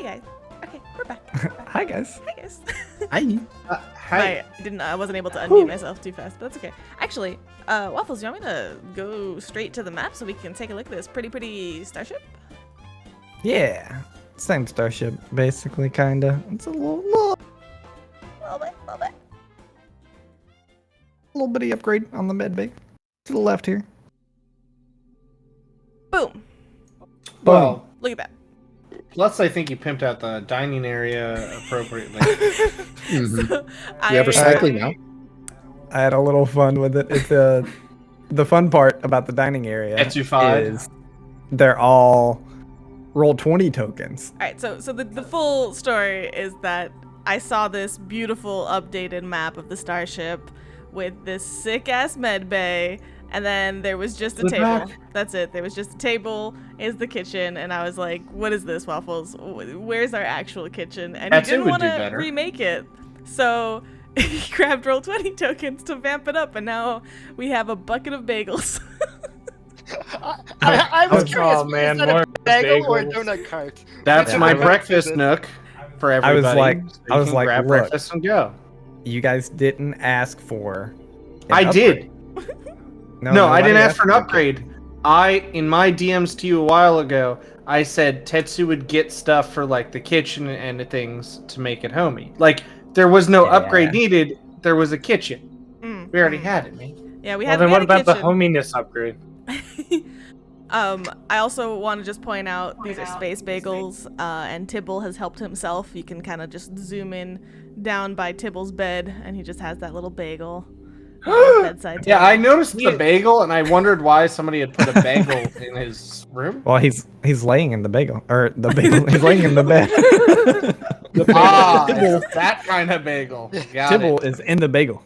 Hi guys. Okay, we're back. Hi guys. Hi guys. Hi. Hi. I wasn't able to unmute myself too fast, but that's okay. Actually, Waffles, do you want me to go straight to the map so we can take a look at this pretty starship? Yeah. Same starship, basically, kinda. It's a little bitty upgrade on the med bay. To the left here. Boom. Well, Look at that. plus I think you pimped out the dining area appropriately. So, We have recycling now. I had a little fun with it. It's the fun part about the dining area Etufied. is they're all roll 20 tokens. All right, so the full story is that I saw this beautiful updated map of the starship with this sick ass med bay, and then there was just a table. That's it. There was just a table, is the kitchen, and I was like, "What is this, Waffles? Where's our actual kitchen?" And he didn't want to remake it, so he grabbed roll 20 tokens to vamp it up, and now we have a bucket of bagels. I was curious, oh, man, was that more a bagel or a bagels. donut cart? That's Which my of the breakfast is it? nook for everybody. I was like, grab look. breakfast and go. You guys didn't ask for an I did. upgrade. No, I didn't nobody ask for an upgrade. In my DMs to you a while ago, I said Tetsu would get stuff for like the kitchen and things to make it homey. Like there was no upgrade needed. There was a kitchen. We already had it, man. Yeah, we Well, had. then we what had a about the kitchen. hominess upgrade? I also want to just point out these are space bagels, and Tibble has helped himself. You can kind of just zoom in down by Tibble's bed, and he just has that little bagel. Bedside Yeah, table. I noticed the bagel, and I wondered why somebody had put a bagel in his room. Well, he's laying in the bagel, or the bagel. He's laying in the bed. That kind of bagel. Got Tibble it. is in the bagel.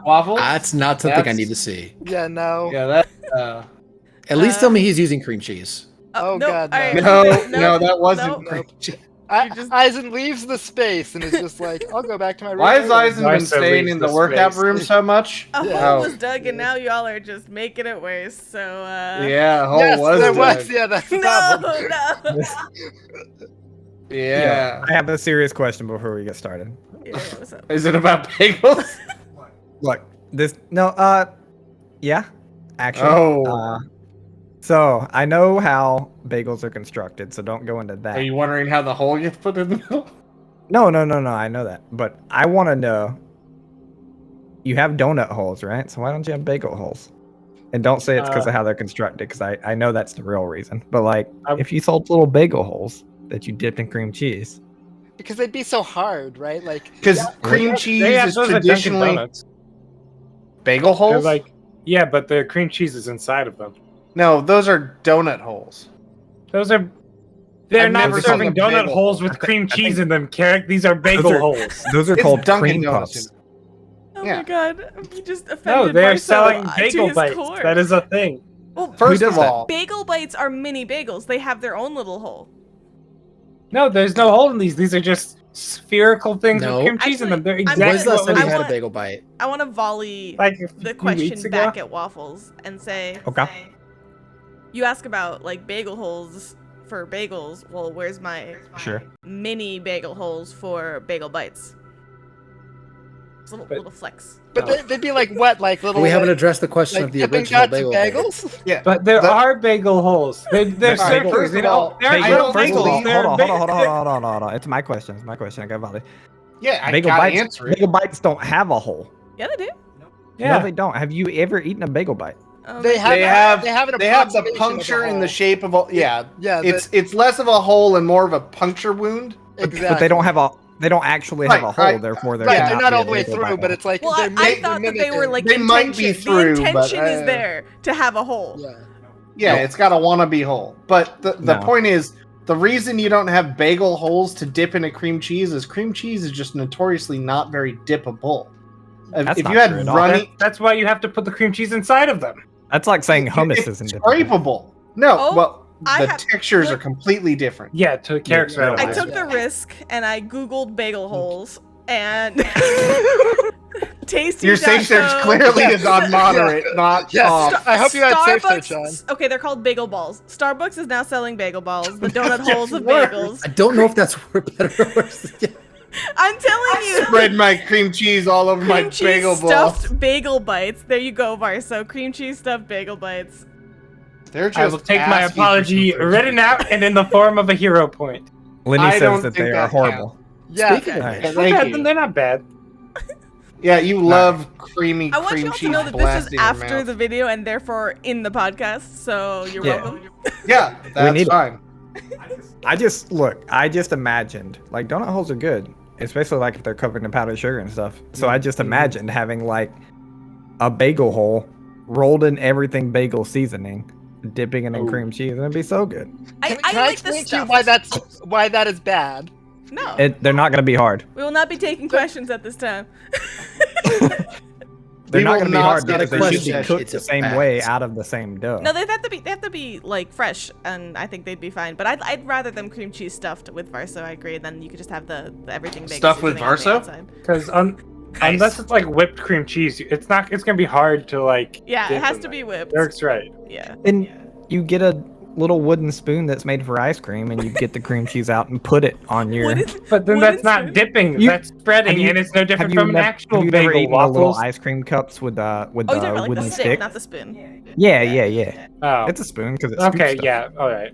Waffles? That's not something I need to see. Yeah, no. Yeah, that. At least tell me he's using cream cheese. Oh, no, God, all right, No, that wasn't. no. Eisen leaves the space and is just like, I'll go back to my room. Why has Eisen Why been so staying leaves in the the workout space? room so much? A hole Oh. was dug, and now y'all are just making it worse. So, Yeah, hole Yes, was there was. dug. Yeah, that's the no, problem. no. Yeah. I have a serious question before we get started. Yeah, what's up? Is it about bagels? Look, yeah, actually. Oh. So I know how bagels are constructed, so don't go into that. Are you wondering how the hole gets put in the middle? No, I know that. But I want to know, you have donut holes, right? So why don't you have bagel holes? And don't say it's because of how they're constructed, because I know that's the real reason. But like, if you sold little bagel holes that you dipped in cream cheese. Because they'd be so hard, right? Like, Because cream cheese is those are Dunkin' traditionally Donuts. bagel They're holes. like, yeah, but the cream cheese is inside of them. No, those are donut holes. They're I've not never serving seen a donut bagel holes hole. with cream cheese in them, Carrick. These are bagel holes. Those are It's called Dunkin' cream Donuts, puffs. Oh Yeah. my god, you just offended No, they're Barso selling to bagel his bites. core. That is a thing. Well, First does of that? all, bagel bites are mini bagels. They have their own little hole. No, there's no hole in these. These are just spherical things No. with cream cheese in them. They're Actually, I'm When's exactly the last time what you we had want- a bagel bite? I want to volley like the a few question weeks ago. back at Waffles and say, Okay. you ask about like bagel holes for bagels. Well, where's my Sure. mini bagel holes for bagel bites? It's a little flex. but they'd be like what? Like little. We haven't like, addressed the question like of the Dippin' original Dots bagel. bagels. yeah. But there The- are bagel holes. They're All right, circles. first You of know, all, they're I not don't First of all, bagels. believe- They're hold on. It's my question. I got valid. Yeah, I Bagel gotta bites. answer it. Bagel bites don't have a hole. Yeah, they do. Yeah. No, they don't. Have you ever eaten a bagel bite? They They have have an they have the approximation of a puncture in the hole. shape of a yeah. Yeah, It's less of a hole and more of a puncture wound. exactly. But they don't have a. They don't actually have a hole. Right. Therefore, they're Right, Yeah, they're not all the way through, but it's like Well, they're I thought that they were like They might be intention. through, The but, intention is there to have a hole. Yeah. Yeah, Nope. it's got a wannabe hole. But the No. point is, the reason you don't have bagel holes to dip into cream cheese is just notoriously not very dippable. That's If not you had true at all. runny, That's why you have to put the cream cheese inside of them. That's like saying hummus it's isn't different. scrapeable. No, Oh, well, I the have- textures are look- completely different. Yeah, to Carrick's Yeah, right I away. took the risk and I googled bagel holes and Tasty. Your safe search clearly is on moderate, not off. I hope you had safe search on. Okay, they're called bagel balls. Starbucks is now selling bagel balls. The donut That's holes of worse. bagels. I don't know if that's better or worse. I'm telling you. Spread my cream cheese all over my Cream cheese bagel stuffed ball. bagel bites. There you go, Varso. Cream cheese stuffed bagel bites. They're just I will take my asking for apology some written out and in the form of a hero point. Lenny I says don't that think they are that horrible. Yeah. Speaking of Alright. Yeah, Not thank bad, you. they're not bad. Yeah, you love creamy I want cream you all to cheese know that this blasting is in your after mouth. the video and therefore in the podcast, so you're Yeah. welcome. Yeah, that's need it. fine. I just imagined like donut holes are good, especially like if they're covered in powdered sugar and stuff. So I just imagined having like a bagel hole rolled in everything bagel seasoning, dipping it in cream cheese, and it'd be so good. I Can I like the explain to you stuff. why that is bad? No, They're not gonna be hard. we will not be taking questions at this time. They're We not will gonna be not hard start because a they should question. be cooked It's the a same fact. way out of the same dough. No, they have to be like fresh, and I think they'd be fine. But I'd rather them cream cheese stuffed with Varso. I agree. Then you could just have the everything bagel Stuffed with seasoning on the Varso? outside. Because unless it's like whipped cream cheese, it's gonna be hard to like. Yeah, it dip has in to that. be whipped. Eric's right. Yeah. And you get a little wooden spoon that's made for ice cream, and you get the cream cheese out and put it on your. But then Wooden that's not spoon? dipping. You- That's spreading, have you- and it's no different from an actual have you never bagel eaten the little waffles. ice cream cups with Oh, you're talking about like wooden the stick, stick? not the spoon. Yeah. Oh, It's a spoon because it's okay, yeah, all right.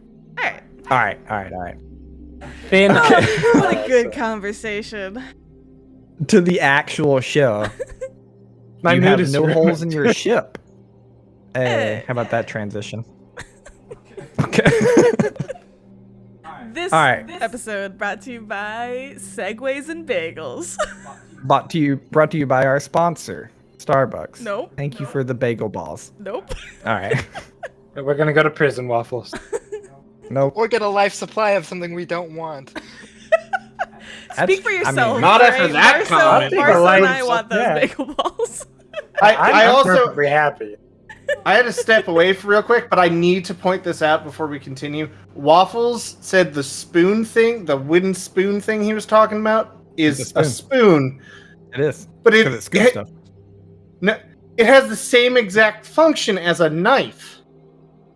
All right. All right. Thin. What a good conversation. To the actual show. My You mood have is no ruined. holes in your ship. Eh. Hey, how about that transition? Okay. This All right. episode brought to you by Segways and Bagels. brought to you by our sponsor, Starbucks. Nope. Thank you for the bagel balls. Nope. All right. We're gonna go to prison waffles. Nope. Or get a life supply of something we don't want. Speak for yourself. Not alright? after that Marso, comment. Marso and I want those Yeah. bagel balls. I I'm also perfectly happy. I had to step away for real quick, but I need to point this out before we continue. Waffles said the spoon thing, the wooden spoon thing he was talking about, is It's a spoon. It is. But Because it's good stuff. No, it has the same exact function as a knife.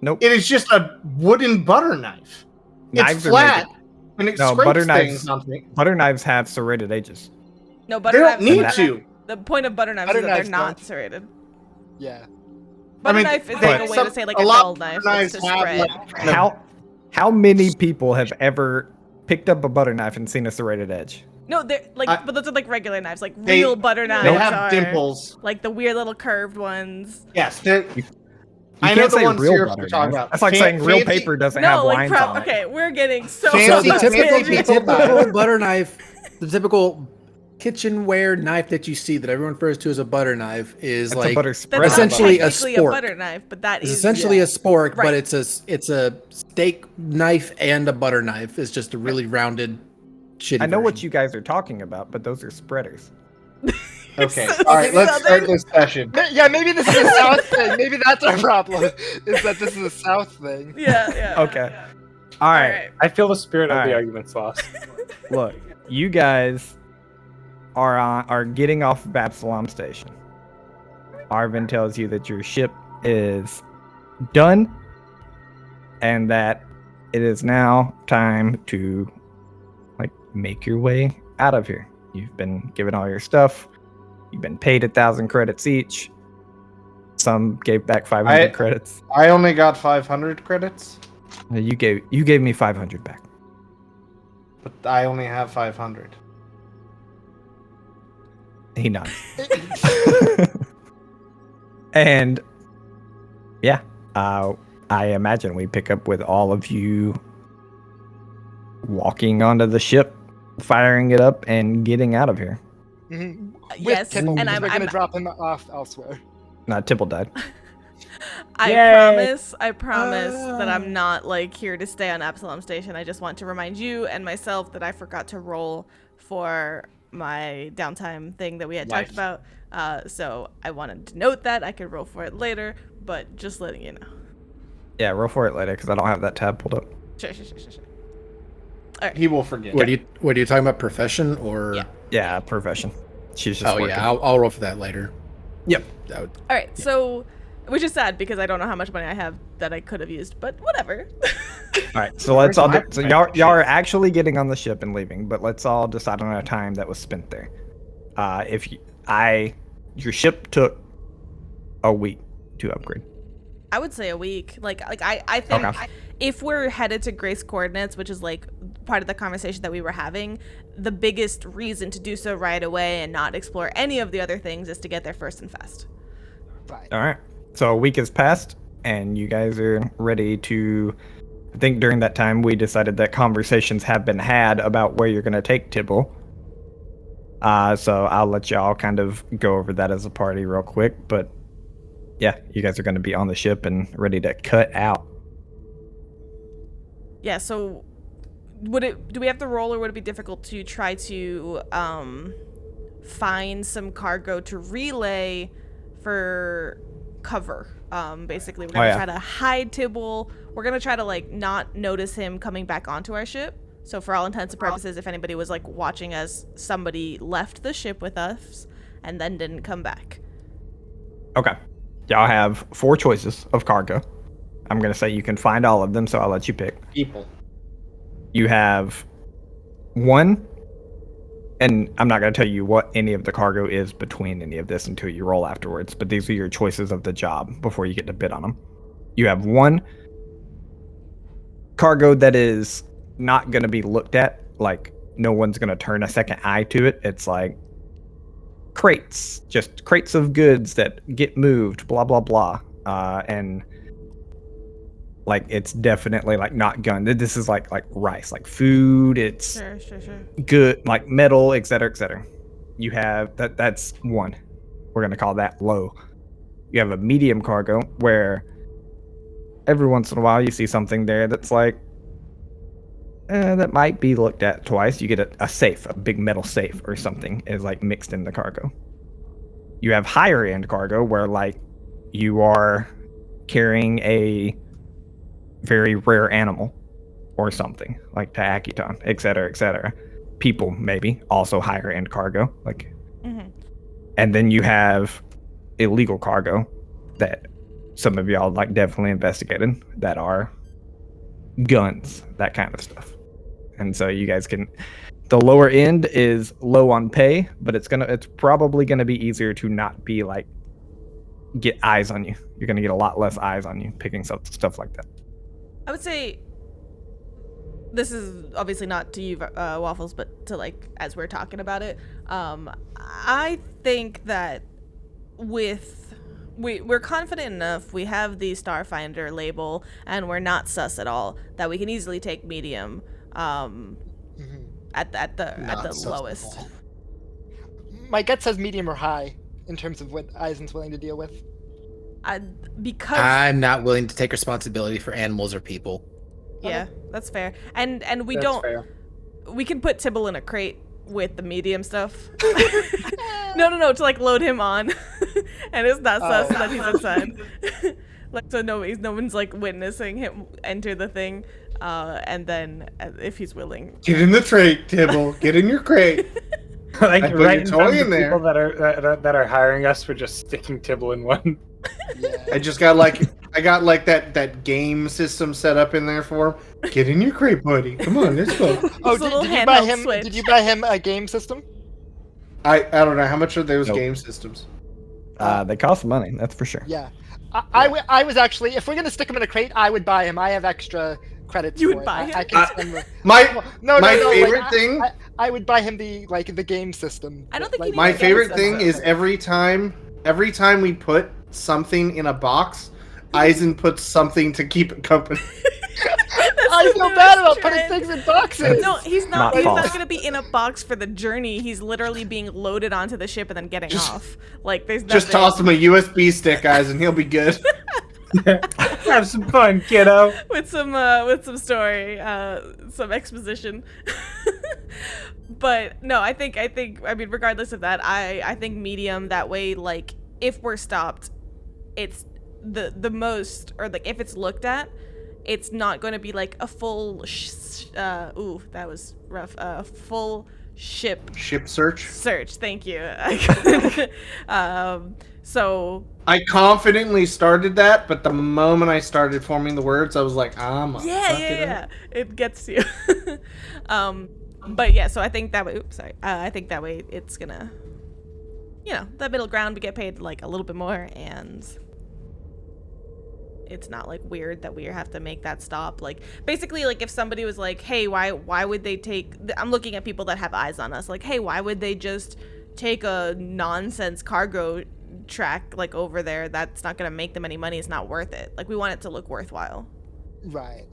Nope. It is just a wooden butter knife. Knives It's are flat, made- and it No, scrapes butter knives- things on things. Butter knives have serrated edges. No, They butter don't knives. need that- to. The point of butter knives Butter is that they're knives not don't. serrated. Yeah. Butter mean, knife is they- like a way some- to say like a a lot dull of knife. knives It's to have, spread. like, How many people have ever picked up a butter knife and seen a serrated edge? No, they're like, I- but those are like regular knives. Like They- real butter knives They have are dimples. like the weird little curved ones. Yes, they're. You I know can't the say ones real you're butter talking knife. about. That's like Fan- saying real fancy- paper doesn't have No, like lines on it. okay, we're getting so Fancy- So the Fancy typical butter knife, the typical kitchenware knife that you see that everyone refers to as a butter knife is It's like a butter That's spread. not Essentially a technically spork. butter knife, but that it's is essentially a spork, Right. but it's a steak knife and a butter knife. It's just a really rounded, shitty. I know what version. you guys are talking about, but those are spreaders. Okay. So All right. Let's southern. start this session. Yeah, maybe this is a South thing. Maybe that's our problem. Is that this is a South thing. Yeah. Okay. All right. I feel the spirit of the Alright. argument's lost. Look, you guys are getting off of Absalom Station. Arvin tells you that your ship is done and that it is now time to like make your way out of here. You've been given all your stuff. You've been paid 1,000 credits each. Some gave back 500 credits. I only got 500 credits, You gave me 500 back. but I only have 500. He nodded. And yeah, I imagine we pick up with all of you walking onto the ship, firing it up, and getting out of here. Mhm. Yes, Tipple, and because we're I'm gonna drop him off elsewhere. Not Tipple died. I Yay. promise that I'm not like here to stay on Absalom Station. I just want to remind you and myself that I forgot to roll for my downtime thing that we had talked about. So I wanted to note that I could roll for it later, but just letting you know. Yeah, roll for it later because I don't have that tab pulled up. Sure. He will forget. What are you talking about? Profession or? Yeah. Yeah, profession. She's just working. I'll roll for that later. Yep. All right, so which is sad because I don't know how much money I have that I could have used, but whatever. All right, so let's all. So y'all are actually getting on the ship and leaving, but let's all decide on a time that was spent there. Your ship took a week to upgrade. I would say a week. I think if we're headed to Grace coordinates, which is like part of the conversation that we were having, the biggest reason to do so right away and not explore any of the other things is to get there first and fast. Right. All right. So a week has passed, and you guys are ready to. I think during that time we decided that conversations have been had about where you're going to take Tibble. So I'll let y'all kind of go over that as a party real quick, but yeah, you guys are going to be on the ship and ready to cut out. Yeah, so do we have to roll, or would it be difficult to try to find some cargo to relay for cover? Basically, we're going to try to hide Tibble. We're going to try to like not notice him coming back onto our ship. So for all intents and purposes, if anybody was like watching as somebody left the ship with us and then didn't come back. Okay. Y'all have 4 choices of cargo. I'm going to say you can find all of them, so I'll let you pick. People. You have 1, and I'm not going to tell you what any of the cargo is between any of this until you roll afterwards, but these are your choices of the job before you get to bid on them. You have 1 cargo that is not going to be looked at, like no one's going to turn a second eye to it. It's like crates, just crates of goods that get moved, blah blah blah, and like it's definitely like not gun. This is like rice, like food. It's Sure. good, like metal, etc., etc. You have that's 1. We're gonna call that low. You have a medium cargo where every once in a while you see something there that's like that might be looked at twice. You get a safe, a big metal safe or something is like mixed in the cargo. You have higher end cargo where like you are carrying a very rare animal or something like Taakiton, etc., etc. People maybe also higher end cargo like. Mm-hmm. And then you have illegal cargo that some of y'all like definitely investigated that are guns, that kind of stuff. And so you guys can, the lower end is low on pay, but it's probably gonna be easier to not be like get eyes on you. You're gonna get a lot less eyes on you picking stuff like that. I would say this is obviously not to you, Waffles, but to like as we're talking about it. I think that we're confident enough. We have the Starfinder label, and we're not sus at all. That we can easily take medium. At the lowest. My gut says medium or high in terms of what Eisen's willing to deal with. Because I'm not willing to take responsibility for animals or people. Yeah, that's fair. And we That's don't. fair. We can put Tibble in a crate with the medium stuff. No, to like load him on, and it's not sus that he's inside. Like so, no one's like witnessing him enter the thing. And then if he's willing, Get in the crate, Tibble. Get in your crate. Like I put right your in front toy of in the there. people that are hiring us for just sticking Tibble in one. Yeah. I just got like that game system set up in there for him. Get in your crate, buddy. Come on, let's go. Oh, This little did you buy handheld him? switch. Did you buy him a game system? I don't know how much are those Nope. game systems. They cost money, that's for sure. Yeah. I was actually, if we're gonna stick him in a crate, I would buy him. I have extra credits. You for would it. buy him? I can spend the, My no, favorite like, thing. I would buy him the game system. I don't think like, you My need favorite game thing system. is every time we put something in a box, Eisen puts something to keep it company. I feel bad about putting things in boxes. No, he's not. Not He's false. not going to be in a box for the journey. He's literally being loaded onto the ship and then getting off. Like there's nothing. Just toss him a USB stick, Eisen. He'll be good. Have some fun, kiddo. with some story, some exposition. But no, I mean, regardless of that, I think medium. That way, like if we're stopped, it's the most, or like if it's looked at, it's not going to be like a full. Ooh, that was rough. Full ship search. Thank you. So I confidently started that, but the moment I started forming the words, I was like, yeah. It gets you. But yeah, so I think that way. Oops, sorry. I think that way it's gonna, that middle ground, we get paid like a little bit more, and it's not like weird that we have to make that stop. Like basically, like if somebody was like, hey, why would they take? I'm looking at people that have eyes on us. Like, hey, why would they just take a nonsense cargo track like over there? That's not gonna make them any money. It's not worth it. Like we want it to look worthwhile. Right.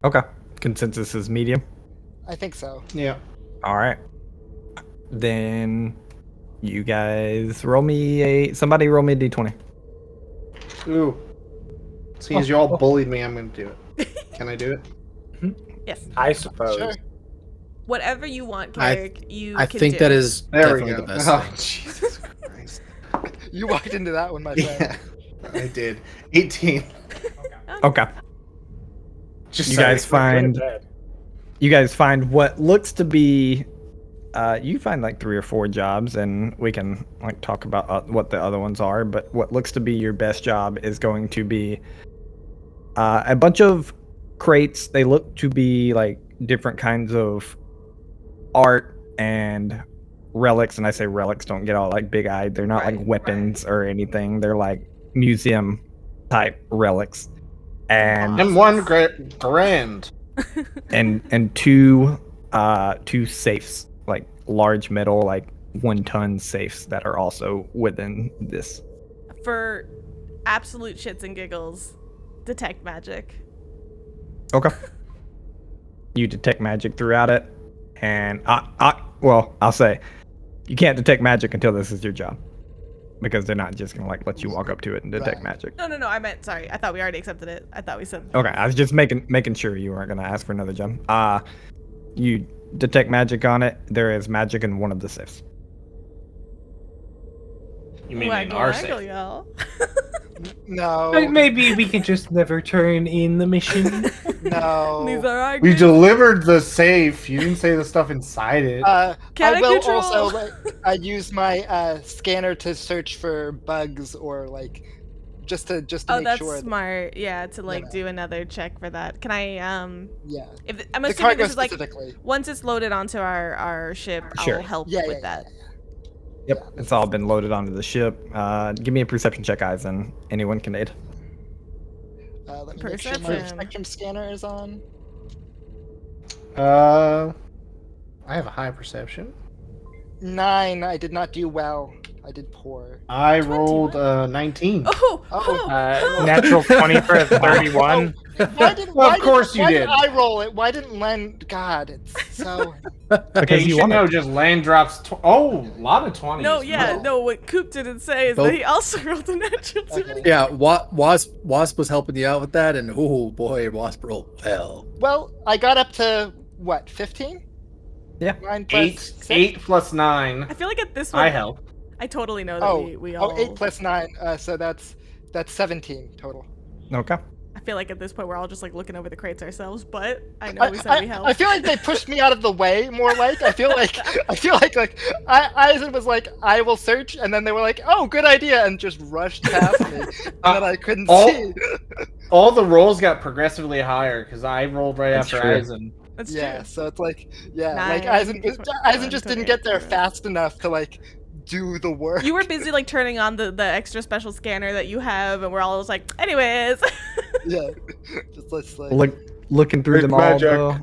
Okay. Consensus is medium. I think so. Yeah. All right. Then you guys somebody roll me a d20. Ooh. Seeing as you all bullied me, I'm going to do it. Can I do it? Yes. I suppose. Sure. Whatever you want, Carrick, I can think do. that is There we definitely go. the best Oh, thing. Jesus Christ. You walked into that one, my friend. Yeah, I did. 18. Okay. Just You sorry. guys find what looks to be you find like 3 or 4 jobs, and we can like talk about what the other ones are, but what looks to be your best job is going to be a bunch of crates. They look to be like different kinds of art and relics, and I say relics, don't get all like big-eyed. They're not like weapons or anything. They're like museum type relics. And one grand. and two safes, like large metal, like 1-ton safes that are also within this. For absolute shits and giggles, detect magic. Okay. You detect magic throughout it, and I'll say you can't detect magic until this is your job, because they're not just gonna like let you walk up to it and detect magic. No, I meant, sorry, I thought we already accepted it. I thought we said. Okay, I was just making sure you weren't gonna ask for another job. You detect magic on it. There is magic in one of the safes. You mean in Waggle, our waggle, safe? y'all. No. Maybe we can just never turn in the mission. No. These are our We good- delivered the safe. You didn't say the stuff inside it. I Can will control? also use my scanner to search for bugs or like just to Oh, make that's sure. smart. Yeah, to like know. do another check for that. Can I Yeah. if I'm The assuming cargo this is like specifically. once it's loaded onto our ship, Sure. I'll help Yeah, with yeah, that. Yep, it's all been loaded onto the ship. Give me a perception check, guys, and anyone can aid. Let me make sure my Perception. spectrum scanner is on. I have a high perception. 9. I did not do well. I did poor. I rolled 19. Oh. Natural 20 for a 31. Well, of course you why did. I roll it? Why didn't Len? God, it's so. Because you you should want know, it. just land drops. A lot of 20s. No, yeah, no. What Coop didn't say is Both- that he also rolled a natural 20. Yeah, Wasp was helping you out with that, and oh boy, Wasp rolled well. Well, I got up to what? 15? Yeah. 9 plus 8 6? 8 plus 9. I feel like at this one, I help. I totally know that we all. 8 plus 9. So that's 17 total. Okay. I feel like at this point we're all just like looking over the crates ourselves, but I know we said we helped. I feel like they pushed me out of the way more. Like I feel like Eisen was like, I will search, and then they were like, oh, good idea, and just rushed past me, and then I couldn't see. All the rolls got progressively higher because I rolled right That's after true. Eisen. That's Yeah, true. so it's like, yeah, like 9, Eisen just didn't get there 28. fast enough to like do the work. You were busy like turning on the extra special scanner that you have, and we're all just like, anyways. Yeah, just like Looking through Big them all, magic. though,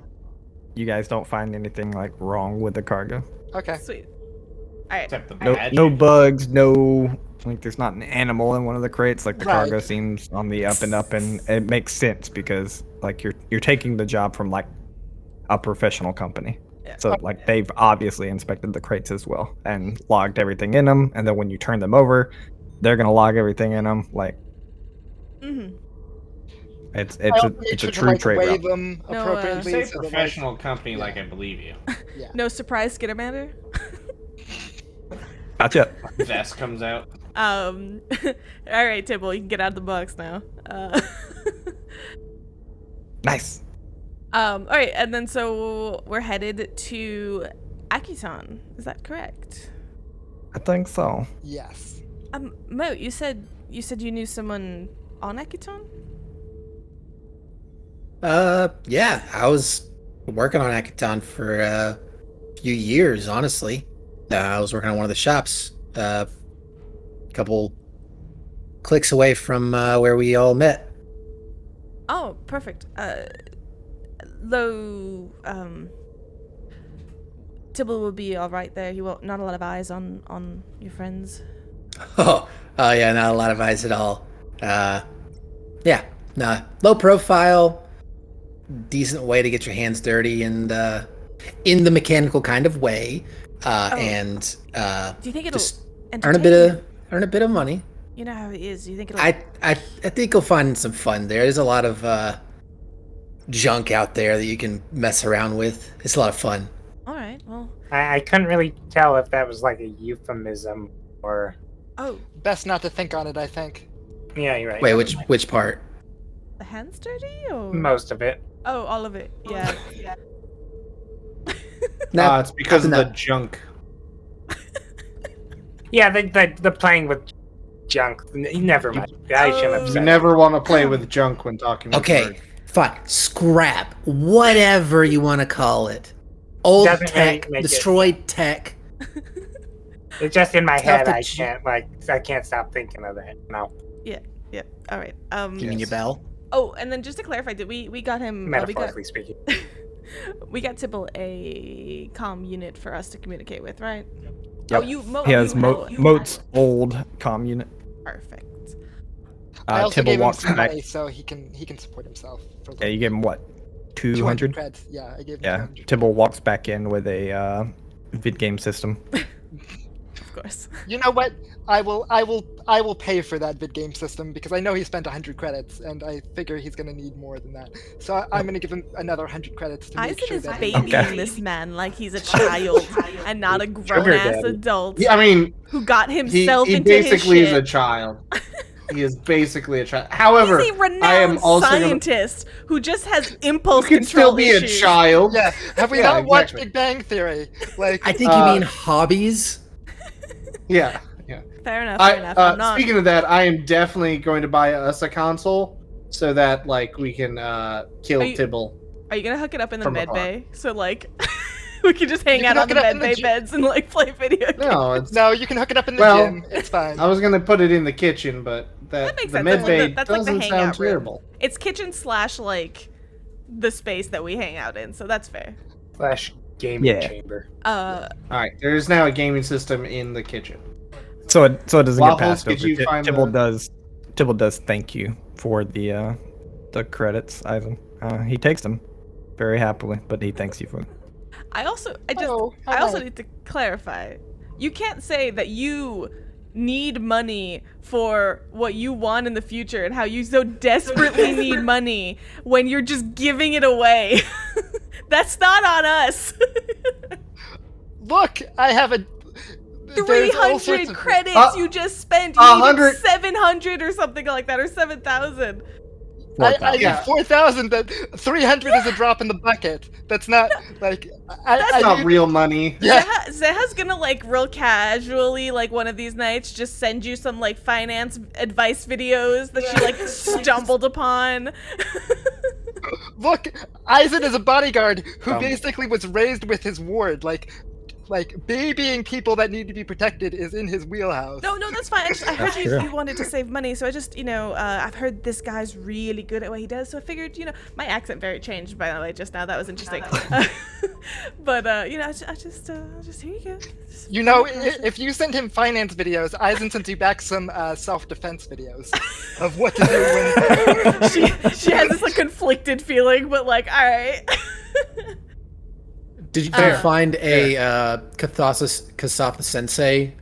you guys don't find anything like wrong with the cargo. okay. Sweet. All right. Except the No, magic. no bugs, no like. There's not an animal in one of the crates. Like the Right. cargo seems on the up and up, and it makes sense because like you're taking the job from like a professional company. Yeah. So like they've obviously inspected the crates as well and logged everything in them, and then when you turn them over, they're gonna log everything in them. Like Mm-hmm. it's I also a made sure to, true like, trade weigh route. them No, appropriately. Say so that, like, professional company like I believe you. No surprise, Skittermander. Gotcha. Vest comes out. All right, Tibble, you can get out of the box now. Nice. All right, and then so we're headed to Akiton. Is that correct? I think so. Yes. Mo, you said you knew someone on Akiton? Yeah, I was working on Akiton for a few years, honestly. I was working on one of the shops, a couple clicks away from where we all met. Oh, perfect. Though, Tibble will be all right there. He won't. Not a lot of eyes on your friends. Oh, yeah, not a lot of eyes at all. Yeah, nah, low profile, decent way to get your hands dirty, and in the mechanical kind of way, and Do you think it'll just entertain earn a bit of money. You know how it is. Do you think it'll? I think you'll find some fun there. There's a lot of junk out there that you can mess around with. It's a lot of fun. All right. Well. I couldn't really tell if that was like a euphemism or. Oh, Best not to think on it, I think. Yeah, you're right. Wait, which part? the hands dirty or Most of it. Oh, all of it. Yeah. Yeah. No, It's because of no. the junk. Yeah, the playing with junk. Never mind. I shouldn't have You said never want to play with junk when talking with Okay, birds. fine. Scrap, whatever you want to call it. Old Doesn't really tech, make it- destroyed tech. it. It's just in my Stuff head. that I can't stop thinking of that. No, Yeah. All right. You mean your bell? Oh, and then just to clarify, we got him? metaphorically speaking. We got Tibble a comm unit for us to communicate with, right? Yep. Oh, He has Mo. Moat's old comm unit. Perfect. I also Tibble gave him walks some back. money so he can support himself. For Yeah, you give him what? 200? creds. Yeah, I gave him Yeah. 200 Tibble walks back in with a vid game system. Of course. You know what? I will pay for that vid game system because I know he spent 100 credits, and I figure he's gonna need more than that. So I'm gonna give him another 100 credits to make Isaac sure is that. babying Okay. this man like he's a child and not a grown-ass daddy. adult I mean, who got he himself into basically his is shit. a child. He is basically a child. However, He's a renowned I am also gonna, scientist who just has impulse you can control still be issues. a child. Yeah, have we Yeah, not watched exactly. Big Bang Theory? Like, I think you mean hobbies. Yeah. Fair enough. I'm not. Speaking of that, I am definitely going to buy us a console so that like we can kill Are you- Tibble. Are you gonna hook it up in the From med afar. bay so like we can just hang You out can on the hook it up med in the bay gym. beds and like play video games? No, it's. no, you can hook it up in the Well, gym. It's fine. I was gonna put it in the kitchen, but That makes the sense. med That's bay like the- that's like the doesn't sound hangout room. terrible. It's kitchen / like the space that we hang out in, so that's fair. Flash gaming Yeah. chamber. All right, there is now a gaming system in the kitchen. So it doesn't Waffles, get passed did over. you find Tibble the- does thank you for the credits, Ivan. He takes them very happily, but he thanks you for them. I also Oh, I also hi. need to clarify. You can't say that you need money for what you want in the future and how you so desperately need money when you're just giving it away. That's not on us. Look, I have a. there's all sorts 300 of- credits you just spent. You 100 needed 700 or something like that, or 7,000. I Yeah. need 4,000. That 300 is a drop in the bucket. That's not like. I That's not need- real money. Yeah. Zeha's gonna like real casually, like one of these nights, just send you some like finance advice videos that she like stumbled upon. Look, Eisen is a bodyguard who Dumb. basically was raised with his ward. Like babying people that need to be protected is in his wheelhouse. No, that's fine. I heard That's true. you wanted to save money, so I just, I've heard this guy's really good at what he does, so I figured, my accent very changed, by the way, just now. That was interesting. But, I just, here you go. Just- You know, if you send him finance videos, Eisen sends you back some self-defense videos of what to do when. she has this, like, conflicted feeling, but, like, all right. Did you find a Kasatha Sensei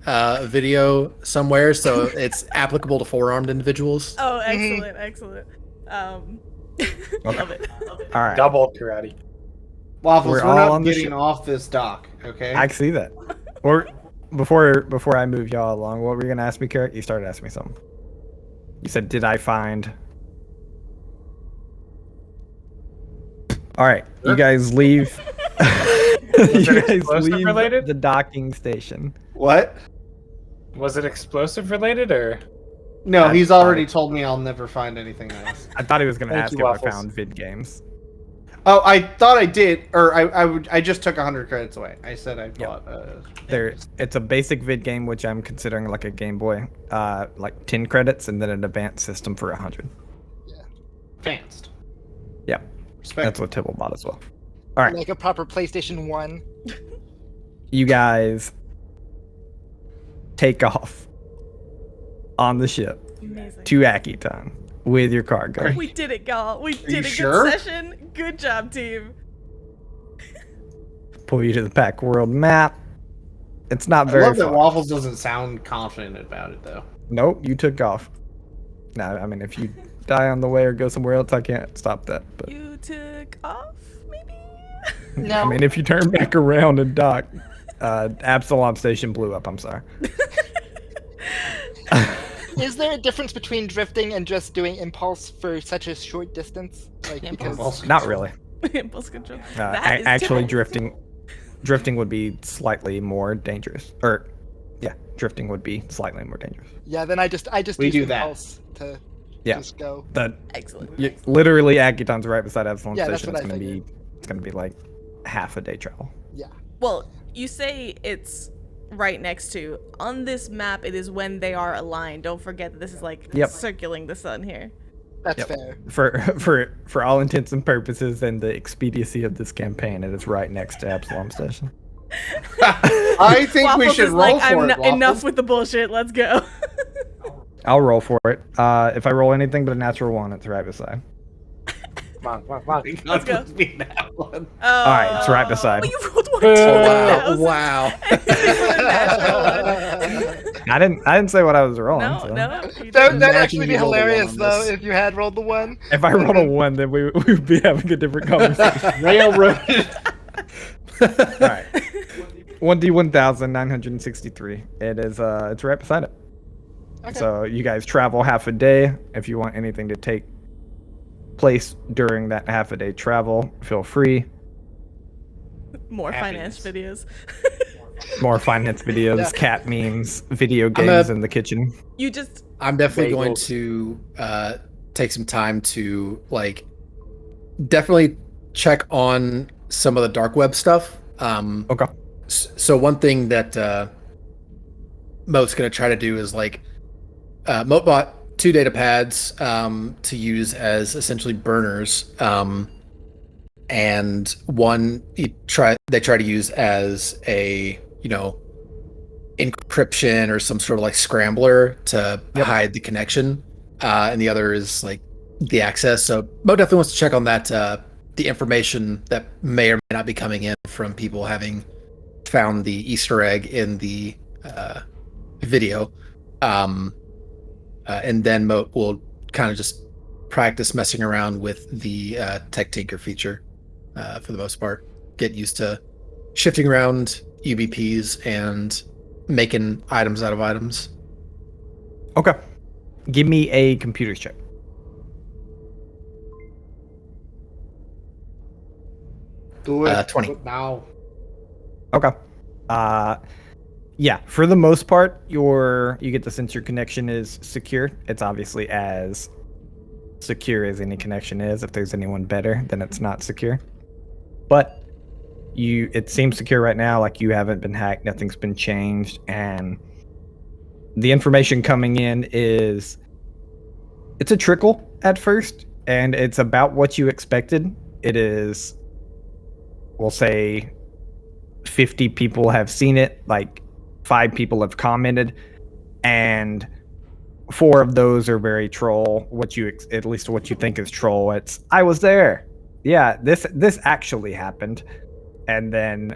video somewhere so it's applicable to four-armed individuals? Oh, excellent. Love it. All right, Double karate. Waffles, We're we're, all not on the getting ship. off this dock, okay? I see that. Or before I move y'all along, what were you gonna ask me, Carrot? You started asking me something. You said, "Did I find?" All right, you guys leave. Was it explosive related? the docking station. What? Was it explosive related or? No, I he's thought already it- told me I'll never find anything nice. I thought he was going to Thank ask you, if Waffles. I found vid games. Oh, I thought I did, or I just took 100 credits away. I said I bought. It's a basic vid game, which I'm considering like a Game Boy, like 10 credits, and then an advanced system for 100. Advanced. Yeah, Respect. that's what Tibble bought as well. All right, Like a proper PlayStation 1. you guys take off on the ship Amazing. to Akiton with your cargo. We did it, y'all. We you did a sure? good session. Good job, team. Pull you to the Pact World map. It's not I very love that far. Waffles doesn't sound confident about it though. Nope, you took off. No, I mean, if you die on the way or go somewhere else, I can't stop that. But You took off, maybe? No. I mean, if you turn back around and dock, Absalom Station blew up. I'm sorry. Is there a difference between drifting and just doing impulse for such a short distance? Like because Not really. Impulse control. Uh, That is actually, different. drifting would be slightly more dangerous. Or, yeah, drifting would be slightly more dangerous. yeah, then I just We use do that. impulse to Yeah. just go. Excellent. Literally, Akiton's right beside Absalom Yeah, that's Station. what It's I gonna be like half a day travel. Yeah. Well, you say it's right next to. On this map, it is when they are aligned. Don't forget that this is like Yep. circling the sun here. That's Yep. fair. For all intents and purposes and the expediency of this campaign, it is right next to Absalom Station. I think we Waffles should is roll like, for I'm it. enough Waffles. with the bullshit. Let's go. I'll roll for it. If I roll anything but a natural one, it's right beside. Come on. Let's go. Be that one. Oh, All right, it's right beside. Well, you rolled one. Oh, Wow. 2000. I didn't say what I was rolling. No, so. no. you That didn't. would Imagine actually be you rolled a one hilarious on though this. if you had rolled the 1. If I rolled a 1, then we would be having a different conversation. Railroaded. All right. 1D1963. It is it's right beside it. Okay. So you guys travel half a day. If you want anything to take place during that half a day travel, feel free. More Happiness. finance videos. More finance videos, Yeah. cat memes, video I'm games a- in the kitchen. You just I'm definitely going Bagels. to take some time to definitely check on some of the dark web stuff. Okay. So one thing that Moat's going to try to do is Moat bought 2 data pads to use as essentially burners, and one they try to use as a encryption or some sort of scrambler to hide the connection, and the other is the access. So Moat definitely wants to check on that, the information that may or may not be coming in from people having found the Easter egg in the video. And then Moat will kind of just practice messing around with the Tech Tinker feature for the most part. Get used to shifting around UBPs and making items out of items. Okay. Give me a computer check. Do it. 20. Do it now. Okay. Yeah, for the most part, you get the sense your connection is secure. It's obviously as secure as any connection is. If there's anyone better, then it's not secure. But it seems secure right now, like you haven't been hacked, nothing's been changed, and the information coming in it's a trickle at first, and it's about what you expected. It is, we'll say, 50 people have seen it, 5 people have commented, and 4 of those are very troll. At least what you think is troll. It's, I was there. Yeah, this actually happened. And then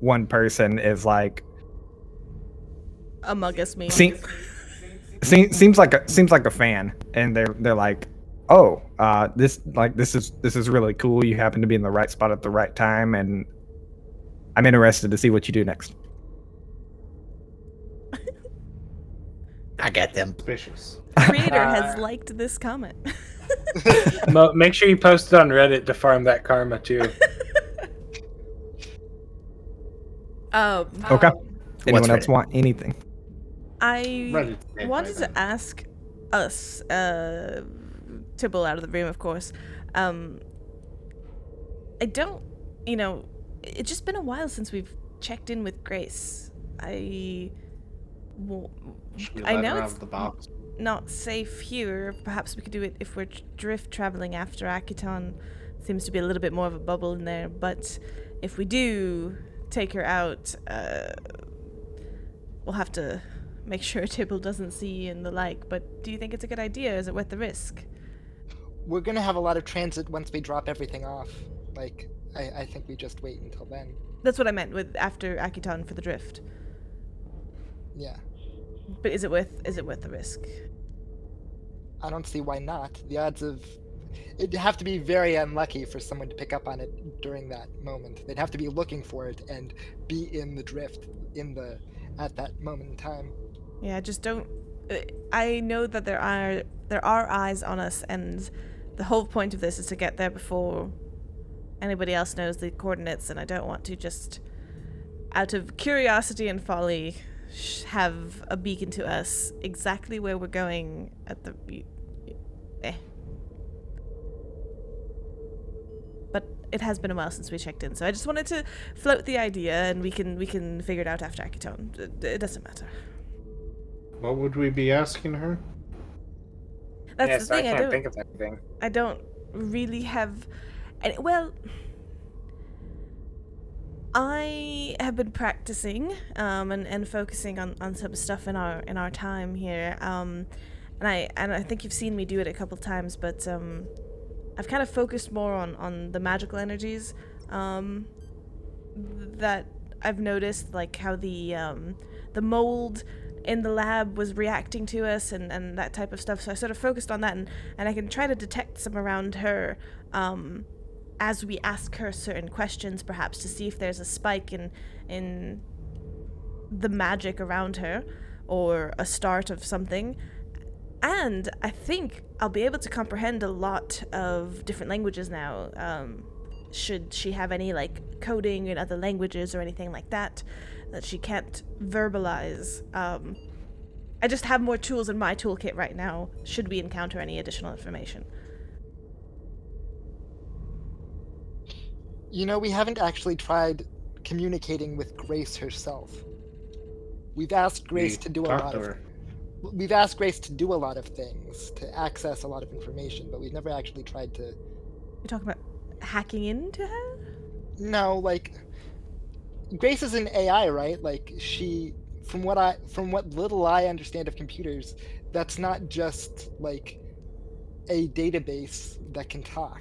one person is like, Among Us meme. seems like a fan, and they're like, oh, this is really cool. You happen to be in the right spot at the right time, and I'm interested to see what you do next. I get them. Suspicious. Creator has liked this comment. Make sure you post it on Reddit to farm that karma too. Okay. Anyone else want anything? I wanted to ask us, Tibble out of the room, of course. I don't, it's just been a while since we've checked in with Grace. I know it's not safe here. Perhaps we could do it if we're drift traveling after Akiton. Seems to be a little bit more of a bubble in there, but if we do take her out, we'll have to make sure Tibble doesn't see and the like. But do you think it's a good idea? Is it worth the risk? We're gonna have a lot of transit once we drop everything off. I think we just wait until then. That's what I meant with after Akiton for the drift. Yeah. But is it worth the risk? I don't see why not. The odds of it'd have to be very unlucky for someone to pick up on it during that moment. They'd have to be looking for it and be in the drift at that moment in time. Yeah, I just don't. I know that there are eyes on us, and the whole point of this is to get there before anybody else knows the coordinates, and I don't want to just, out of curiosity and folly, have a beacon to us exactly where we're going at the. But it has been a while since we checked in, so I just wanted to float the idea, and we can figure it out after Akiton. It doesn't matter. What would we be asking her? That's the thing. I can't think of anything. I don't really have. Well, I have been practicing and focusing on some stuff in our time here. And I think you've seen me do it a couple times, but I've kind of focused more on the magical energies that I've noticed, like how the mold in the lab was reacting to us and that type of stuff. So I sort of focused on that, and I can try to detect some around her as we ask her certain questions, perhaps to see if there's a spike in the magic around her or a start of something. And I think I'll be able to comprehend a lot of different languages now. Should she have any coding in other languages or anything like that she can't verbalize. I just have more tools in my toolkit right now, should we encounter any additional information. We haven't actually tried communicating with Grace herself. We've asked Grace to do a lot of things, to access a lot of information, but we've never actually tried to. You're talking about hacking into her? No, Grace is an AI, right? She, from what little I understand of computers, that's not just a database that can talk.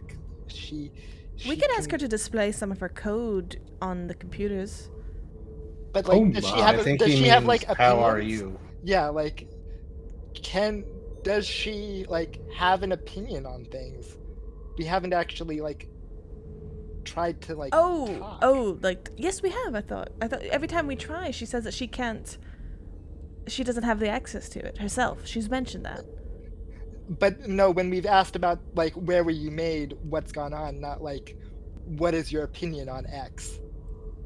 We could ask her to display some of her code on the computers. But does she have opinions? How are you? Yeah, does she have an opinion on things? We haven't actually tried to talk. Yes, we have. I thought every time we try, she says that she doesn't have the access to it herself. She's mentioned that. But no, when we've asked about where were you made, what's gone on, not what is your opinion on X.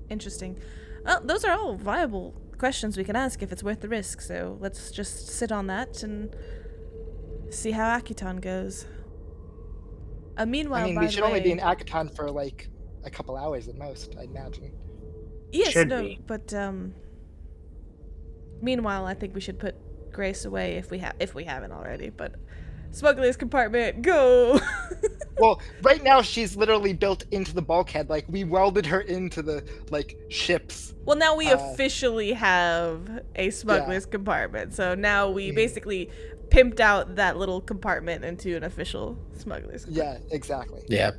Interesting. Well, those are all viable questions we can ask if it's worth the risk, so let's just sit on that and see how Akiton goes. Meanwhile, we should only be in Akiton for a couple hours at most, I'd imagine. Yes, but meanwhile, I think we should put Grace away if we haven't already. But smuggler's compartment, go! Well, right now she's literally built into the bulkhead. We welded her into the ships. Well, now we officially have a smuggler's compartment. So now we basically pimped out that little compartment into an official smuggler's compartment. Yeah, exactly. Yeah,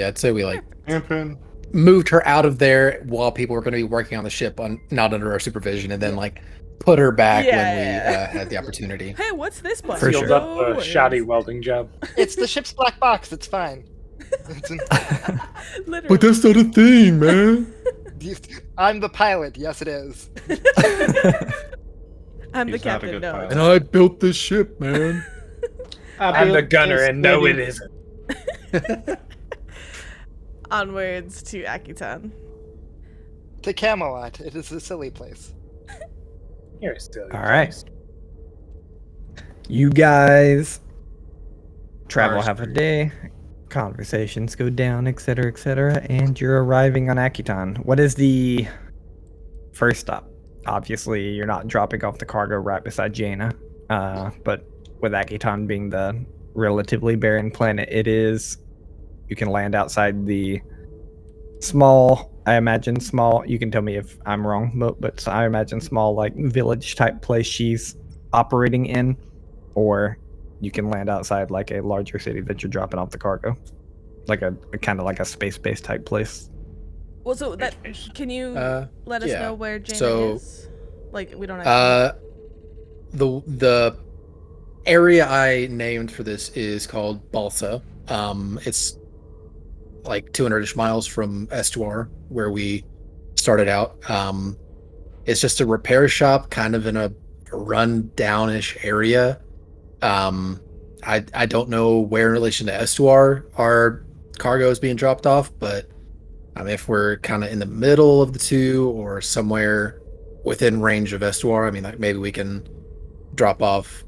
I'd say we moved her out of there while people were going to be working on the ship not under our supervision, and then put her back when we had the opportunity. Hey, what's this button? For sure. Up a shoddy welding job. It's the ship's black box. It's fine. Literally. But that's not a thing, man. I'm the pilot. Yes, it is. I'm the captain. No. And I built this ship, man. I'm the gunner, and no, it isn't. Onwards to Akitan. To Camelot. It is a silly place. You're still. All right. You guys travel half a day, conversations go down, etc., and you're arriving on Akitan. What is the first stop? Obviously, you're not dropping off the cargo right beside Jaina, but with Akitan being the relatively barren planet it is, you can land outside the small, I imagine small, you can tell me if I'm wrong, but I imagine small, like, village type place she's operating in, or you can land outside like a larger city that you're dropping off the cargo, like a kind of like a space-based type place. Well, so that can you let us yeah. know where Jaina So, is? Like, we don't have the area I named for this is called Balsa. It's like 200-ish miles from Estuar, where we started out. It's just a repair shop, kind of in a run-down-ish area. I don't know where in relation to Estuar our cargo is being dropped off, but if we're kind of in the middle of the two or somewhere within range of Estuar, I mean, like, maybe we can drop off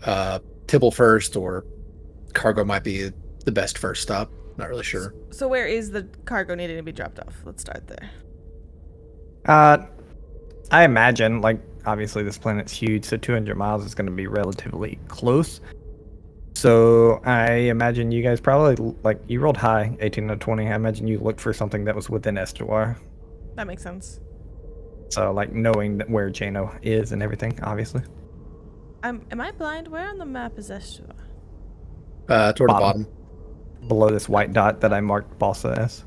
Tibble first, or cargo might be the best first stop. Not really sure. So where is the cargo needing to be dropped off? Let's start there. I imagine, like, obviously this planet's huge, so 200 miles is going to be relatively close. So I imagine you guys probably, like, you rolled high, 18 to 20. I imagine you looked for something that was within Estuar. That makes sense. So, like, knowing that where Jaina is and everything, obviously. Am I blind? Where on the map is Estuar? Toward the bottom. Below this white dot that I marked Balsa as.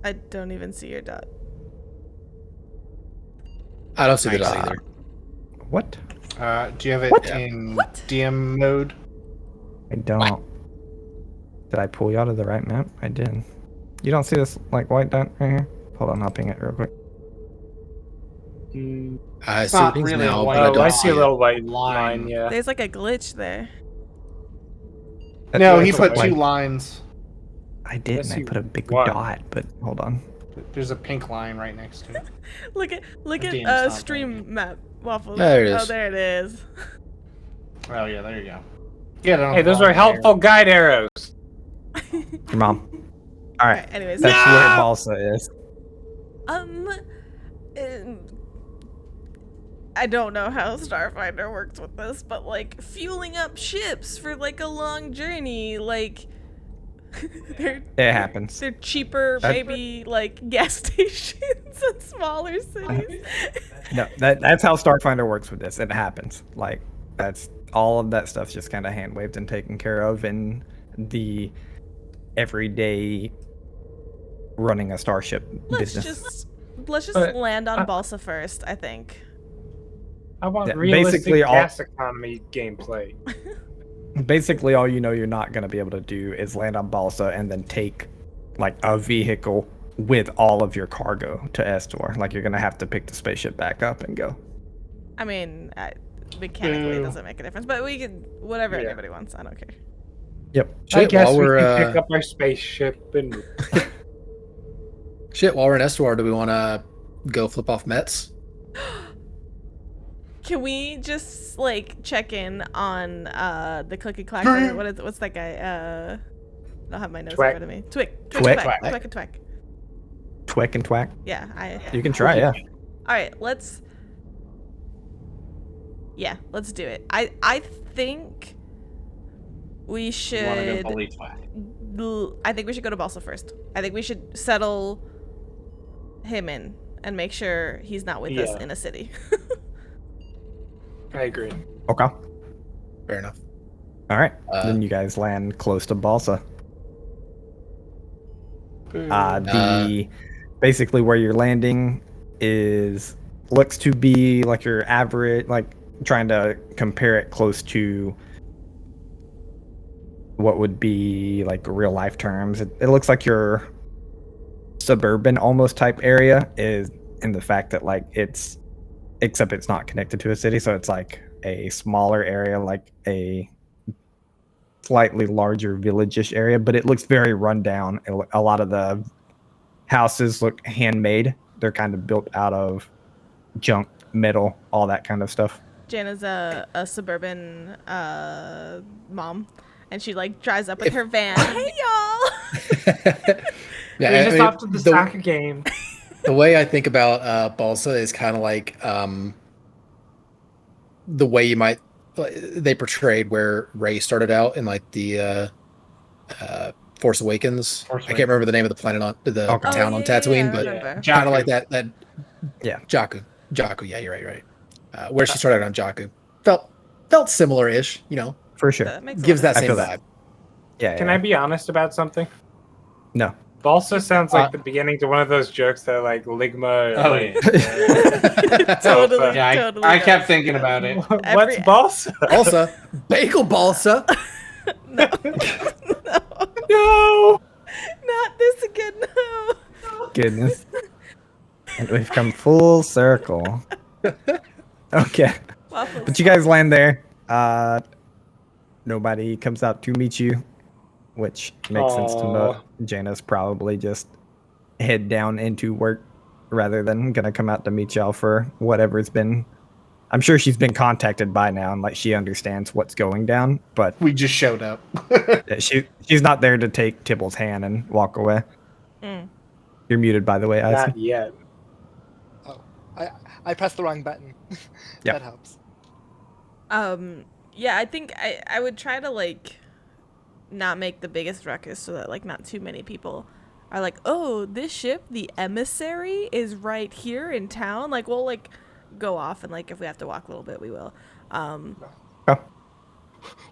I don't even see your dot. I don't see the dot either. What? Do you have it What? in What? DM mode? I don't. Did I pull you out of the right map? I did. You don't see this, like, white dot right here? Hold on, I'll ping it real quick. I It's see not things really now, a but white I Oh, don't I dot. see a it. little white Line. line. Yeah. There's like a glitch there. No, he It's put white. two lines. I did, and I see put a big one. dot, but hold on. There's a pink line right next to it. Look at DM's not stream map waffles. There it is. Oh, there it is. Oh yeah, there you go. Yeah. Hey, those are helpful guide arrows. Your mom. All right. Alright, anyways. That's where Balsa is. Um, I don't know how Starfinder works with this, but, like, fueling up ships for, like, a long journey, like, It happens. they're cheaper, maybe, like, gas stations in smaller cities. No, that's how Starfinder works with this. It happens. Like, that's all of that stuff's just kind of hand waved and taken care of in the everyday running a starship business. Let's just But, land on Balsa first, I think. I want Yeah, realistic basically all- gas economy gameplay. Basically, all you know you're not going to be able to do is land on Balsa and then take, like, a vehicle with all of your cargo to Estor. Like, you're going to have to pick the spaceship back up and go. I mean, mechanically it Boo. doesn't make a difference, but we can whatever Yeah. anybody wants. I don't care. Yep. I Shit, guess while we we're can pick up our spaceship and while we're in Estuar, do we want to go flip off Mets? Can we just, like, check in on the clicky clack? What's that guy? I don't have my notes in Twack. front of me. Twick. Twick. Twack and twack. Twick and twack. Yeah, You can try, yeah. All right, let's do it. I think we You want to should. go bully twat. I think we should go to Balsa first. I think we should settle him in and make sure he's not with us Yeah. in a city. I agree. Okay. Fair enough. All right. Uh, Then you guys land close to Balsa. Boo. Basically where you're landing looks to be like your average, like, trying to compare it close to what would be like real life terms. It looks like your suburban almost type area is in the fact that, like, except it's not connected to a city, so it's like a smaller area, like a slightly larger village-ish area, but it looks very run down. A lot of the houses look handmade. They're kind of built out of junk, metal, all that kind of stuff. Jana's a suburban mom, and she like drives up with her van. Hey y'all! We just off to the soccer game. The way I think about Balsa is kind of like the way they portrayed where Rey started out in like the Force Awakens. I can't remember the name of the planet on the town on Tatooine, but kind of like that. Yeah, Jakku. Yeah, you're right. Where she started on Jakku felt similar-ish, for sure. Gives that same vibe. Yeah. Can I be honest about something? No. Balsa sounds like the beginning to one of those jokes that like Ligma. Totally. Yeah, I kept thinking about it. What's Balsa? Balsa, bagel Balsa. No. No, not this again. No. Goodness. And we've come full circle. Okay. Waffles. But you guys land there. Nobody comes out to meet you, which makes sense to know. Jana's probably just head down into work rather than gonna come out to meet y'all for whatever's been. I'm sure she's been contacted by now and like she understands what's going down, but we just showed up. she's not there to take Tibble's hand and walk away. You're muted, by the way, Isaac. not yet. Oh, I pressed the wrong button. Yeah. That helps. Yeah, I think I would try to like not make the biggest ruckus so that like not too many people are like, oh, this ship, the Emissary, is right here in town. Like we'll like go off and like if we have to walk a little bit, we will.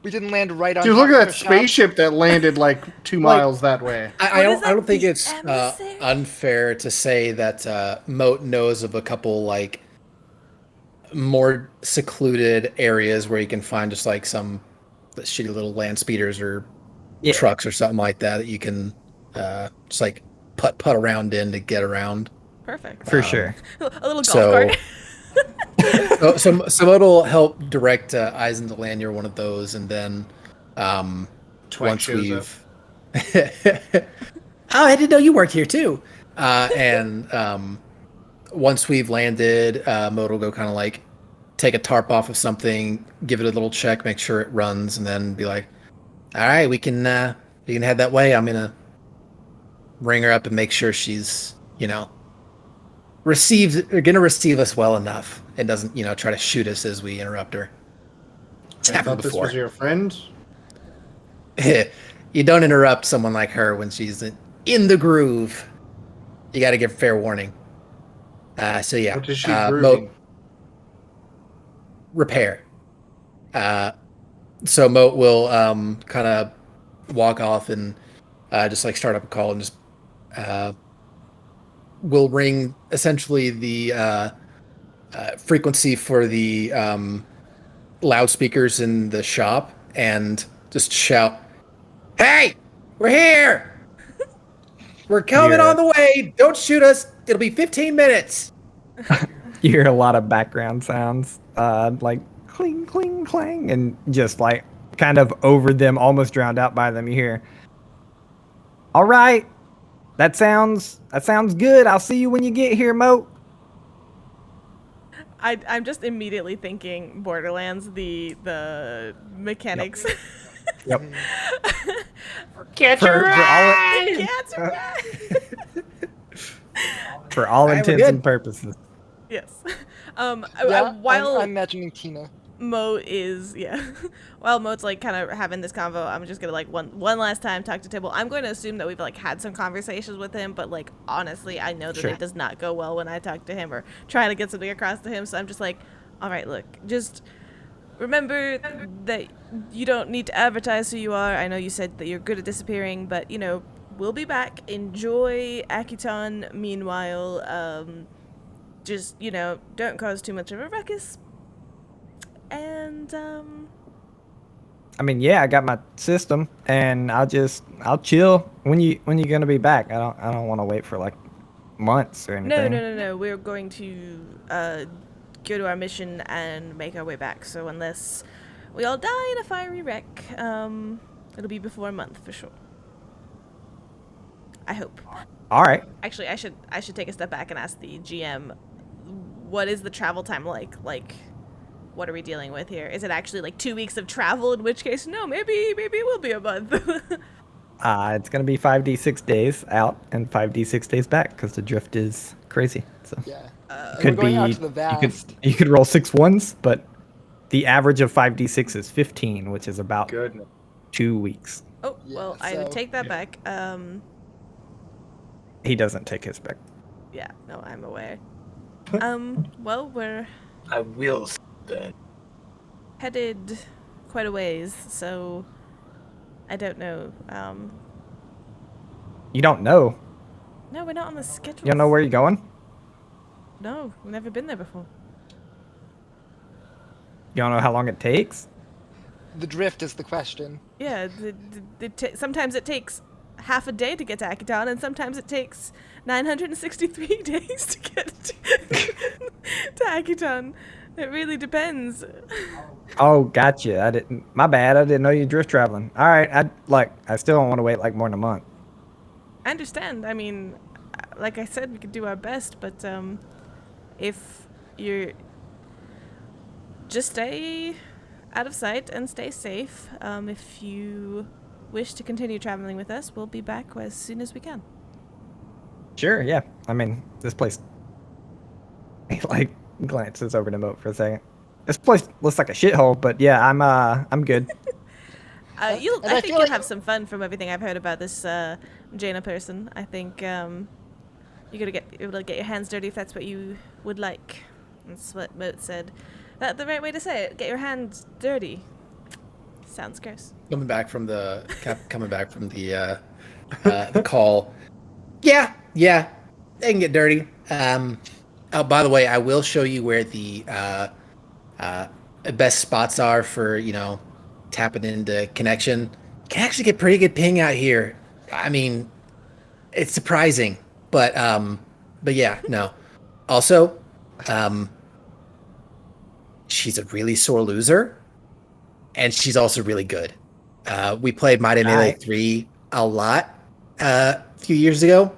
We didn't land right on. Dude, look top at of that the shop. spaceship that landed like 2 miles that way. I What is that, don't think the it's Emissary? unfair to say that Moat knows of a couple like more secluded areas where you can find just like some shitty little land speeders or trucks or something like that you can just like putt around in to get around. Perfect. For sure. A little golf cart. So Moat will help direct Eisen to land near one of those, and then once we've oh, I didn't know you worked here too. And once we've landed, Moat will go kind of like take a tarp off of something, give it a little check, make sure it runs, and then be like, all right, we can head that way. I'm gonna ring her up and make sure she's gonna receive us well enough and doesn't try to shoot us as we interrupt her. It's I happened thought this before. was your friend. You don't interrupt someone like her when she's in the groove. You got to give fair warning. So yeah, What is she grooving? Repair. So Moat will kind of walk off and just like start up a call and just will ring essentially the frequency for the loudspeakers in the shop and just shout, "Hey, we're here! We're coming on the way! Don't shoot us! It'll be 15 minutes!" You hear a lot of background sounds, like cling, cling, clang, and just like kind of over them, almost drowned out by them. You hear, "All right, that sounds good. I'll see you when you get here, Moat." I'm just immediately thinking Borderlands, the mechanics. Yep. Catch a ride! For all Alright, we're intents good. and purposes. Yes. Yeah, While I'm imagining Tina. Moat is while Moat's like kind of having this convo, I'm just gonna like one last time talk to Tibble. I'm going to assume that we've like had some conversations with him, but like honestly I know that Sure. it does not go well when I talk to him or try to get something across to him, so I'm just like, all right, look, just remember that you don't need to advertise who you are. I know you said that you're good at disappearing, but we'll be back. Enjoy Akiton meanwhile. Just don't cause too much of a ruckus. And I mean, yeah, I got my system, and I'll chill. When you gonna be back? I don't want to wait for like months or anything. No. We're going to go to our mission and make our way back. So unless we all die in a fiery wreck, It'll be before a month for sure. I hope. All right. Actually, I should take a step back and ask the GM, what is the travel time like? Like, what are we dealing with here? Is it actually like 2 weeks of travel? In which case, no, maybe it will be a month. It's gonna be 5d6 days out and 5d6 days back because the drift is crazy. So Yeah. could we're going be out to the vast. you could roll 6 ones, but the average of 5d6 is 15, which is about Goodness. 2 weeks. Oh, Yeah, well, I would so- take that back. He doesn't take his back. Yeah, no, I'm aware. Well, we're I will spend. headed quite a ways, so I don't know. You don't know. No, we're not on the schedule. You don't know where you're going. No, we've never been there before. You don't know how long it takes. The drift is the question. Yeah, sometimes it takes half a day to get to Akiton, and sometimes it takes 963 days to get to Akiton. It really depends. Oh, gotcha. My bad. I didn't know you drift traveling. All right. I still don't want to wait like more than a month. I understand. I mean, like I said, we could do our best, but if you're just stay out of sight and stay safe. If you wish to continue traveling with us, we'll be back as soon as we can. Sure. Yeah. I mean, this place. He like glances over the moat for a second. This place looks like a shithole, but yeah, I'm good. I feel think you'll like- have some fun from everything I've heard about this Jaina person. I think you're gonna get able to get your hands dirty if that's what you would like. That's what Moat said. That's the right way to say it. Get your hands dirty. Sounds gross. Coming back from the the call. Yeah, they can get dirty. Oh, by the way, I will show you where the best spots are for tapping into connection. Can actually get pretty good ping out here. I mean, it's surprising, but yeah, no. Also, she's a really sore loser, and she's also really good. We played Might and Melee 3 a lot a few years ago.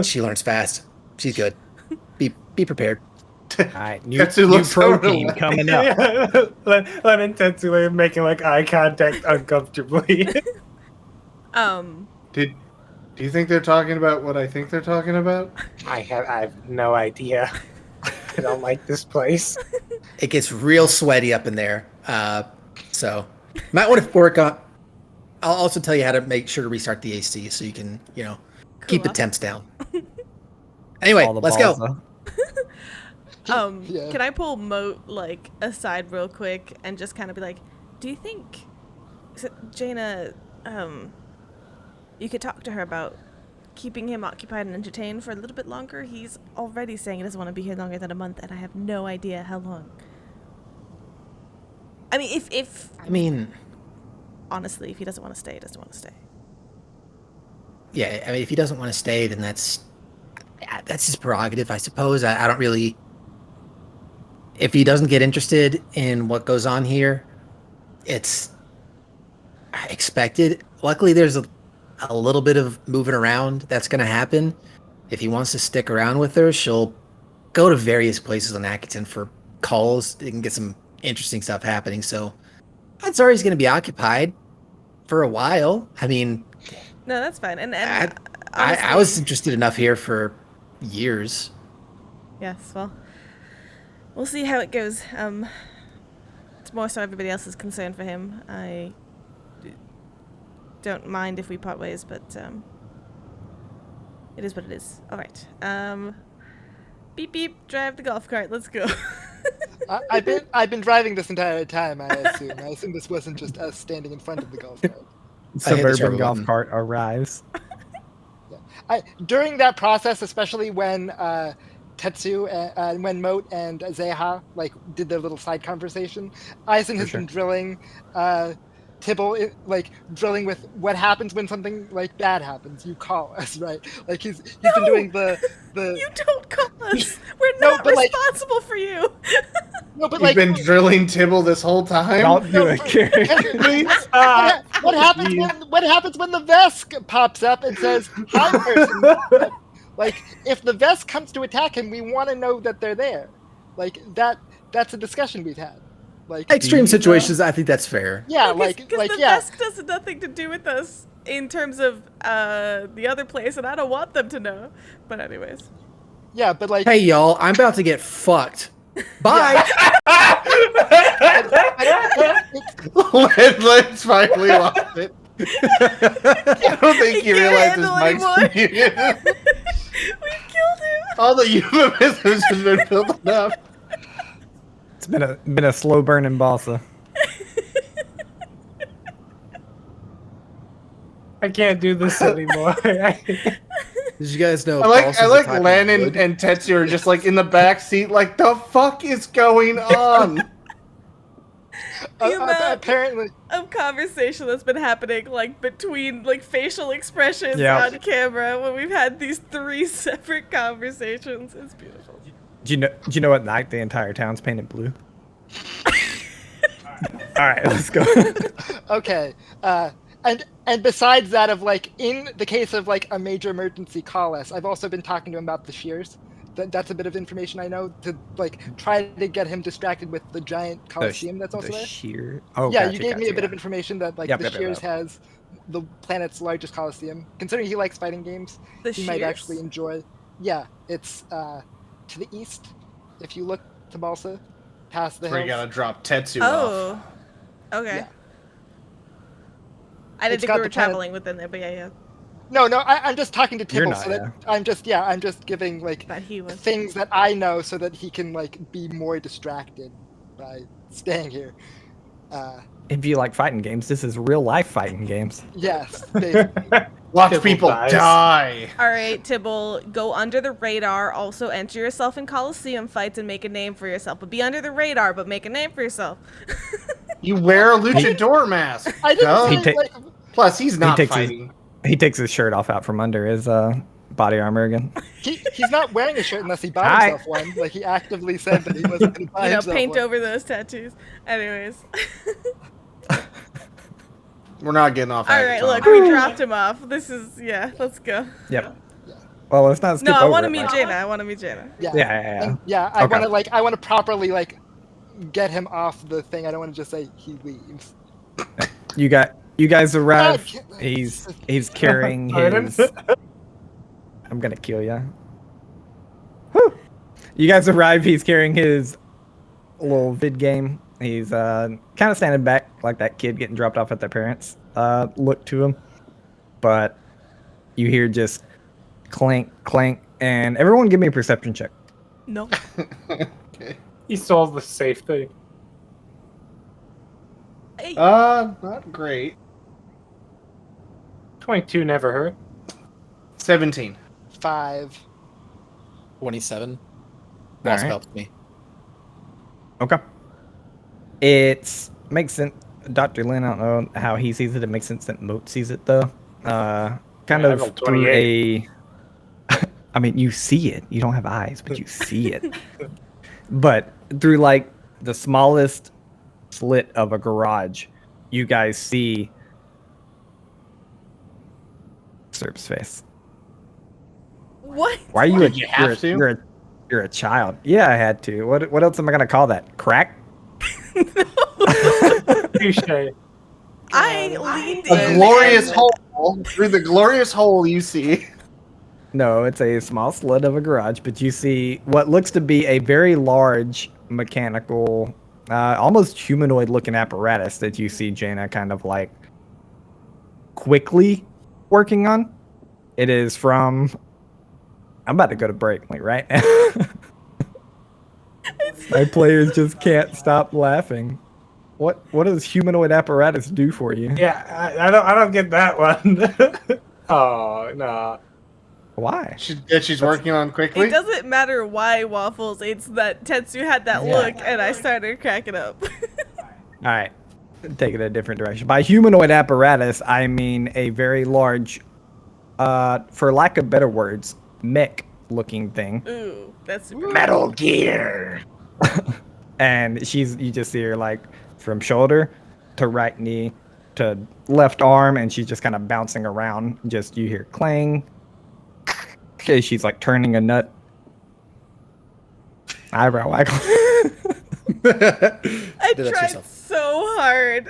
She learns fast. She's good. Be prepared. All right. New Tetsu looks pro over team away. coming up. Lemon Tetsu making like eye contact uncomfortably. Do you think they're talking about what I think they're talking about? I have no idea. I don't like this place. It gets real sweaty up in there. So might want to work on. I'll also tell you how to make sure to restart the AC so you can, keep the Cool. temps down. Anyway, All the let's balls, go. though. Yeah. Can I pull Moat like aside real quick and just kind of be like, do you think Jaina, you could talk to her about keeping him occupied and entertained for a little bit longer? He's already saying he doesn't want to be here longer than a month, and I have no idea how long. I mean, if honestly, if he doesn't want to stay, he doesn't want to stay. Yeah, I mean, if he doesn't want to stay, then that's his prerogative, I suppose. I don't really. If he doesn't get interested in what goes on here, it's expected. Luckily, there's a little bit of moving around that's going to happen. If he wants to stick around with her, she'll go to various places on Akiton for calls. They can get some interesting stuff happening. So odds are he's going to be occupied for a while. I mean, No, that's fine. And I honestly, was interested enough here for years. yes, well, we'll see how it goes. It's more so everybody else is concerned for him. I don't mind if we part ways, but it is what it is. All right. Beep beep. Drive the golf cart. Let's go. I've been driving this entire time. I assume this wasn't just us standing in front of the golf cart. I hit the Suburban shovel golf button. cart arrives. During that process, especially when Tetsu and when Moat and Zeha did their little side conversation, Aizen has sure. been drilling Tibble like drilling with what happens when something like bad happens. You call us, right? Like he's been doing the. You don't call us. We're No, not but, like- responsible for you. No, but You've like been drilling Tibble this whole time. Don't do it, Karen. what happens when the Vesk pops up and says, "Hi, person"? Like, if the Vesk comes to attack him, we want to know that they're there. Like that's a discussion we've had. Like Extreme situations, I think that's fair. yeah, Because like the yeah. desk has nothing to do with us in terms of the other place, and I don't want them to know. But anyways. Yeah, but like Hey, y'all, I'm about to get fucked. Bye. Let's finally lost it. I don't think he realizes handle Mike's anymore. muted. We've killed him. All the euphemisms have been building up. It's been a slow burning balsa. I can't do this anymore. Did you guys know? I like balsas are type of Len wood? and Tetsu are just like in the back seat, like the fuck is going on? The amount apparently of conversation that's been happening, like between like facial expressions Yeah. on camera when we've had these 3 separate conversations. It's beautiful. Do you know what night the entire town's painted blue? All right, let's go. okay. And besides that, of like in the case of like a major emergency, call us. I've also been talking to him about the shears. That's a bit of information I know to like try to get him distracted with the giant coliseum that's also the there. sheer. Oh, Yeah, gotcha, you gave me a gotcha, bit of yeah. information that like Yep, the yep, yep, shears yep. has the planet's largest coliseum. Considering he likes fighting games, The he might shears? actually enjoy. Yeah, it's to the east. If you look to Balsa, past the We're hills. gonna drop Tetsu off. Oh. Okay. Yeah. I didn't It's think got we were the planet- traveling within there, but yeah. No, I'm just talking to You're Tibble, not, so that I'm just giving like That he was. things that I know so that he can like be more distracted by staying here. If you like fighting games, this is real life fighting games. Yes, basically. Watch Tibble people dies. die. All right, Tibble, go under the radar. Also, enter yourself in Coliseum fights and make a name for yourself. But be under the radar, but make a name for yourself. You wear a luchador mask. I Duh. didn't say, like, Plus, he's not takes fighting. He takes his shirt off out from under his body armor again. he's not wearing a shirt unless he bought Hi. himself one. Like he actively said that he wasn't going to buy himself Paint one. over those tattoos. Anyways. We're not getting off. All right, Hackathon. look, we dropped him off. This is, yeah, let's go. Yep. Well, let's not skip No, I over want to it, meet like- Jaina. I want to meet Jaina. Yeah, Yeah. And, yeah. I Okay. want to properly like get him off the thing. I don't want to just say he leaves. You guys arrive. God, He's carrying Pardon? his. I'm gonna kill ya. Whew. You guys arrive. He's carrying his little vid game. He's kind of standing back like that kid getting dropped off at their parents. Look to him, but you hear just clank, clank, and everyone give me a perception check. No. Okay. He stole the safe thing. Hey, Not great. 22 never hurt. 17. 5. 27. Boss Alright. helped me. Okay. It makes sense. Dr. Lin, I don't know how he sees it. It makes sense that Moat sees it, though. Kind Yeah, I of rolled through 28. I mean, you see it. You don't have eyes, but you see it. But through, like, the smallest slit of a garage, you guys see Serb's face. what? Why are you? Did you have to? You're a child. Yeah, I had to. What else am I gonna call that? Crack? Touche. I leaned A in. glorious and- hole. Through the glorious hole you see. No, it's a small slit of a garage, but you see what looks to be a very large mechanical, almost humanoid-looking apparatus that you see Jaina kind of like quickly working on. It is from. I'm about to go to break, like right now. My players just can't stop laughing. What does humanoid apparatus do for you? Yeah, I don't get that one. Oh, no. Why? She's working on quickly. It doesn't matter why, Waffles. It's that Tetsu had that Yeah. look, and I started cracking up. All right. take it a different direction. By humanoid apparatus, I mean a very large, for lack of better words, mech-looking thing. Ooh, that's super Metal Gear. And you just see her like from shoulder to right knee to left arm, and she's just kind of bouncing around. Just you hear clang. Okay, she's like turning a nut. Eyebrow waggle. I Do that tried yourself. so hard.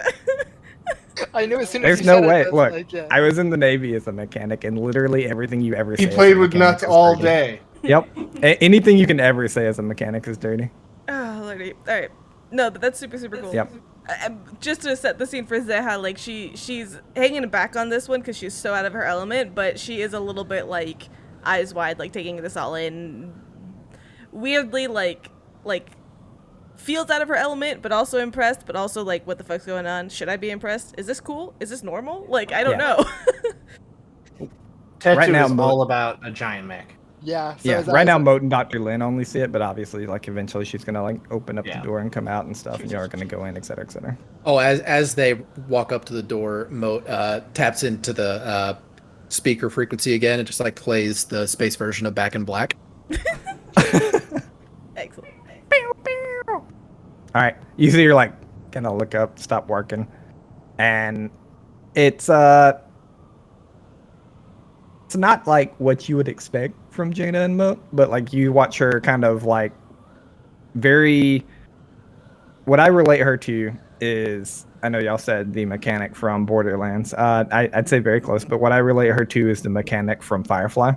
I knew as soon as There's you no said way. it, I was Look, like, yeah. I was in the Navy as a mechanic, and literally everything you ever say. He as a played with mechanic nuts is all dirty. day. Yep. Anything you can ever say as a mechanic is dirty. Oh, lordy. All right. No, but that's super, super cool. Yep. Just to set the scene for Zeha, like she's hanging back on this one because she's so out of her element, but she is a little bit like eyes wide, like taking this all in. Weirdly, like feels out of her element, but also impressed, but also like, what the fuck's going on? Should I be impressed? Is this cool? Is this normal? Like, I don't know. Tetsu Right now, is Mo- all about a giant mech. Yeah. So Yeah. as I Right was- now, Moat and Dr. Lin only see it, but obviously, like eventually, she's gonna like open up Yeah. the door and come out and stuff, and y'all are gonna go in, etc., etc. Oh, as they walk up to the door, Moat taps into the speaker frequency again and just like plays the space version of Back in Black. Excellent. All right, you see her like kind of look up, stop working, and it's not like what you would expect from Jaina and Moat, but like you watch her kind of like very. What I relate her to is, I know y'all said the mechanic from Borderlands. I'd say very close, but what I relate her to is the mechanic from Firefly.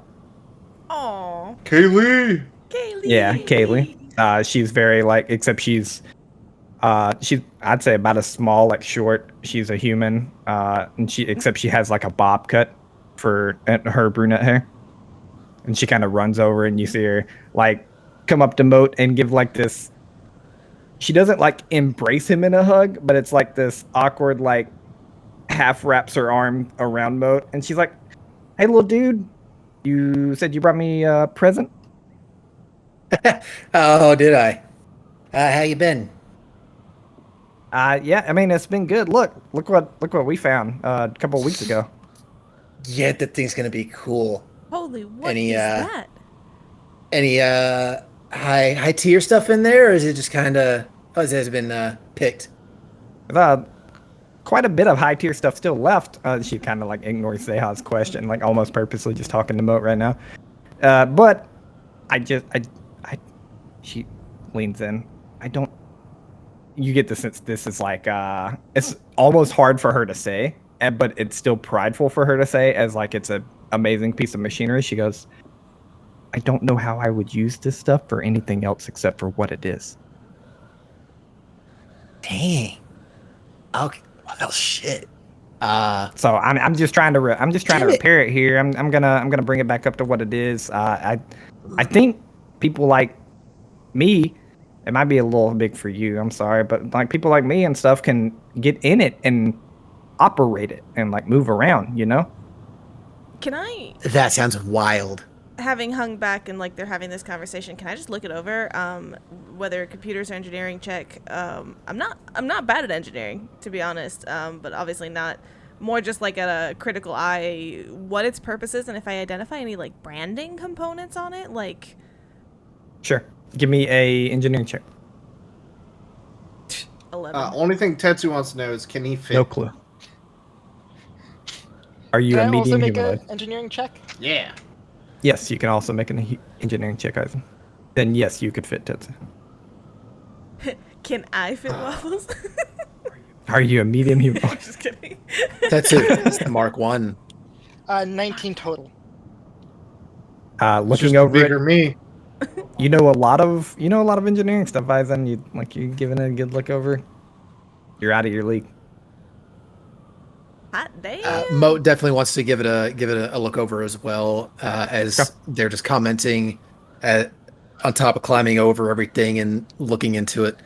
Aw. Kaylee! Kaylee. Yeah, Kaylee. She's very like, except she's I'd say about as small, like short. She's a human, and except she has like a bob cut for her brunette hair, and she kind of runs over, and you see her like come up to Moat and give like this. She doesn't like embrace him in a hug, but it's like this awkward like half wraps her arm around Moat, and she's like, "Hey, little dude, you said you brought me a present." Oh, did I? How you been? Yeah, I mean it's been good. Look what we found a couple of weeks ago. Yeah, that thing's gonna be cool. Holy, what Any, is that? Any high tier stuff in there, or is it just kind of has it been picked? Quite a bit of high tier stuff still left. She kind of like ignores Seha's question, like almost purposely just talking to Moat right now. But she leans in. You get the sense this is like, it's almost hard for her to say, but it's still prideful for her to say as like it's an amazing piece of machinery. She goes, I don't know how I would use this stuff for anything else except for what it is. Dang. Okay. Well, shit. So I'm just trying to repair it here. I'm gonna bring it back up to what it is. I think people like me, it might be a little big for you, I'm sorry, but like people like me and stuff can get in it and operate it and like move around, you know? Can I, That sounds wild. having hung back and like they're having this conversation, can I just look it over? Whether computers or engineering check. I'm not bad at engineering, to be honest. But obviously not. More just like at a critical eye, what its purpose is, and if I identify any like branding components on it, like. Sure. Give me a engineering check. 11. Only thing Tetsu wants to know is, can he fit? No clue. Are you Can a I also medium make humanoid? an engineering check? Yeah. Yes, you can also make an engineering check, Eisen. Then yes, you could fit Tetsu. Can I fit waffles? Are you a medium humanoid? Just kidding. That's it. That's the Mark 1. 19 total. It's Looking just over bigger it, me. you know a lot of engineering stuff, Eisen. You giving it a good look over. You're out of your league. Hot damn. Moat definitely wants to give it a look over as well, as they're just commenting on top of climbing over everything and looking into it.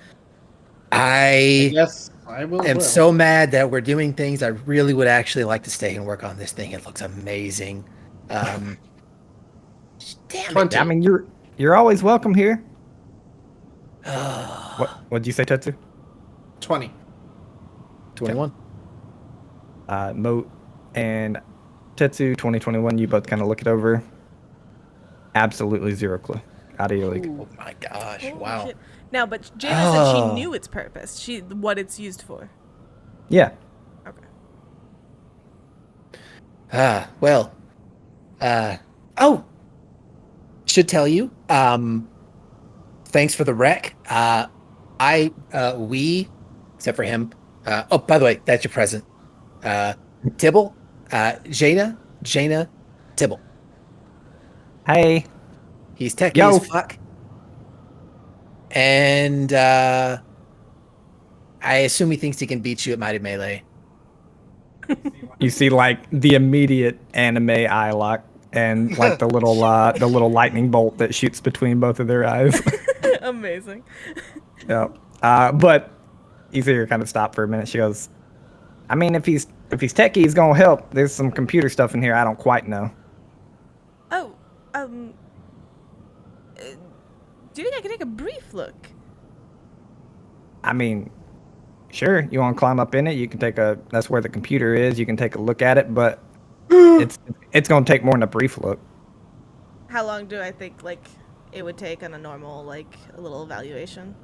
I Yes, I will. am so mad that we're doing things. I really would actually like to stay and work on this thing. It looks amazing. Damn it. 20. I mean, you're always welcome here. What'd you say, Tetsu? 20. 2021. Moat and Tetsu 2021. You both kind of look it over. Absolutely zero clue. Out of your league. Oh my gosh! Holy Wow. shit. Now, but Jada said she Oh. knew its purpose. What it's used for. Yeah. Okay. Well. Oh. Should tell you. Thanks for the rec. We, except for him. Oh, by the way, that's your present. Tibble. Jaina, Tibble. Hey. He's techie Yo. as fuck. And I assume he thinks he can beat you at Mighty Melee. You see like the immediate anime eye lock and like the little lightning bolt that shoots between both of their eyes. Amazing. Yeah. But you see her kind of stop for a minute. She goes, I mean, if he's techie, he's gonna help. There's some computer stuff in here I don't quite know. Oh, do you think I can take a brief look? I mean, sure, you want to climb up in it, you can that's where the computer is, you can take a look at it, but it's going to take more than a brief look. How long do I think, like, it would take on a normal, like, a little evaluation?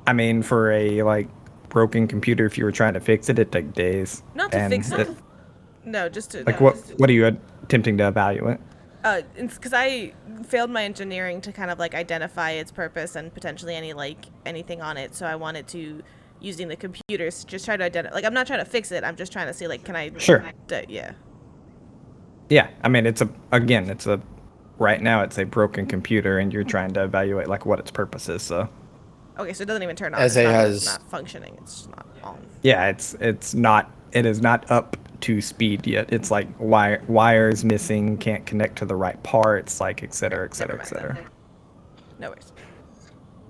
I mean, for a, like, broken computer, if you were trying to fix it, it'd take days. Not to fix it. No, just to... Like, no, what are you attempting to evaluate? Because I failed my engineering to kind of, like, identify its purpose and potentially anything on it, so I wanted to, using the computers, just try to identify... Like, I'm not trying to fix it, I'm just trying to see, like, can I... Sure. Yeah. Yeah, I mean, right now it's a broken computer, and you're trying to evaluate, like, what its purpose is, so... Okay, so it doesn't even turn on. As It's not functioning. It's just not on. Yeah, it is not up to speed yet. It's like wires missing, can't connect to the right parts, like et cetera, et cetera, et cetera. No worries.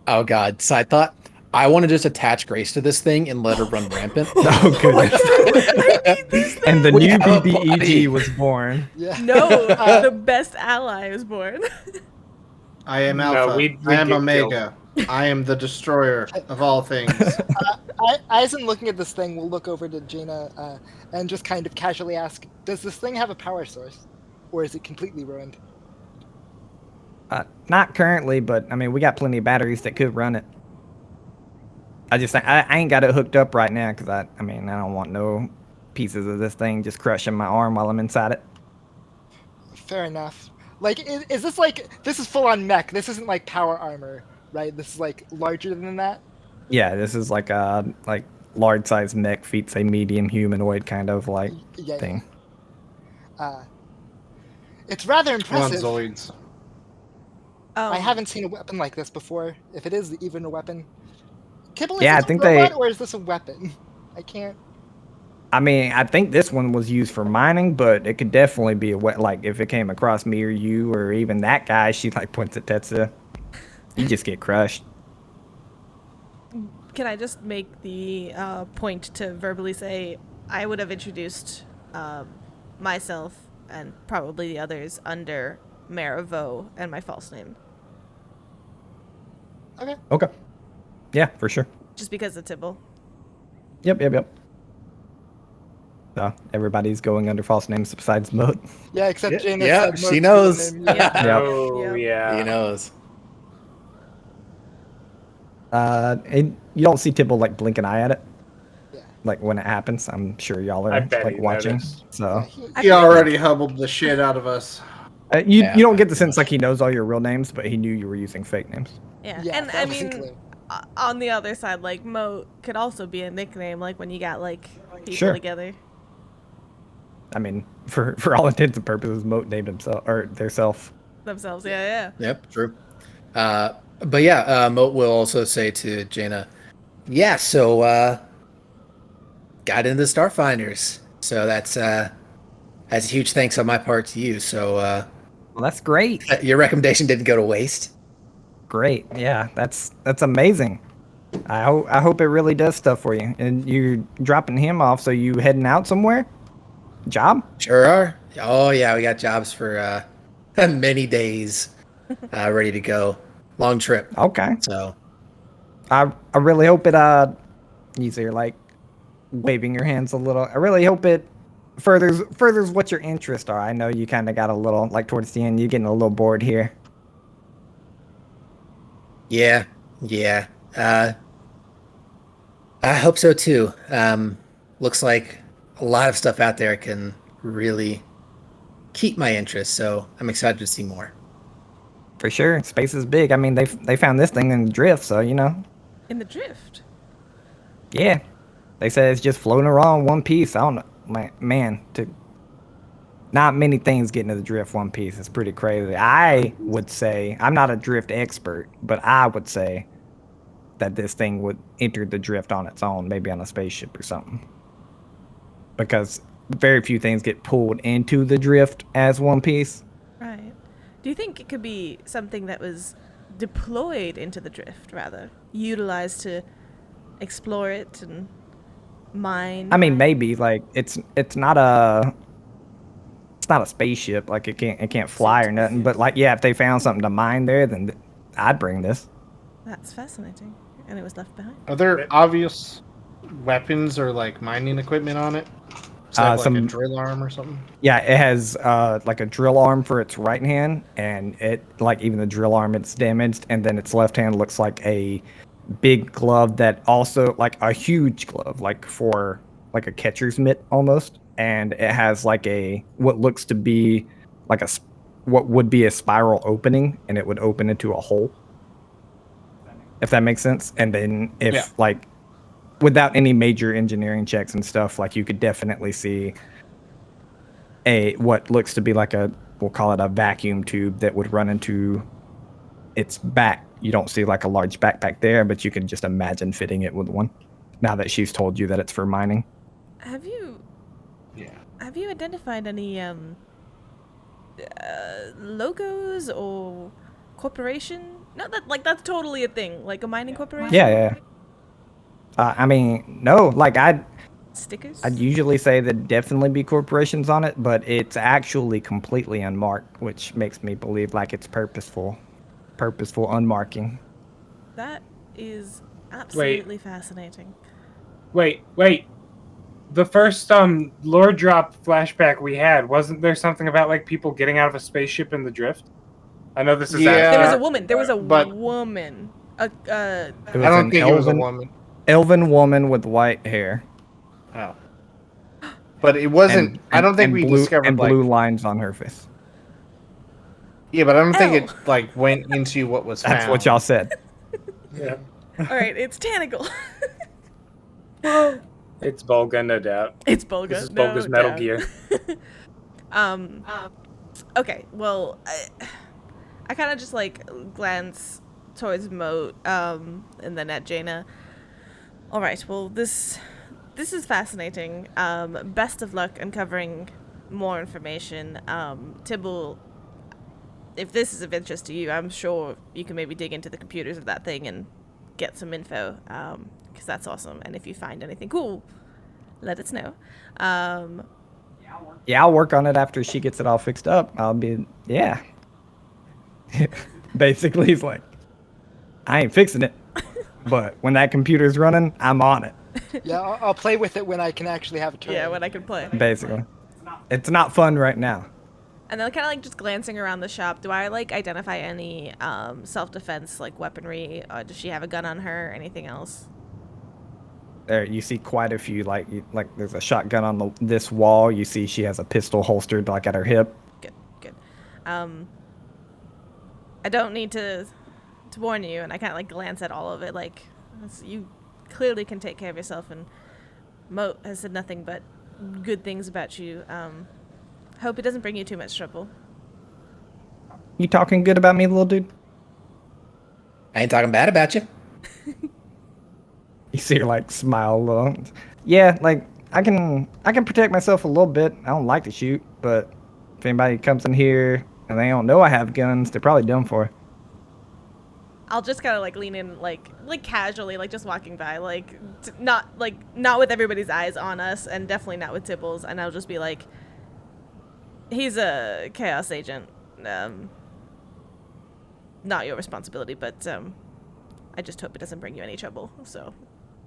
Oh god, side thought. I want to just attach Grace to this thing and let her run rampant. Oh goodness. And the We new have a BBEG body. was born. Yeah. No, the best ally is born. I am No, Alpha. we'd I am get Omega. I am the destroyer of all things. Eisen looking at this thing will look over to Jaina and just kind of casually ask, does this thing have a power source? Or is it completely ruined? Not currently, but I mean, we got plenty of batteries that could run it. I ain't got it hooked up right now because I don't want no pieces of this thing just crushing my arm while I'm inside it. Fair enough. Like, is this like, this is full on mech. This isn't like power armor, right? This is like larger than that. Yeah, this is like a large size mech feats a medium humanoid kind of like Yeah, thing. It's rather Come on, impressive. Zoids. I haven't seen a weapon like this before. If it is even a weapon. Kibble, is Yeah, this I think a robot they- or is this a weapon? I can't. I mean, I think this one was used for mining, but it could definitely be like if it came across me or you or even that guy, she like points at Tetsu. You just get crushed. Can I just make the point to verbally say I would have introduced myself and probably the others under Maravo and my false name, Okay. Okay. Yeah, for sure. just because of Tibble. Yep. So everybody's going under false names besides Moat. Yeah, except Jaina yeah, said she most knows. people name- Yeah. Yep. Oh, yeah. He knows. And you don't see Tibble like blink an eye at it. Yeah. Like when it happens, I'm sure y'all I are bet like he watching. noticed. So He already hubbled the shit out of us. you Yeah. don't get the sense like he knows all your real names, but he knew you were using fake names. Yeah, Yeah, and that I was mean, clear. on the other side, like Mo could also be a nickname, like when you got like people Sure. together. I mean, for all intents and purposes, Moat named himself or theirself. Themselves, yeah. Yep, true. But yeah, Moat will also say to Jaina, yeah, so got into the Starfinders. So that's a huge thanks on my part to you. So Well, that's great. your recommendation didn't go to waste. Great. Yeah, that's amazing. I hope it really does stuff for you. And you're dropping him off, so you heading out somewhere? Job? Sure are. Oh yeah, we got jobs for many days ready to go. Long trip. Okay. So I really hope it You see her like waving your hands a little. I really hope it furthers what your interests are. I know you kind of got a little like towards the end. You're getting a little bored here. Yeah. I hope so too. Looks like a lot of stuff out there can really keep my interest, so I'm excited to see more. For sure, space is big. I mean, they found this thing in the drift, so you know. In the drift. Yeah, they said it's just floating around one piece. I don't know, man. Not many things get into the drift one piece. It's pretty crazy. I would say I'm not a drift expert, but I would say that this thing would enter the drift on its own, maybe on a spaceship or something. Because very few things get pulled into the drift as one piece. Right. Do you think it could be something that was deployed into the drift, rather? Utilized to explore it and mine? I mean, maybe. Like, it's not a spaceship. Like, it can't fly or nothing. But, like, yeah, if they found something to mine there, then I'd bring this. That's fascinating. And it was left behind. Are there obvious weapons or like mining equipment on it? Is that like a drill arm or something? Yeah, it has like a drill arm for its right hand, and it like even the drill arm it's damaged, and then its left hand looks like a big glove that also like a huge glove, like for like a catcher's mitt almost, and it has like a what looks to be like what would be a spiral opening, and it would open into a hole. If that makes sense. And then if like without any major engineering checks and stuff, like you could definitely see what looks to be like we'll call it a vacuum tube that would run into its back. You don't see like a large backpack there, but you can just imagine fitting it with one. Now that she's told you that it's for mining. Have you identified any logos or corporation? No, that's totally a thing. Like a mining corporation? Yeah. I mean, no, like Stickers? I'd usually say there'd definitely be corporations on it, but it's actually completely unmarked, which makes me believe like it's purposeful unmarking. That is absolutely fascinating. Wait. The first lore drop flashback we had, wasn't there something about like people getting out of a spaceship in the drift? I know this is Yeah. There was a woman. But- woman. I don't think it was a woman. Elven woman with white hair. Oh. But it wasn't. I don't think we discovered and like blue lines on her face. Yeah, but I don't think it like went into what was found. That's what y'all said. Yeah. All right, it's Tanagle. It's Bolga, no doubt. It's Bolga. This is no Bolga's Metal doubt. Gear. Okay, well, I kind of just like glance towards Moat, and then at Jaina. All right, well, this is fascinating. Best of luck uncovering more information. Tibble, if this is of interest to you, I'm sure you can maybe dig into the computers of that thing and get some info, because that's awesome. And if you find anything cool, let us know. Yeah, I'll work on it after she gets it all fixed up. I'll be, yeah. Basically, he's like, I ain't fixing it, but when that computer's running, I'm on it. Yeah, I'll play with it when I can actually have a turn. Yeah, when I can play. Basically. It's not fun right now. And then kind of like just glancing around the shop, do I like identify any self-defense like weaponry? Does she have a gun on her? Anything else? There, you see quite a few. Like there's a shotgun on this wall. You see she has a pistol holstered like at her hip. Good. I don't need to warn you, and I kind of like glance at all of it. Like you clearly can take care of yourself, and Moat has said nothing but good things about you. Hope it doesn't bring you too much trouble. You talking good about me, little dude? I ain't talking bad about you. You see her like smile a little. Yeah, like I can protect myself a little bit. I don't like to shoot, but if anybody comes in here and they don't know I have guns, they're probably done for. I'll just kind of like lean in, like casually, like just walking by, like not with everybody's eyes on us, and definitely not with Tibble's. And I'll just be like, he's a chaos agent. Not your responsibility, but I just hope it doesn't bring you any trouble. So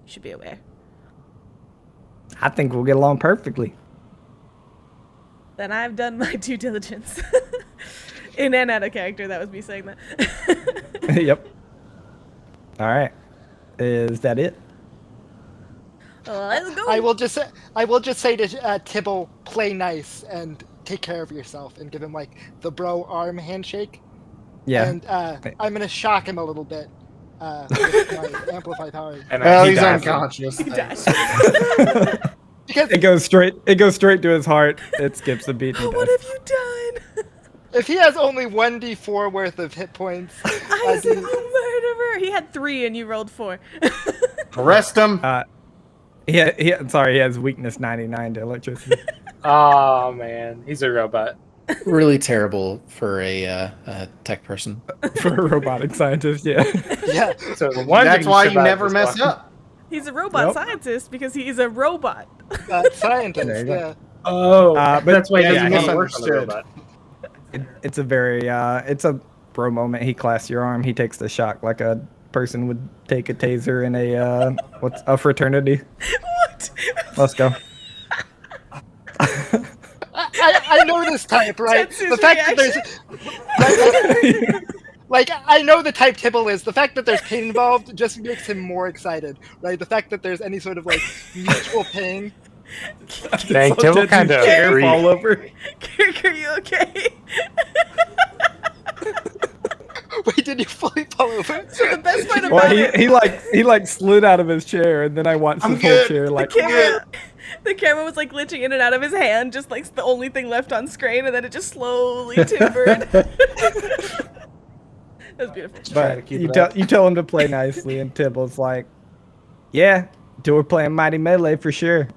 you should be aware. I think we'll get along perfectly. Then I've done my due diligence. In and out of character, that was me saying that. Yep. All right. Is that it? Let's go. I will just say to Tibble, play nice and take care of yourself, and give him like the bro arm handshake. Yeah. And I'm gonna shock him a little bit with my amplify power. And Well, he he's dies. unconscious. He dies. Because It goes straight to his heart. It skips a beat. And he What dies. have you done? if he has only 1d4 worth of hit points, Isaac, you murderer. He had 3 and you rolled 4. Arrest him. He has weakness 99 to electricity. Oh man, he's a robot. Really terrible for a tech person. For a robotic scientist, yeah. yeah, So the one That's thing why you survived never this mess one. up. He's a robot Nope. scientist because he's a robot. There scientist. you go. Yeah. Oh, But that's why he yeah, doesn't he want to work on the misunderstood. robot. It's a very it's a bro moment. He clasps your arm. He takes the shock like a person would take a taser in a what's a fraternity. What? Let's go. I know this type, right? Tetsu's The fact that there's like I know the type Tibble is. The fact that there's pain involved just makes him more excited, right? The fact that there's any sort of like mutual pain. Dang, Tibble kind of hair fall over. Kirk, are you okay? Wait, did you fully fall over? So the best part Well, about it, he like slid out of his chair, and then I watched I'm his whole good. chair like. the camera was like glitching in and out of his hand, just like the only thing left on screen, and then it just slowly timbered. It was beautiful. Try to But keep you it tell up. you tell him to play nicely, and Tibble's like, "Yeah, till we're playing Mighty Melee for sure."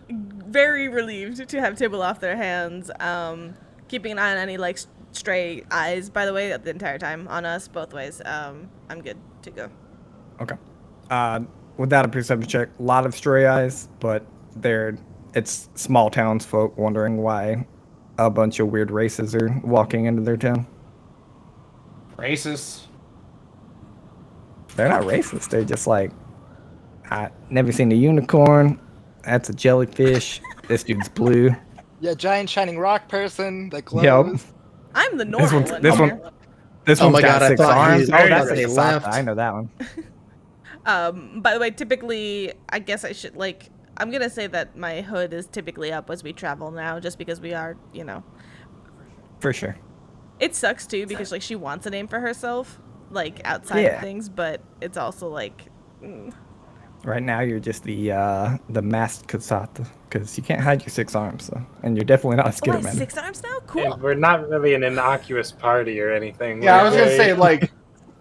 Very relieved to have Tibble off their hands. Keeping an eye on any like stray eyes, by the way, the entire time on us, both ways. I'm good to go. Okay. Without a perception check, a lot of stray eyes, but it's small townsfolk wondering why a bunch of weird races are walking into their town. Racist. They're not racist. They're just like, I never seen a unicorn. That's a jellyfish. This dude's blue. Yeah, giant shining rock person that glows. Yep. I'm the normal one. This here. one. This Oh one's my got God, I 6 thought arms. you- Oh, I that's thought they a left. I know that one. By the way, typically, I guess I should like. I'm gonna say that my hood is typically up as we travel now, just because we are, For sure. It sucks too because like she wants a name for herself, like outside Yeah. of things, but it's also like. Right now, you're just the masked Kasata, because you can't hide your 6 arms, so, and you're definitely not a Oh, I skitter have man. 6 arms now. Cool. And we're not really an innocuous party or anything. Yeah, I We're was gonna very- say, like,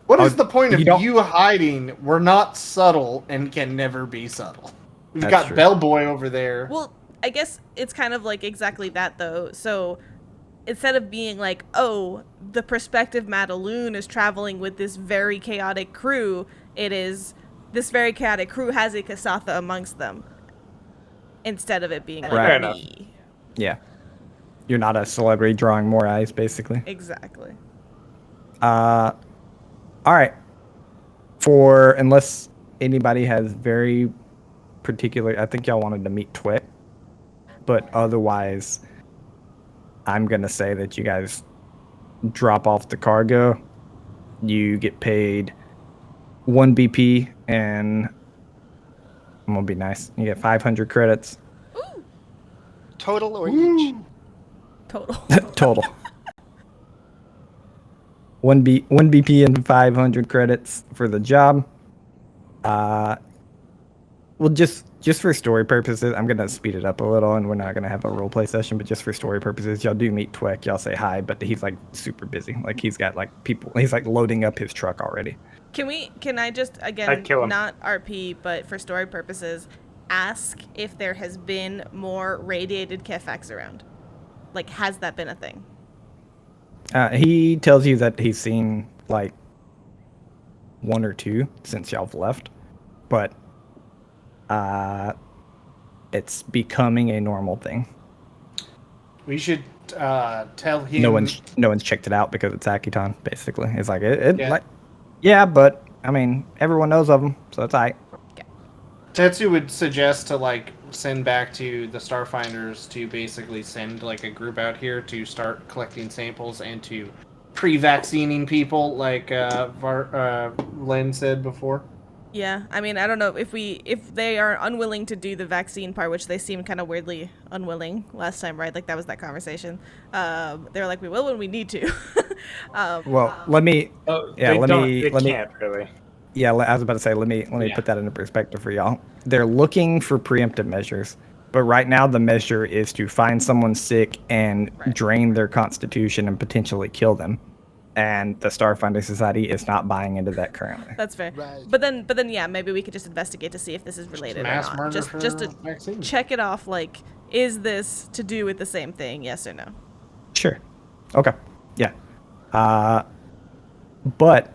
what is Oh, the point of you don't- you hiding? We're not subtle and can never be subtle. We've That's got true. Bellboy over there. Well, I guess it's kind of like exactly that though. So instead of being like, oh, the prospective Madaloon is traveling with this very chaotic crew, it is this very chaotic crew has a Kasatha amongst them. Instead of it being like Right. Fair me. Yeah. You're not a celebrity drawing more eyes, basically. Exactly. All right. Unless anybody has very particular, I think y'all wanted to meet Twit, but otherwise, I'm gonna say that you guys drop off the cargo. You get paid 1 BP, and I'm gonna be nice. You get 500 credits Ooh, Total or each? total. total. 1 BP and 500 credits for the job. Well, just for story purposes, I'm gonna speed it up a little, and we're not gonna have a roleplay session. But just for story purposes, y'all do meet Twek. Y'all say hi, but he's like super busy. Like he's got like people. He's like loading up his truck already. Can I just, again, I'd kill him. not RP, but for story purposes, ask if there has been more radiated Kefaks around? Like, has that been a thing? He tells you that he's seen like 1 or 2 since y'all have left, but it's becoming a normal thing. We should tell him. No one's checked it out because it's Akiton. Basically, it's like Yeah. yeah, but I mean everyone knows of him, so it's alright. Tetsu would suggest to like send back to the Starfinders to basically send like a group out here to start collecting samples and to pre-vaccining people, like Len said before. Yeah, I mean, I don't know if they are unwilling to do the vaccine part, which they seemed kind of weirdly unwilling last time, right? Like that was that conversation. They're like, we will when we need to. Well, let me. Yeah, let me. They can't really. Yeah, I was about to say. Let me put that into perspective for y'all. They're looking for preemptive measures, but right now the measure is to find someone sick and drain their constitution and potentially kill them. And the Starfinder Society is not buying into that currently. That's fair. Right. But then, yeah, maybe we could just investigate to see if this is related Mass or not. murder Just for to vaccine. check it off. Like, is this to do with the same thing? Yes or no? Sure. Okay. Yeah. But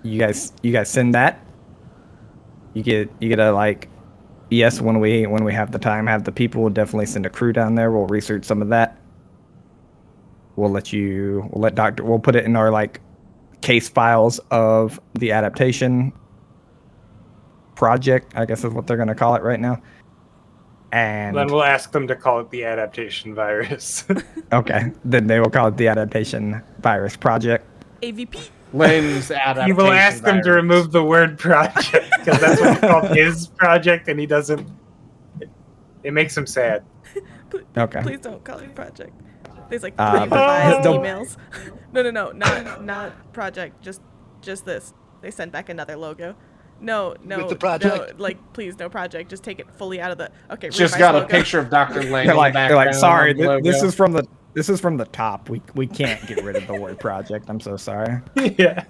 you guys send that. You get a like, yes, when we have the time, have the people. We'll definitely send a crew down there. We'll research some of that. We'll let we'll put it in our like case files of the adaptation project, I guess is what they're going to call it right now. And then we'll ask them to call it the adaptation virus. Okay, then they will call it the adaptation virus project. AVP. Len's adaptation. You will ask them to remove the word project because that's what he called his project, and he doesn't. It makes him sad. Okay. Please don't call it project. There's like But 3 don't- emails. No, not project. Just this. They sent back another logo. No, With the project? no, like please, no project. Just take it fully out of the. Okay. Just revise got a logo. picture of Dr. Lane. They're like, background sorry, on the logo. this is from the top. We can't get rid of the word project. I'm so sorry. Yeah.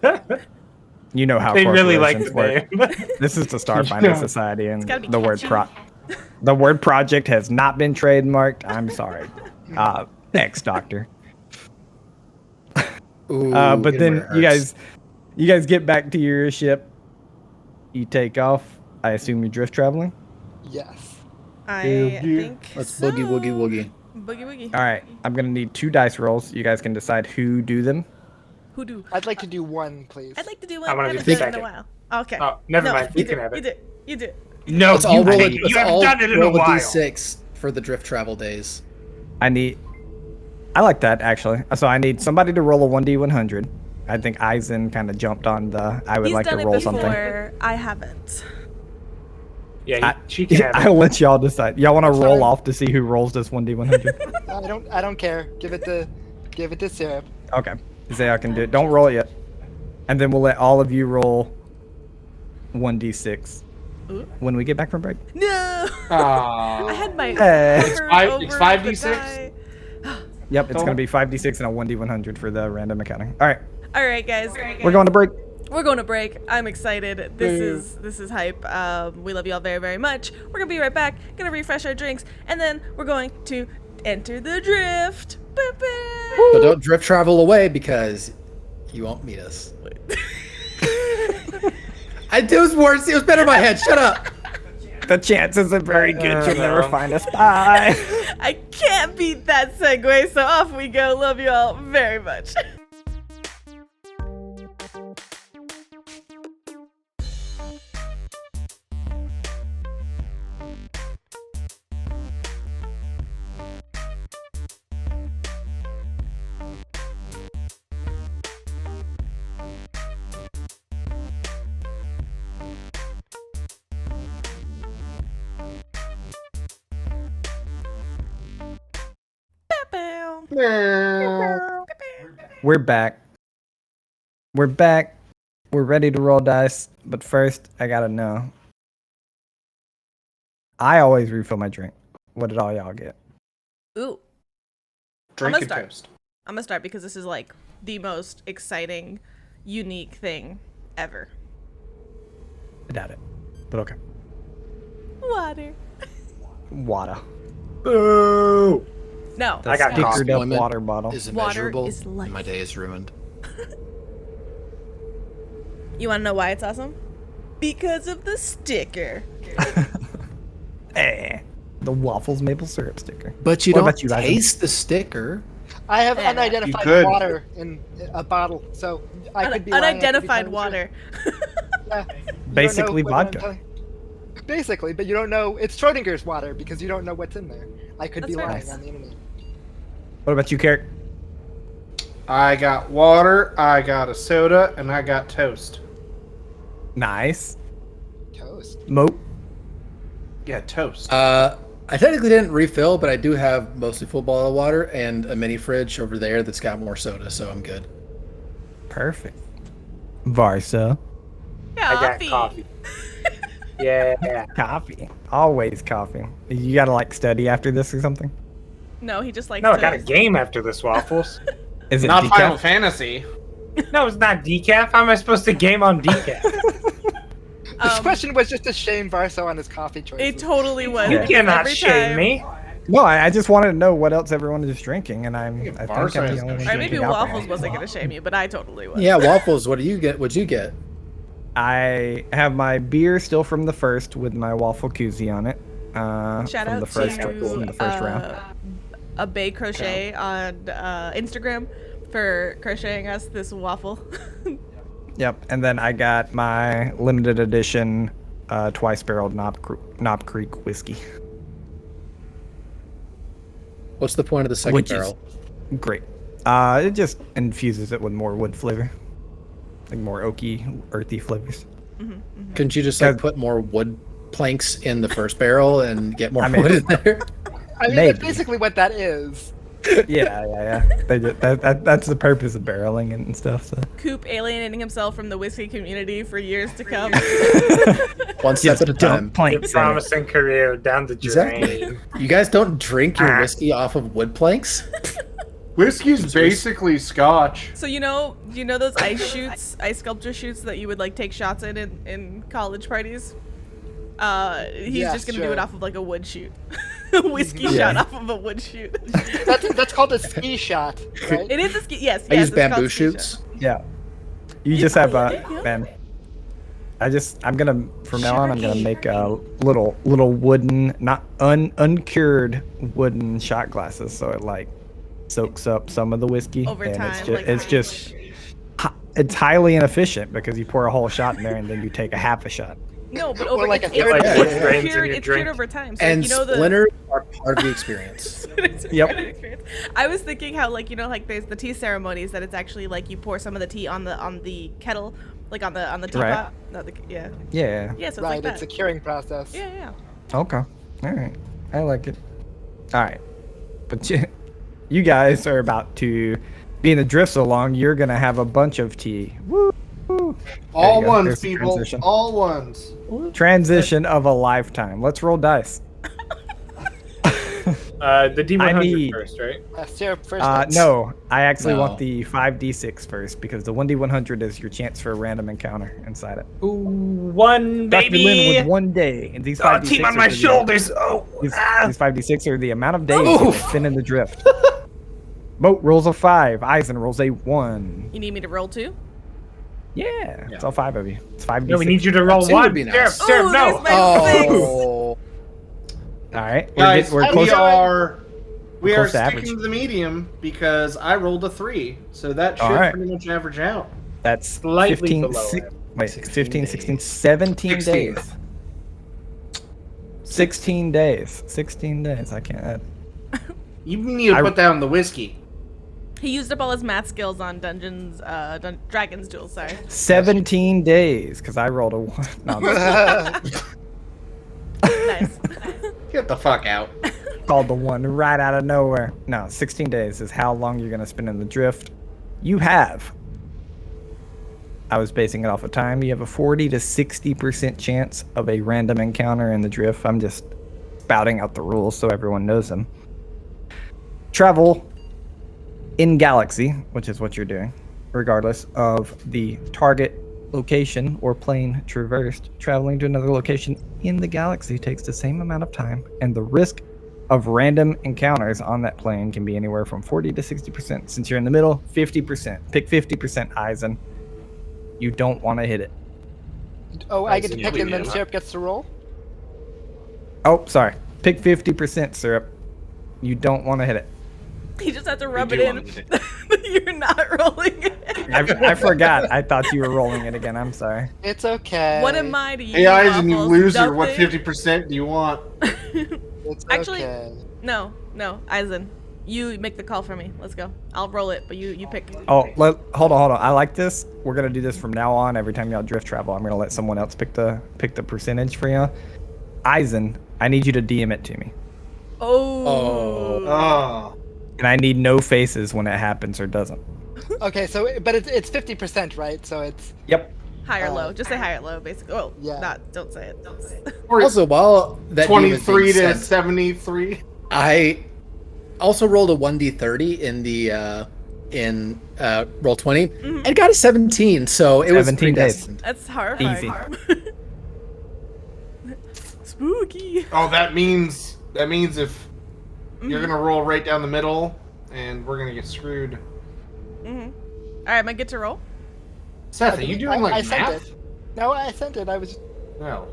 You know how They really like corporations the work. name. This is the Starfinder Society, and gotta be the word catchy. the word project has not been trademarked. I'm sorry. Thanks, Doctor. Ooh, But it then hurts. you guys get back to your ship. You take off. I assume you're drift traveling. Yes. I Yeah. think Let's so. boogie woogie woogie. Boogie woogie. All right. I'm gonna need 2 dice rolls. You guys can decide who do them. Who do? I'd like to do one, please. I'd like to do one. I wanna haven't do done it in a second. while. Okay. Oh, never No, mind. You You can do, have you it. do. You do. No, Let's all roll hate it. it. You haven't done it in a roll while. D6 for the drift travel days. I like that actually. So I need somebody to roll a 1d100. I think Eisen kind of jumped on the. I would He's like to done roll it before. something. I haven't. Yeah, she can have it. I'll let y'all decide. Y'all want to roll Sorry. off to see who rolls this 1d100? I don't care. Give it to Syrup. Okay. Say I can do it. Don't roll it yet. And then we'll let all of you roll 1d6 Ooh. when we get back from break. No. Aw. I had my. It's it's over 5d6? the die. Yep, it's going to be 5d6 and a 1d100 for the random accounting. All right. All right, guys. We're going to break. We're going to break. I'm excited. This is hype. We love you all very, very much. We're gonna be right back. Gonna refresh our drinks, and then we're going to enter the drift. Boop, boop. So don't drift travel away because you won't meet us. It was better in my head. Shut up. The chances are very good you'll never find us. Bye. I can't beat that segue, so off we go. Love you all very much. We're back. We're back. We're ready to roll dice. But first, I gotta know. I always refill my drink. What did all y'all get? Ooh. Drink I'm and gonna toast. I'm gonna start because this is like the most exciting, unique thing ever. I doubt it. But okay. Water. Water. Boo! No. The I got stickered up Deployment water bottle. Is Water immeasurable. is life. and my day is ruined. You want to know why it's awesome? Because of the sticker. The waffles maple syrup sticker. But you What don't about you, Ivan? taste the sticker. I have Yeah, unidentified you could. water in a bottle, so I could be lying, I could be Unidentified telling the water. truth. Yeah. You don't know Basically what I'm vodka. telling- Basically, but you don't know. It's Schrodinger's water because you don't know what's in there. I could That's be fair. lying on the internet. What about you, Carrick? I got water, I got a soda, and I got toast. Nice. Toast. Moat. Yeah, toast. I technically didn't refill, but I do have mostly full bottle of water and a mini fridge over there that's got more soda, so I'm good. Perfect. Varsa. I got coffee. Yeah. Coffee. Always coffee. You gotta like study after this or something? No, he just likes No, I to... got a game after this, Waffles. Is it Not decaf? Final Fantasy. No, it's not decaf. How am I supposed to game on decaf? This question was just to shame Varso on his coffee choices. It totally was. You Yeah. cannot Every shame time- me. No, I just wanted to know what else everyone is drinking, and I think I'm Varsa the has only no one Or maybe drinking alcohol. Waffles wasn't going to shame you, but I totally was. Yeah, Waffles, what do you get? What'd you get? I have my beer still from the first with my waffle koozie on it. Shout from out the first, to from the first round. a Bay Crochet on Instagram for crocheting us this waffle. Yep, and then I got my limited edition twice barreled Knob Creek whiskey. What's the point of the second Which barrel? is great. It just infuses it with more wood flavor. Like more oaky, earthy flavors. Couldn't you just like Cause- put more wood planks in the first barrel and get more I mean- wood in there? I mean, maybe. that's basically what that is. Yeah. That's the purpose of barreling and stuff. So. Coop alienating himself from the whiskey community for years to come. One step at a Dump time. Your planks in it. promising career down the drain. Exactly. You guys don't drink your whiskey off of wood planks? Whiskey's basically scotch. So you know those ice sculpture shoots that you would like take shots in college parties? He's Yeah, just gonna do sure. it off of like a wood shoot. Whiskey Yeah. shot off of a wood shoot. That's called a ski shot, right? It is a ski. Yes, I use yes, it's called bamboo ski shoots. shot. Yeah. You just have yeah. man. I'm gonna from now on I'm gonna make little wooden, not uncured wooden shot glasses, so it like soaks up some of the whiskey. Over and time, it's highly inefficient because you pour a whole shot in there and then you take a half a shot. No, but Or over like a it's, third like of wood it. grains in cured, your it's cured drink. over time. So And you know splinters are part of the experience. Yep. I was thinking how like there's the tea ceremonies that it's actually like you pour some of the tea on the kettle, like on the teapot. Right. No, yeah. Yeah. Yeah, so it's Right, like it's that. a curing process. Yeah. Okay. All right. I like it. All right. But you guys are about to be in the drift so long, you're going to have a bunch of tea. Woo! All you go. ones, There's the people. transition. All ones. Transition of a lifetime. Let's roll dice. The D100 need- first, right? Syrup first. No, I actually No. want the 5d6 first because the 1d100 is your chance for a random encounter inside it. Ooh, one Dr. Lin baby. with 1 day. And these Oh, 5d6 team on are my the- shoulders. Oh, These, ah. these 5d6 are the amount of days you can spend in the drift. Moat rolls a 5. Eisen rolls a 1. You need me to roll too? Yeah, it's all 5 of you. It's 5d6. No, we need you to roll Two one. would be nice. Syrup, Ooh, no. there's my six. Oh, All right, Guys, we're we close. are close to sticking average. to the medium because I rolled a 3, so that should All right. pretty much average out. That's Slightly 15, below si- average. wait, 16 15, days. 16, 17 16. days. 16 days. 16 days. I can't add. You need to I- put down the whiskey. He used up all his math skills on Dragon's Duel, sorry. 17 days, because I rolled a 1. No, I'm just Nice. Get the fuck out. called the 1 right out of nowhere. No, 16 days is how long you're going to spend in the drift. You have. I was basing it off of time. You have a 40 to 60% chance of a random encounter in the drift. I'm just spouting out the rules so everyone knows them. Travel in galaxy, which is what you're doing, regardless of the target location or plane traversed. Traveling to another location in the galaxy takes the same amount of time, and the risk of random encounters on that plane can be anywhere from 40 to 60%. Since you're in the middle, 50%. Pick 50%, Eisen. You don't want to hit it. Oh, I get to Nice, pick and then yeah. Syrup gets to roll? Oh, sorry. Pick 50%, Syrup. You don't want to hit it. You just have to rub do it in. want me to You're not rolling it. I forgot. I thought you were rolling it again. I'm sorry. It's okay. What am I to you? Hey, Eisen, you Waffles? loser. What Nothing? 50% do you want? It's Actually, okay. no, Eisen. You make the call for me. Let's go. I'll roll it, but you pick. Oh, hold on. I like this. We're gonna do this from now on. Every time y'all drift travel, I'm gonna let someone else pick the percentage for you. Eisen, I need you to DM it to me, Oh. Oh. and I need no faces when it happens or doesn't. Okay, so but it's 50%, right? So it's Yep. High or low? Just say high or low, basically. Oh, Yeah. Don't say it. Don't say it. Or Also, while that DM is 23 being to said, 73. I also rolled a 1d30 in the roll 20 and got a 17, so it was 17 days. predestined. That's horrifying. Easy. Spooky. Oh, that means if you're gonna roll right down the middle, and we're gonna get screwed. All right, am I good to roll? Seth, are you doing like I sent math? it. No, I sent it. I was. No.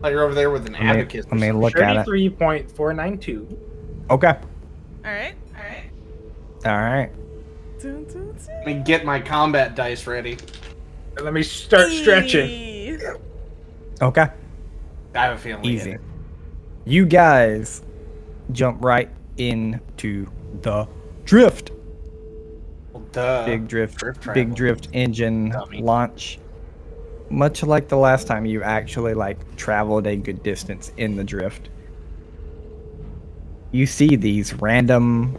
Oh, you're over there with an abacus. Let me look at it. 33.492. Okay. All right. All right. Dun, dun, dun. Let me get my combat dice ready. Let me start stretching. Eee. Okay. I have a feeling we hit Easy. it. You guys jump right into the drift. Well, duh. Big drift, travel. big drift engine Dummy. launch. Much like the last time you actually traveled a good distance in the drift. You see these random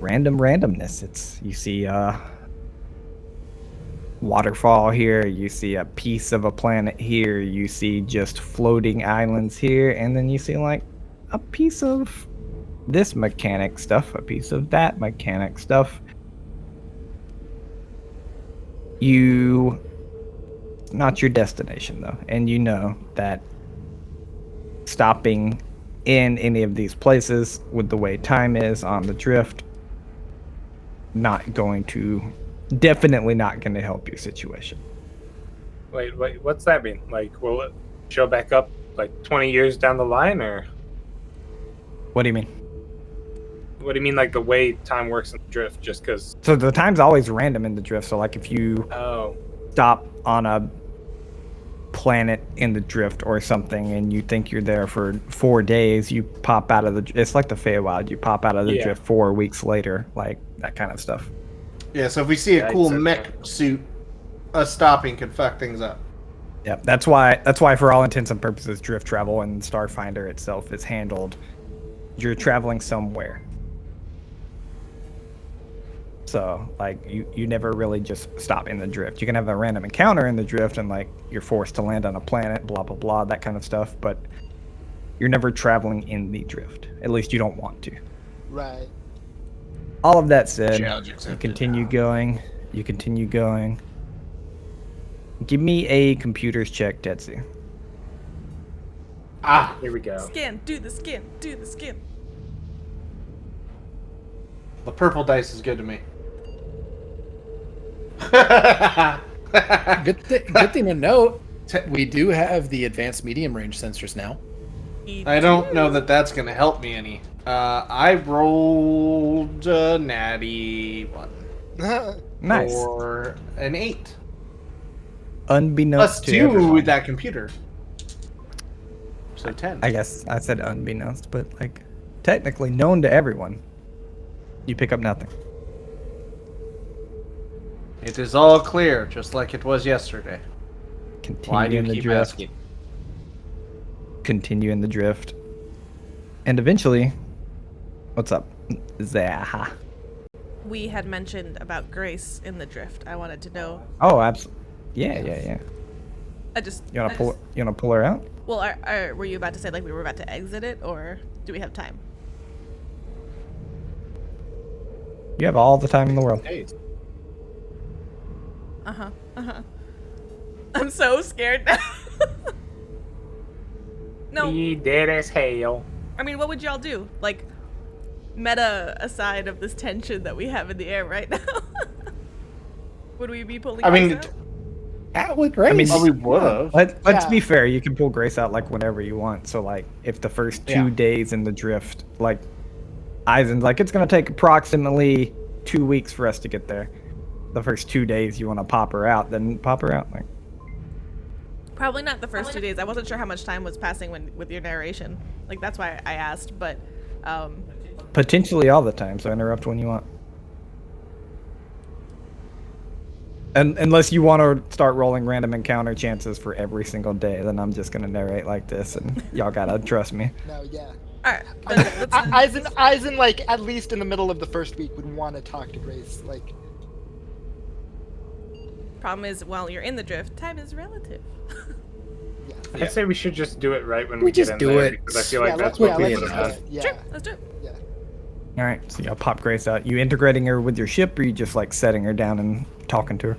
randomness. You see waterfall here, you see a piece of a planet here, you see just floating islands here, and then you see a piece of this mechanic stuff, a piece of that mechanic stuff. Not your destination though, and you know that stopping in any of these places with the way time is on the drift definitely not going to help your situation. Wait, what's that mean? Will it show back up 20 years down the line, or What do you mean? what do you mean the way time works in the drift? Just because? So the time's always random in the drift, so if you Oh, stop on a planet in the drift or something and you think you're there for 4 days, you pop out of it's like the Feywild, you pop out of the drift 4 weeks later, that kind of stuff. Yeah, so if we see a Yeah, cool I'd say mech suit, us stopping could fuck things up. Yeah, that's why for all intents and purposes drift travel and Starfinder itself is handled. You're traveling somewhere. So, you never really just stop in the drift. You can have a random encounter in the drift and, you're forced to land on a planet, blah, blah, blah, that kind of stuff. But you're never traveling in the drift. At least you don't want to. Right. All of that said, Challenge you accepted. continue going. Give me a computers check, Tetsu. Ah, here we go. Skin. Do the skin. Do the skin. the purple dice is good to me. Good thing to note, we do have the advanced medium range sensors now. I don't know that that's going to help me any. I rolled a natty 1 Nice. for an 8. Unbeknownst Plus to 2 everyone. with that computer. So 10. I guess I said unbeknownst, but technically known to everyone. You pick up nothing. It is all clear, just like it was yesterday. Continue Why do in you the keep drift. asking? Continue in the drift. And eventually, what's up, Zaha? We had mentioned about Grace in the drift. I wanted to know. Oh, absolutely. Yeah. I just. You wanna pull her out? Well, were you about to say we were about to exit it, or do we have time? You have all the time in the world. I'm so scared now. No. He dead as hell. I mean, what would y'all do? Meta aside of this tension that we have in the air right now. Would we be pulling Grace out? That would great. I mean, we would have. Let's Yeah. be fair. You can pull Grace out whenever you want. So if the first 2 days in the drift, Eisen's like, it's going to take approximately 2 weeks for us to get there. The first 2 days you want to pop her out, then pop her out. Like, Probably not the first 2 days. I wasn't sure how much time was passing with your narration. Like, that's why I asked, but... potentially all the time, so interrupt when you want. And unless you want to start rolling random encounter chances for every single day, then I'm just going to narrate like this, and y'all got to trust me. No, yeah. Alright. Eisen, like, at least in the middle of the first week, would want to talk to Grace. Like, Problem is, while you're in the drift, time is relative. yeah. I say we should just do it right when We we just get in do there, it. because I feel like Yeah, that's let's what we just would do have it. Yeah. Sure, let's do it. Yeah. All right, so y'all pop Grace out. You integrating her with your ship, or you just like setting her down and talking to her?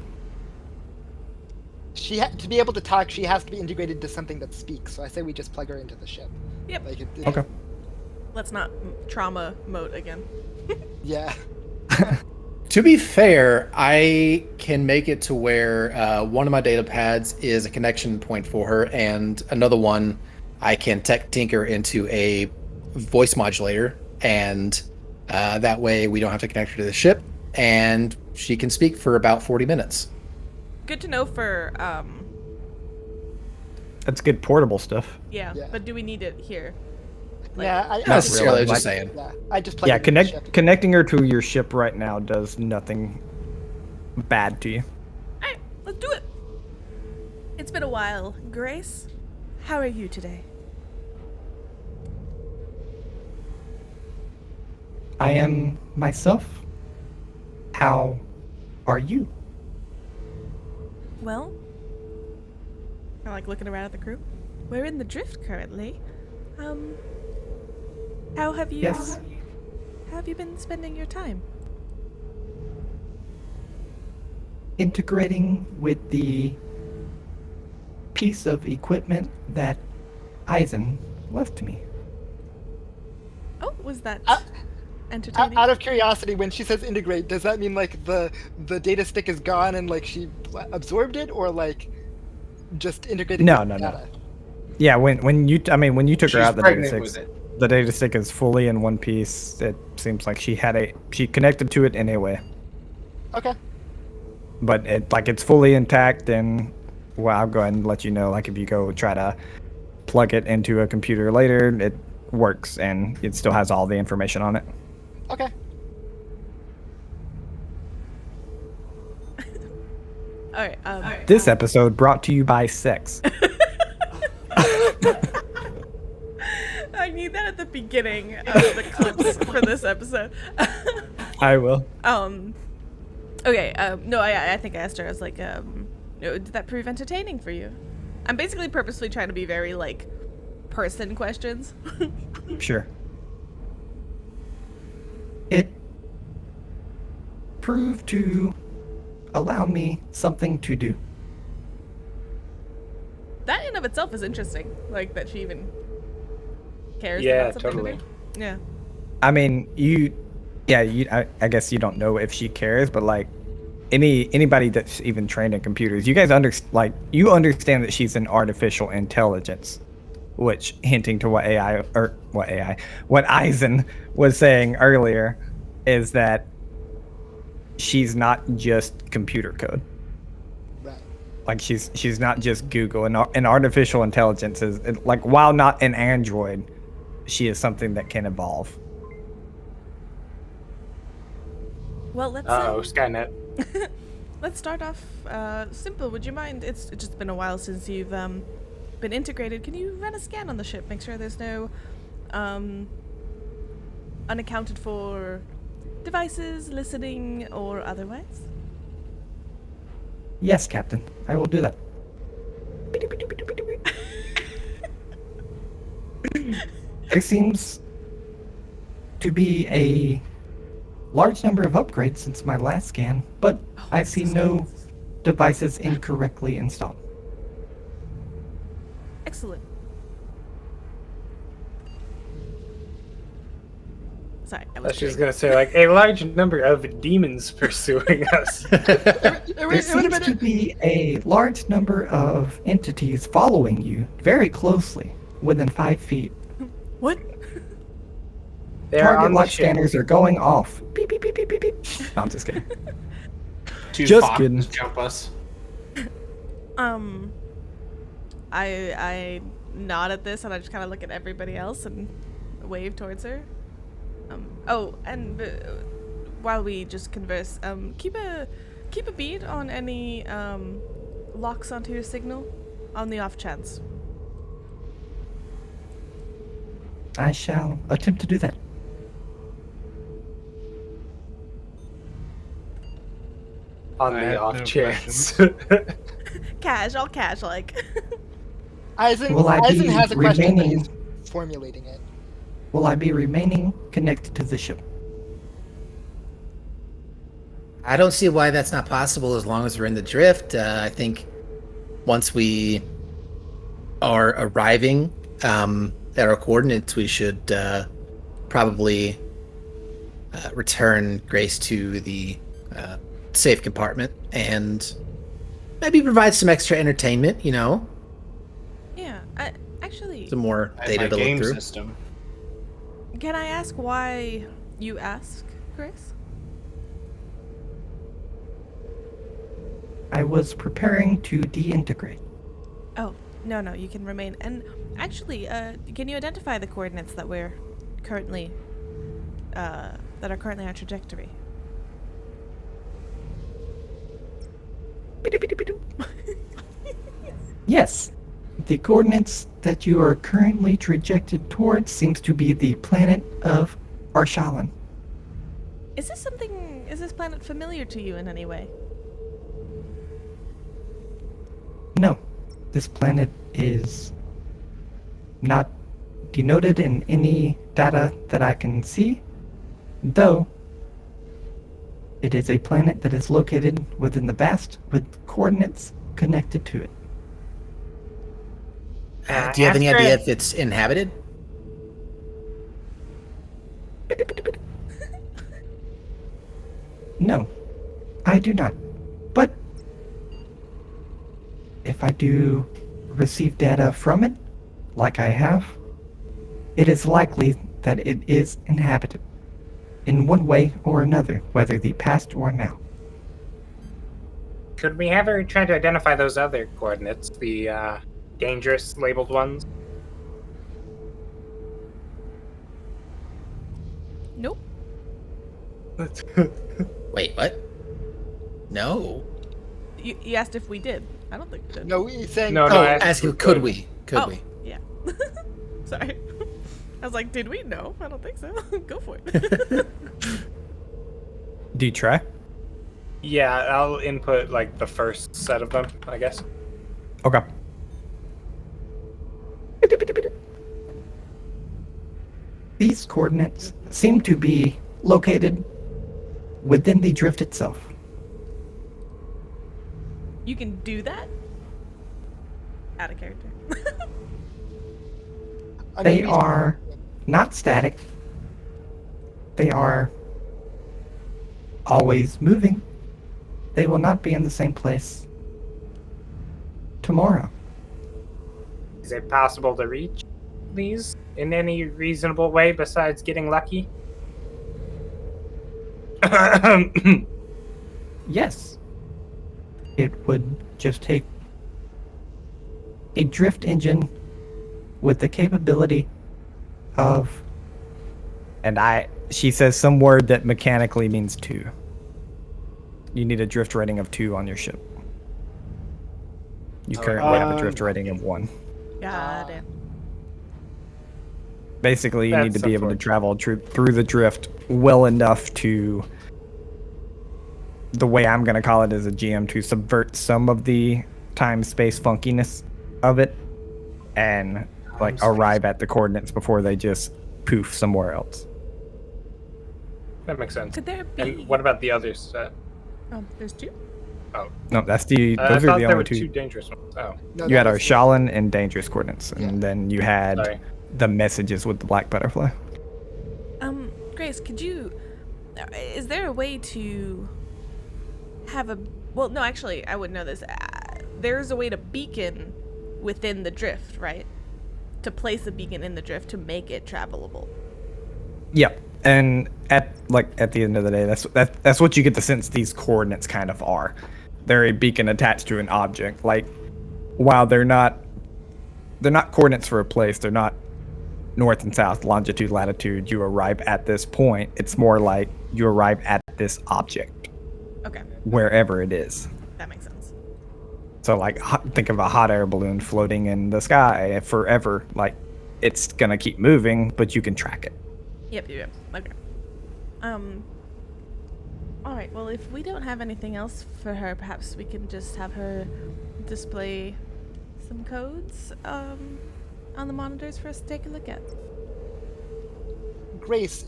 To be able to talk, she has to be integrated to something that speaks. So I say we just plug her into the ship. Yep. Like Okay. Let's not trauma mode again. Yeah. To be fair, I can make it to where one of my data pads is a connection point for her, and another one I can tinker into a voice modulator, and that way we don't have to connect her to the ship, and she can speak for about 40 minutes. Good to know for, That's good portable stuff. yeah, Yeah. but do we need it here? Like, Yeah. Not necessarily, I was really. just saying. Yeah. I just plug Yeah, her into the ship. connecting her to your ship right now does nothing bad to you. Alright, let's do it. It's been a while. Grace, how are you today? I am myself. How are you? Well, I like looking around at the crew. We're in the drift currently. How have you? Yes. How have you been spending your time? Integrating with the piece of equipment that Eisen left to me. Oh, was that Uh, entertaining? Out of curiosity, when she says integrate, does that mean like the data stick is gone and like she absorbed it, or like just integrating? No, with no, no. data? Yeah, when you took her She's out, the data pregnant stick, with it. the data stick is fully in one piece. It seems like she connected to it anyway, Okay. but it's fully intact. And well, I'll go ahead and let you know. Like if you go try to plug it into a computer later, it works and it still has all the information on it. Okay. Alright, This episode brought to you by sex. I need that at the beginning of the clips for this episode. I will. Okay, no, I think I asked her, I was like, did that prove entertaining for you? I'm basically purposely trying to be very, like, person questions. Sure. It proved to allow me something to do. That in of itself is interesting, like, that she even cares Yeah, about something totally. to do. Yeah. I mean, I guess you don't know if she cares, but like anybody that's even trained in computers, you guys you understand that she's an artificial intelligence, which hinting to what Eisen was saying earlier is that she's not just computer code. Right. Like she's not just Google. An artificial intelligence is like, while not an android, she is something that can evolve. Well, let's Skynet. let's start off simple. Would you mind? It's just been a while since you've been integrated. Can you run a scan on the ship? Make sure there's no unaccounted for devices, listening, or otherwise. Yes, Captain. I will do that. There seems to be a large number of upgrades since my last scan, but I see no devices incorrectly installed. Excellent. Sorry, I I was was just gonna say, like, a large number of demons pursuing us. There seems to be a large number of entities following you very closely, within 5 feet. What? They're Target on the lock ship. scanners are going off. Beep, beep, beep, beep, beep, beep. No, I'm just kidding. Two Just foxes kidding. jump us. I nod at this and I just kind of look at everybody else and wave towards her. While we just converse, keep a bead on any locks onto your signal, on the off chance. I shall attempt to do that. On I the have off no chance. Cash like. Eisen, Will I Eisen be has a question, but remaining? he's formulating it. Will I be remaining connected to the ship? I don't see why that's not possible as long as we're in the drift. I think once we are arriving at our coordinates, we should probably return Grace to the safe compartment and maybe provide some extra entertainment, you know? Yeah, actually, Some more I have data my to look game through. system. can I ask why you ask, Grace? I was preparing to deintegrate. Oh, no, you can remain. And actually, can you identify the coordinates that we're currently, that are currently on trajectory? Yes. The coordinates that you are currently trajected towards seems to be the planet of Arshalan. Is this planet familiar to you in any way? No. This planet is not denoted in any data that I can see, though it is a planet that is located within the vast with coordinates connected to it. Do you have any After- idea if it's inhabited? No, I do not. But if I do receive data from it, like I have, it is likely that it is inhabited in one way or another, whether the past or now. Could we ever try to identify those other coordinates, the dangerous labeled ones? Nope. Wait, what? No. You asked if we did. I don't think we did. No, he's saying. No, Oh, I asked ask if you, we could could. we? Could Oh, we? yeah. Sorry. I was like, did we? No, I don't think so. Go for it. Do you try? Yeah, I'll input like the first set of them, I guess. Okay. These coordinates seem to be located within the drift itself. You can do that? Out of character. I mean, They are not static. They are always moving. They will not be in the same place tomorrow. Is it possible to reach these in any reasonable way besides getting lucky? Yes. It would just take a drift engine with the capability of... And she says some word that mechanically means 2. You need a drift rating of 2 on your ship. You currently have a drift rating of 1. Got it. Basically, you need to That's be able to travel through the drift well enough to, the way I'm going to call it as a GM, to subvert some of the time-space funkiness of it and like arrive at the coordinates before they just poof somewhere else. That makes sense. Could there be? And what about the other set? Oh, there's 2. Oh, No, that's I those thought are the there only were 2. 2 dangerous ones. Oh, no, You had that was- Arshalan and dangerous coordinates, and then you had sorry. the messages with the black butterfly. Grace, is there a way to have a, well, no, actually, I would know this. There's a way to beacon within the drift, right? To place a beacon in the drift to make it travelable. Yep. And at the end of the day, that's what you get the sense these coordinates kind of are. They're a beacon attached to an object. Like, while they're not coordinates for a place, they're not north and south, longitude, latitude. You arrive at this point. It's more like you arrive at this object. Okay. Wherever it is. That makes sense. So, like, think of a hot air balloon floating in the sky forever. Like, it's gonna keep moving, but you can track it. Yep. Okay. All right. Well, if we don't have anything else for her, perhaps we can just have her display some codes on the monitors for us to take a look at. Grace,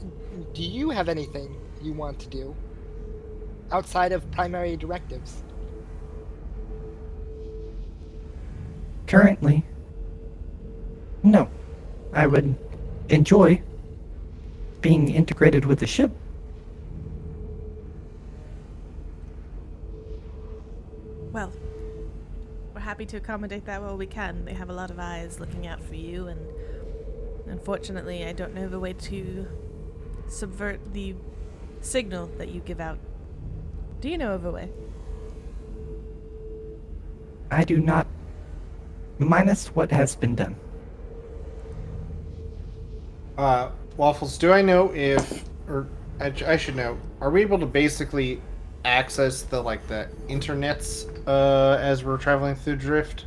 do you have anything you want to do outside of primary directives? Currently, no. I would enjoy being integrated with the ship. Well, we're happy to accommodate that while we can. They have a lot of eyes looking out for you, and unfortunately, I don't know of a way to subvert the signal that you give out. Do you know of a way? I do not, minus what has been done. Waffles, do I know if, or I should know, are we able to basically access the internets as we're traveling through Drift?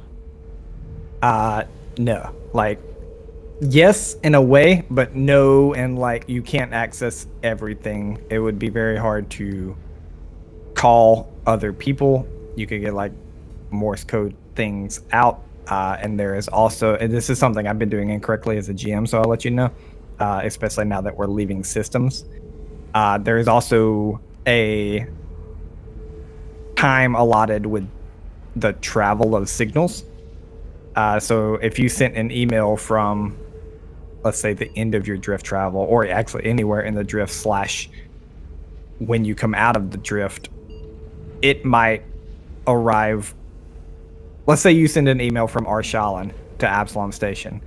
No. Like, yes, in a way, but no, and like, you can't access everything. It would be very hard to call other people. You could get like Morse code things out. And there is also, and this is something I've been doing incorrectly as a GM, so I'll let you know, especially now that we're leaving systems. There is also a time allotted with the travel of signals. So if you sent an email from, let's say, the end of your drift travel, or actually anywhere in the drift / when you come out of the drift, it might arrive. Let's say you send an email from Arshalan to Absalom Station.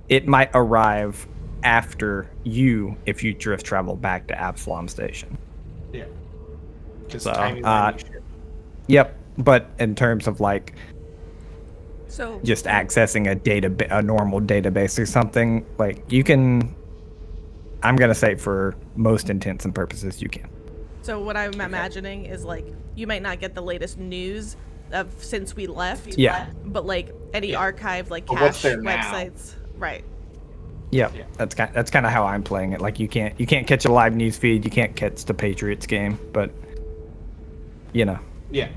It might arrive after you if you drift travel back to Absalom Station. Yeah. Just So, timey-wimey shit. Yep, but in terms of like So just accessing a normal database or something, like you can, I'm gonna say for most intents and purposes you can. So what I'm imagining is like you might not get the latest news of since we left. Yeah. But like any archive, like But what's cache there now? websites, right? Yep. Yeah. That's kind of how I'm playing it. Like you can't catch a live news feed, you can't catch the Patriots game, but you know. Yeah.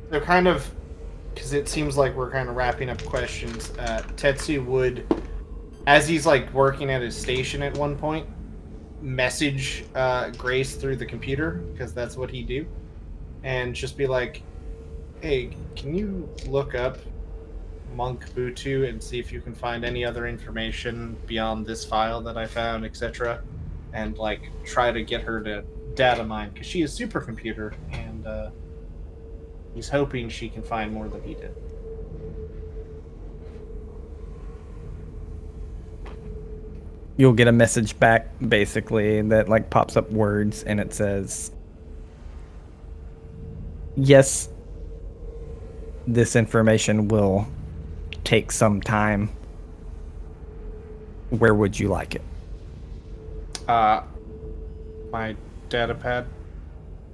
They're kind of, because it seems like we're kind of wrapping up questions. Tetsu would, as he's like working at his station at one point, message Grace through the computer, because that's what he do, and just be like, hey, can you look up Monk Butu and see if you can find any other information beyond this file that I found, etc. And like try to get her to data mine, because she is supercomputer, and he's hoping she can find more than he did. You'll get a message back basically that like pops up words and it says, yes, this information will take some time. Where would you like it? My data pad,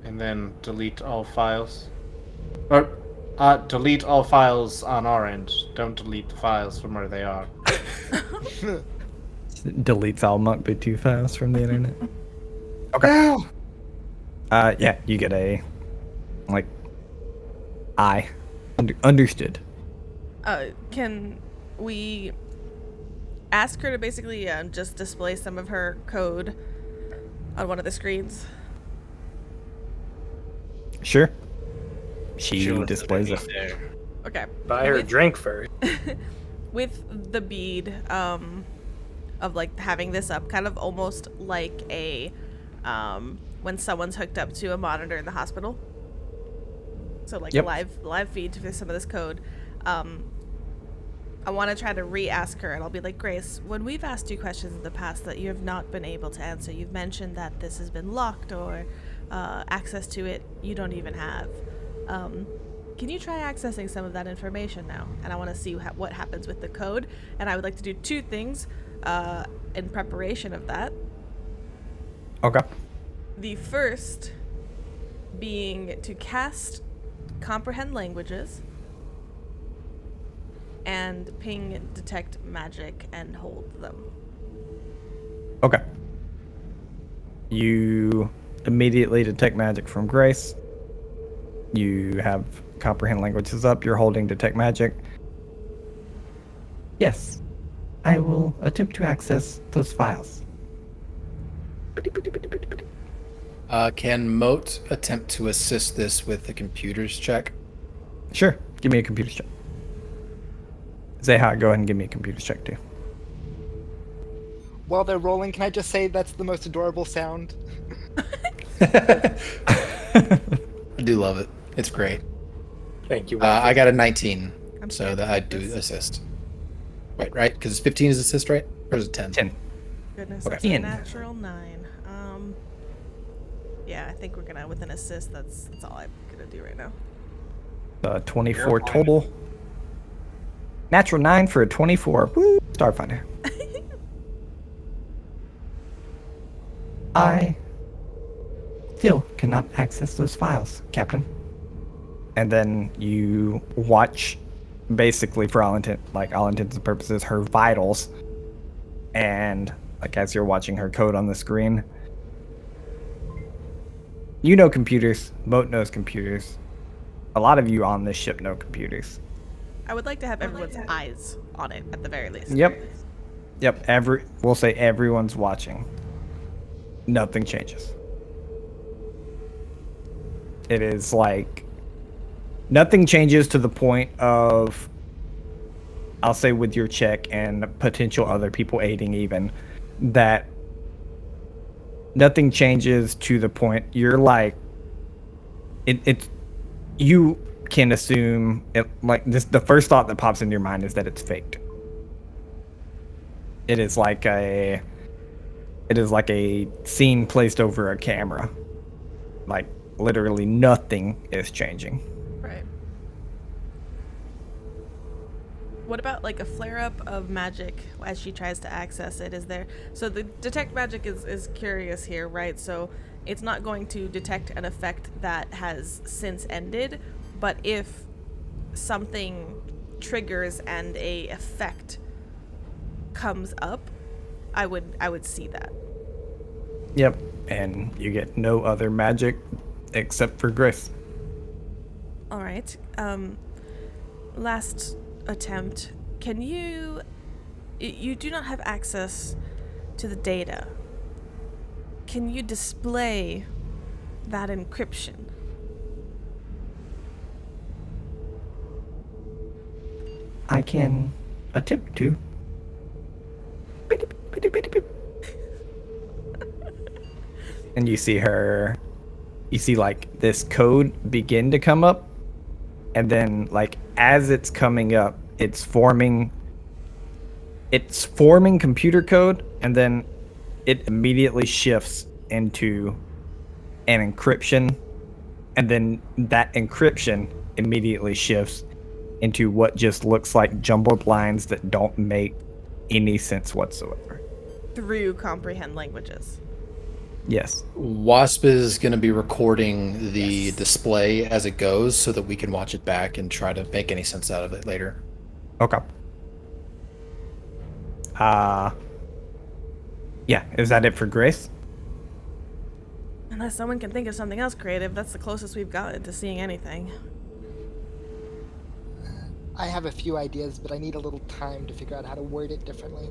and then delete all files. Or delete all files on our end. Don't delete the files from where they are. Deletes all MunkBit2 files from the internet. Okay. Yeah, you get a like understood. Can we ask her to basically just display some of her code on one of the screens? Sure. She displays it. Okay. Buy her a drink first. With the bead of like having this up, kind of almost like a when someone's hooked up to a monitor in the hospital. So like Yep. live feed for some of this code. I want to try to re-ask her, and I'll be like, Grace, when we've asked you questions in the past that you have not been able to answer, you've mentioned that this has been locked or access to it you don't even have. Can you try accessing some of that information now? And I want to see what happens with the code, and I would like to do 2 things in preparation of that. Okay. The first being to cast Comprehend Languages and ping Detect Magic and hold them. Okay. You immediately detect magic from Grace. You have Comprehend Languages up. You're holding Detect Magic. Yes. I will attempt to access those files. Can Moat attempt to assist this with the computer's check? Sure. Give me a computer check. Zeha, go ahead and give me a computer check too. While they're rolling, can I just say that's the most adorable sound? I do love it. It's great. Thank you. I got a 19, I'm so scared that to I do do this. assist. Right? Because 15 is assist, right? Or is it 10? 10. Goodness, Okay. that's a 10. natural 9. Yeah, I think we're gonna, with an assist, that's all I'm gonna do right now. 24 total. Natural 9 for a 24. Woo! Starfinder. I still cannot access those files, Captain. And then you watch, basically for all intents and purposes, her vitals. And like as you're watching her code on the screen, you know computers. Moat knows computers. A lot of you on this ship know computers. I would like to have everyone's eyes on it at the very least. Yep. We'll say everyone's watching. Nothing changes. It is like nothing changes to the point of, I'll say with your check and potential other people aiding even, that nothing changes to the point you're like, it's you can assume it, like this. The first thought that pops into your mind is that it's faked. It is like a scene placed over a camera. Like literally nothing is changing. Right. What about like a flare-up of magic as she tries to access it? Is there... So the detect magic is curious here, right? So it's not going to detect an effect that has since ended, but if something triggers and a effect comes up, I would see that. Yep. And you get no other magic except for Grace. All right. Last attempt. Can you do not have access to the data. Can you display that encryption? I can attempt to. And you see like this code begin to come up, and then like as it's coming up, it's forming computer code, and then it immediately shifts into an encryption, and then that encryption immediately shifts into what just looks like jumbled lines that don't make any sense whatsoever. Through comprehend languages. Yes. Wasp is going to be recording the display as it goes so that we can watch it back and try to make any sense out of it later. Okay. Yeah, is that it for Grace? Unless someone can think of something else creative, that's the closest we've gotten to seeing anything. I have a few ideas, but I need a little time to figure out how to word it differently.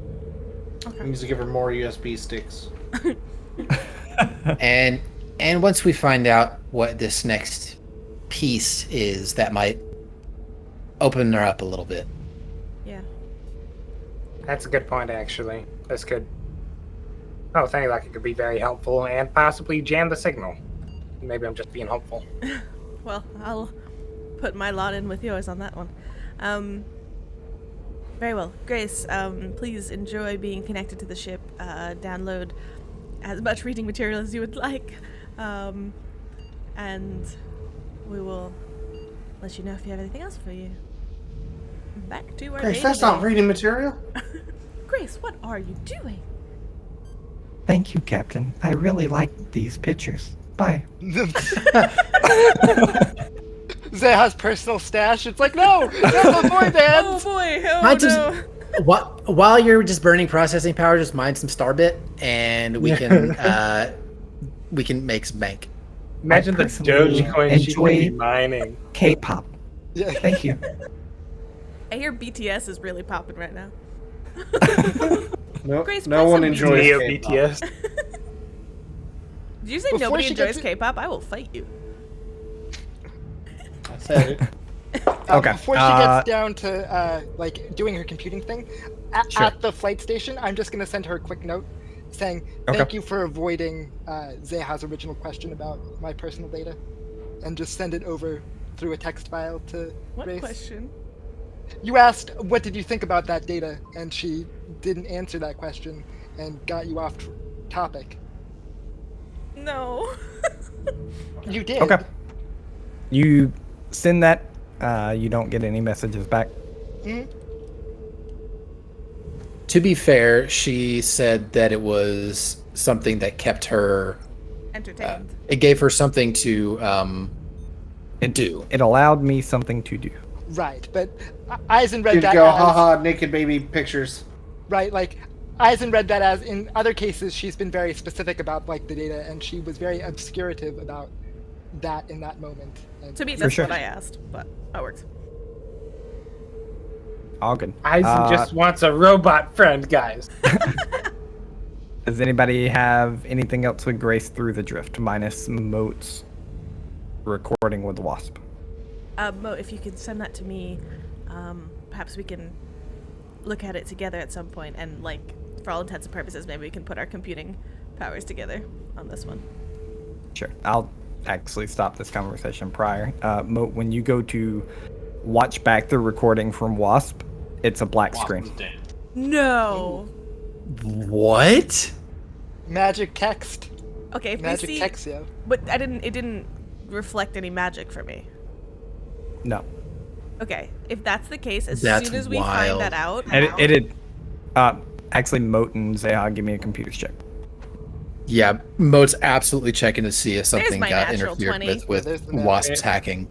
Okay. Needs to give her more USB sticks. And once we find out what this next piece is, that might open her up a little bit. Yeah. That's a good point, actually. This could... Oh, thank you. Like, it could be very helpful and possibly jam the signal. Maybe I'm just being hopeful. Well, I'll put my lot in with yours on that one. Very well. Grace, please enjoy being connected to the ship. Download as much reading material as you would like. And we will let you know if you have anything else for you. Back to our Grace, that's not reading material. Grace, what are you doing? Thank you, Captain. I really like these pictures. Bye. Zeha's personal stash. It's like, no, avoid that. Oh boy, oh Mine's no. While you're just burning processing power, just mine some Starbit, and we can make some bank. Imagine the personally Dogecoin she enjoy- could be mining. K-pop. Yeah. Thank you. I hear BTS is really popping right now. No, Grace, no play one some enjoys Neo K-pop. BTS. Did you say Before nobody she enjoys gets it- K-pop? I will fight you. I said it. Okay, Before she gets down to like doing her computing thing, Sure. at the flight station, I'm just gonna send her a quick note saying thank you for avoiding Zeha's original question about my personal data, and just send it over through a text file to What Grace. question? You asked what did you think about that data, and she didn't answer that question and got you off topic. No. You did. Okay. You send that. You don't get any messages back. Mhm. To be fair, she said that it was something that kept her. Entertained. It gave her something to do. It allowed me something to do. Right, but Eisen read You'd that go, as haha, naked baby pictures. right, like Eisen read that as in other cases she's been very specific about like the data, and she was very obscurative about that in that moment. And To me, that's sure. what I asked, but that works. All good. Eisen just wants a robot friend, guys. Does anybody have anything else with Grace through the drift, minus Moat's recording with Wasp? Mo, if you could send that to me, perhaps we can look at it together at some point, and like, for all intents and purposes, maybe we can put our computing powers together on this one. Sure. I'll actually stop this conversation prior. Moat, when you go to watch back the recording from Wasp, it's a black screen. No. What? magic text, Okay, if magic we see, text, yeah. but it didn't reflect any magic for me. No. Okay, if that's the case, as That's soon as we wild. find that out, Actually, Moat and Zeha, give me a computer check. Yeah, Moat's absolutely checking to see if something my got natural interfered 20. with There's the natural. Wasp's hacking.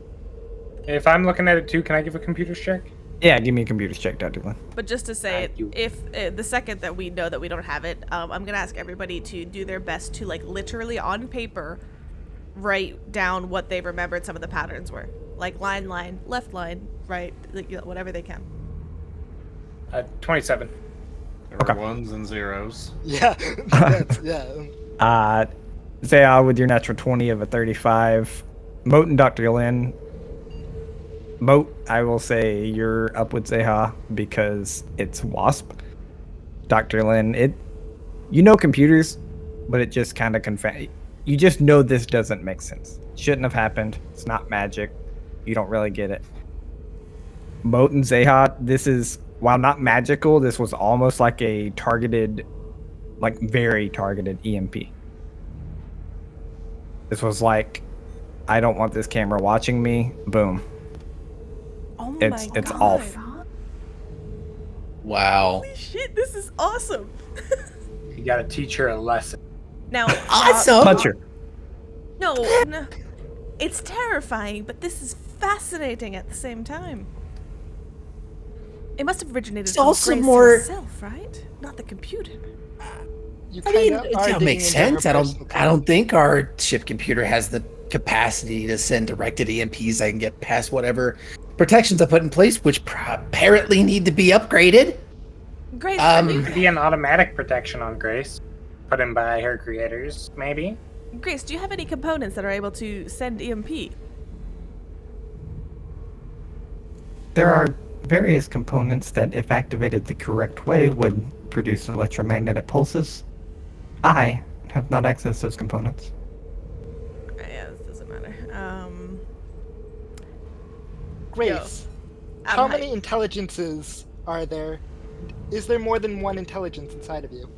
If I'm looking at it too, can I give a computer's check? Yeah, give me a computer check, Dr. Lynn. but just to say, Thank you. if the second that we know that we don't have it, I'm gonna ask everybody to do their best to like literally on paper write down what they remembered some of the patterns were, like line, left line, right, like, whatever they can. 27. There were ones and zeros. Yeah, that's, yeah. Zeha, with your natural 20 of a 35. Moat and Dr. Lynn. Moat, I will say you're up with Zeha because it's Wasp. Dr. Lynn, you know computers, but it just kind of you just know this doesn't make sense. Shouldn't have happened. It's not magic. You don't really get it. Moat and Zeha, this is, while not magical, this was almost like a targeted, like very targeted EMP. This was like, I don't want this camera watching me. Boom. Oh It's my god. off. Wow. Holy shit, this is awesome. You gotta teach her a lesson. Now, Awesome. Puncher. no, it's terrifying, but this is fascinating at the same time. It must have originated It's from also Grace more- herself, right? Not the computer. You I mean, kinda it are digging makes into her sense. I personal don't think our ship computer has the capacity to send directed EMPs that can get past whatever protections I put in place, which apparently need to be upgraded. Grace, Maybe an automatic protection on Grace, put in by her creators, maybe. Grace, do you have any components that are able to send EMP? There are various components that, if activated the correct way, would produce electromagnetic pulses. I have not accessed those components. Yeah, this doesn't matter. Grace, I'm how hyped. many intelligences is there more than one intelligence inside of you?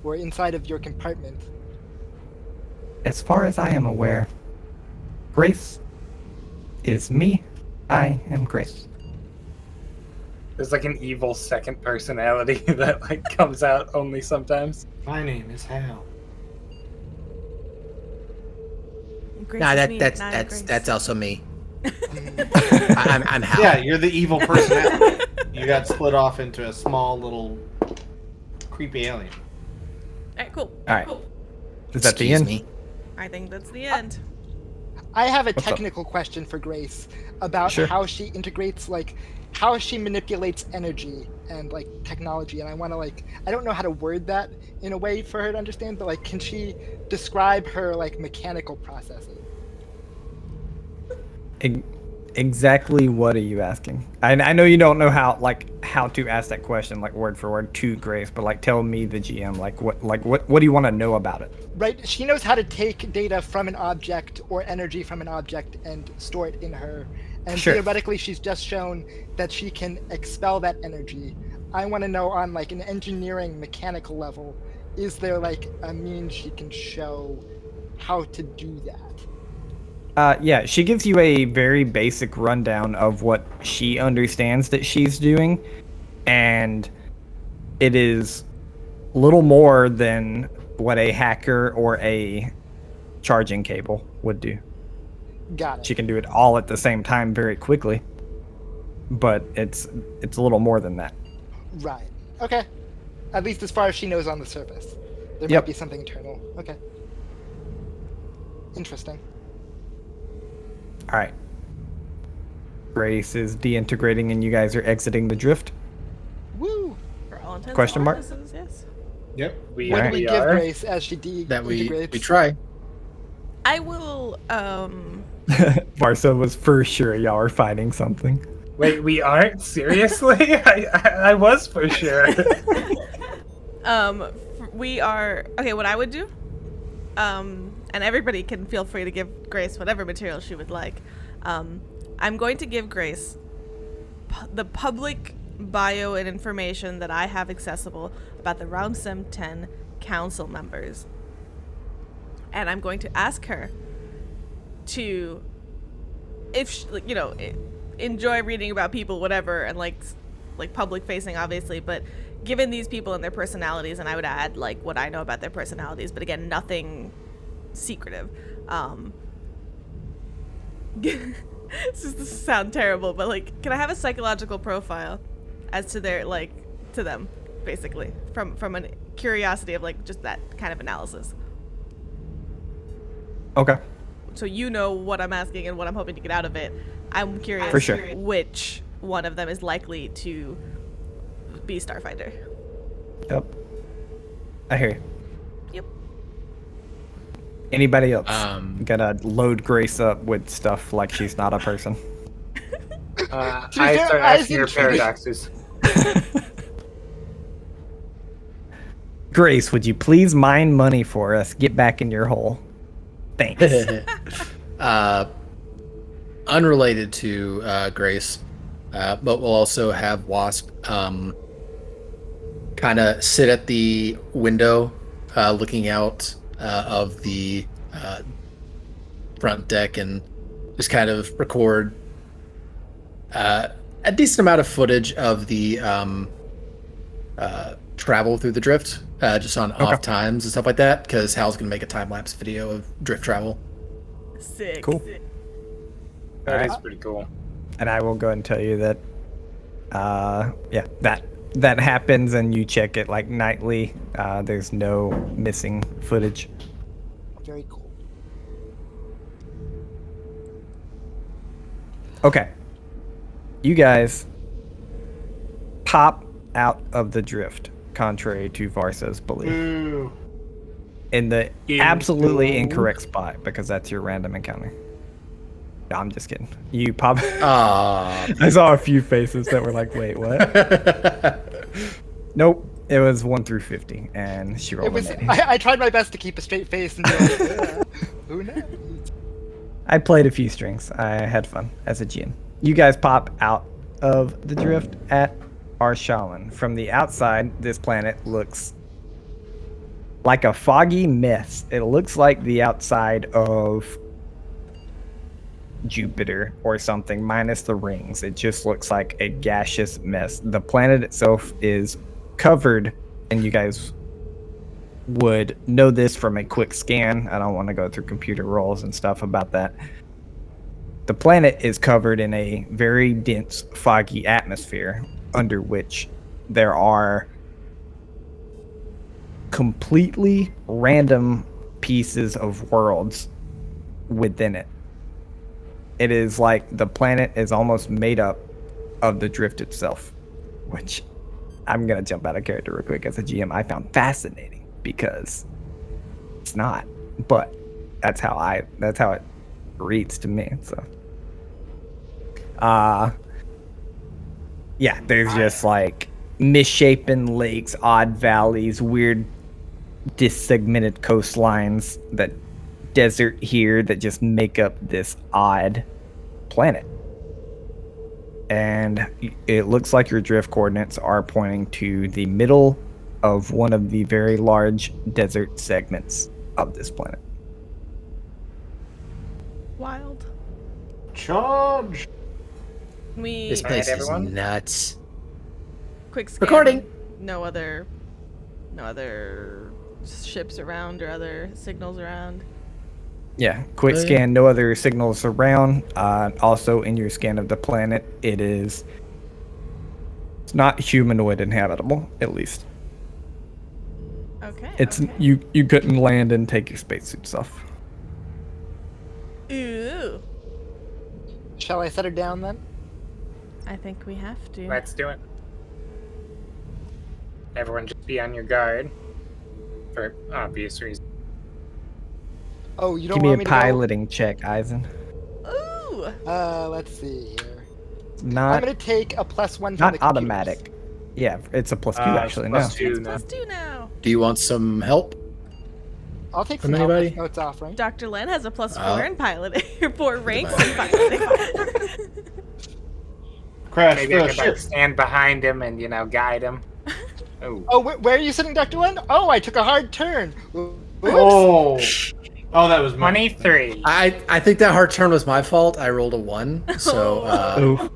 Or inside of your compartment? As far as I am aware, Grace is me. I am Grace. There's like an evil second personality that like comes out only sometimes. My name is Hal. Grace Nah, is me, not that's Grace. also me. I'm Hal. Yeah, you're the evil person. You got split off into a small little creepy alien. Alright, cool. All right. Cool. Is that the Excuse end? me. I think that's the end. I have a What's up? technical question for Grace about Sure. how she integrates, like, how she manipulates energy and, like, technology. And I want to, like, I don't know how to word that in a way for her to understand, but, like, can she describe her, like, mechanical processes? Exactly what are you asking? I know you don't know how to ask that question like word for word to Grace, but like tell me the GM what do you want to know about it? Right? She knows how to take data from an object or energy from an object and store it in her. And Sure. theoretically, she's just shown that she can expel that energy. I want to know on like an engineering mechanical level, is there like a means she can show how to do that? Yeah, she gives you a very basic rundown of what she understands that she's doing, and it is little more than what a hacker or a charging cable would do. Got it. She can do it all at the same time very quickly, but it's a little more than that. Right. Okay. At least as far as she knows on the surface. There Yep. might be something internal. Okay. Interesting. All right. Grace is deintegrating and you guys are exiting the drift. Woo! For all intents Question and mark? purposes, yes. Yep. What do we Alright. give are. Grace as she That we deintegrates? try. I will, Varsa was for sure y'all are fighting something. Wait, we aren't? Seriously? I was for sure. we are, okay, what I would do, and everybody can feel free to give Grace whatever material she would like. I'm going to give Grace the public bio and information that I have accessible about the Round Sim 10 council members. And I'm going to ask her to, if she, you know, enjoy reading about people, whatever, and like public facing, obviously, but given these people and their personalities, and I would add like what I know about their personalities, but again, nothing secretive. This is sound terrible, but like, can I have a psychological profile as to their to them, basically, from a curiosity of like just that kind of analysis. Okay. So you know what I'm asking and what I'm hoping to get out of it. I'm curious For sure. which one of them is likely to be Starfinder. Yep. I hear you. Yep. Anybody else? Gotta load Grace up with stuff like she's not a person. I To be fair, start I asking her assume she- paradoxes. Grace, would you please mine money for us? Get back in your hole. Thanks. Unrelated to Grace, but we'll also have Wasp kind of sit at the window looking out of the front deck and just kind of record a decent amount of footage of the travel through the drift, just on off times and stuff like that, because Hal's going to make a time-lapse video of drift travel. Sick. Cool. Sick. That is pretty cool. And I will go and tell you that, yeah, that happens, and you check it like nightly. There's no missing footage. Very cool. Okay. You guys pop out of the drift, contrary to Varsa's belief, Ooh. in the absolutely incorrect spot, because that's your random encounter. No, I'm just kidding. You pop. I saw a few faces that were like, "Wait, what?" Nope. It was 1 through 50, and she rolled It was. an 80. I tried my best to keep a straight face and be like, "Yeah, who knows?" I played a few strings. I had fun as a GM. You guys pop out of the drift at Arshalan. From the outside, this planet looks like a foggy mist. It looks like the outside of Jupiter or something, minus the rings. It just looks like a gaseous mess. The planet itself is covered, and you guys would know this from a quick scan. I don't want to go through computer rolls and stuff about that. The planet is covered in a very dense, foggy atmosphere under which there are completely random pieces of worlds within it. It is like the planet is almost made up of the drift itself, which I'm going to jump out of character real quick as a GM. I found fascinating because it's not, but that's how it reads to me. So, yeah, there's just like misshapen lakes, odd valleys, weird dissegmented coastlines, that desert here that just make up this odd planet. And it looks like your drift coordinates are pointing to the middle of one of the very large desert segments of this planet. Wild. Charge! This place is nuts. Quick scan. Recording. No other ships around or other signals around. Yeah, quick scan, no other signals around. Also, in your scan of the planet, it's not humanoid inhabitable, at least. Okay. It's okay. you couldn't land and take your spacesuits off. Ooh. Shall I set her down then? I think we have to. Let's do it. Everyone just be on your guard. For obvious reasons. Oh, you don't Give me want a me to piloting check, Eisen. Ooh. Let's see here. I'm Not gonna take a +1 from not the computers. automatic. Yeah, it's a +2 actually. No. +2 It's now. +2 now. Do you want some help? I'll take From some help if anybody? notes off, right? Dr. Len has a +4 Oh. in piloting. 4 ranks in Goodbye. piloting. Crash Maybe I the could like ship. stand behind him and guide him. Oh. Oh, where are you sitting, Dr. Len? Oh, I took a hard turn. Oops. Oh, that was mine. 23. I think that hard turn was my fault. I rolled a 1, so Oof.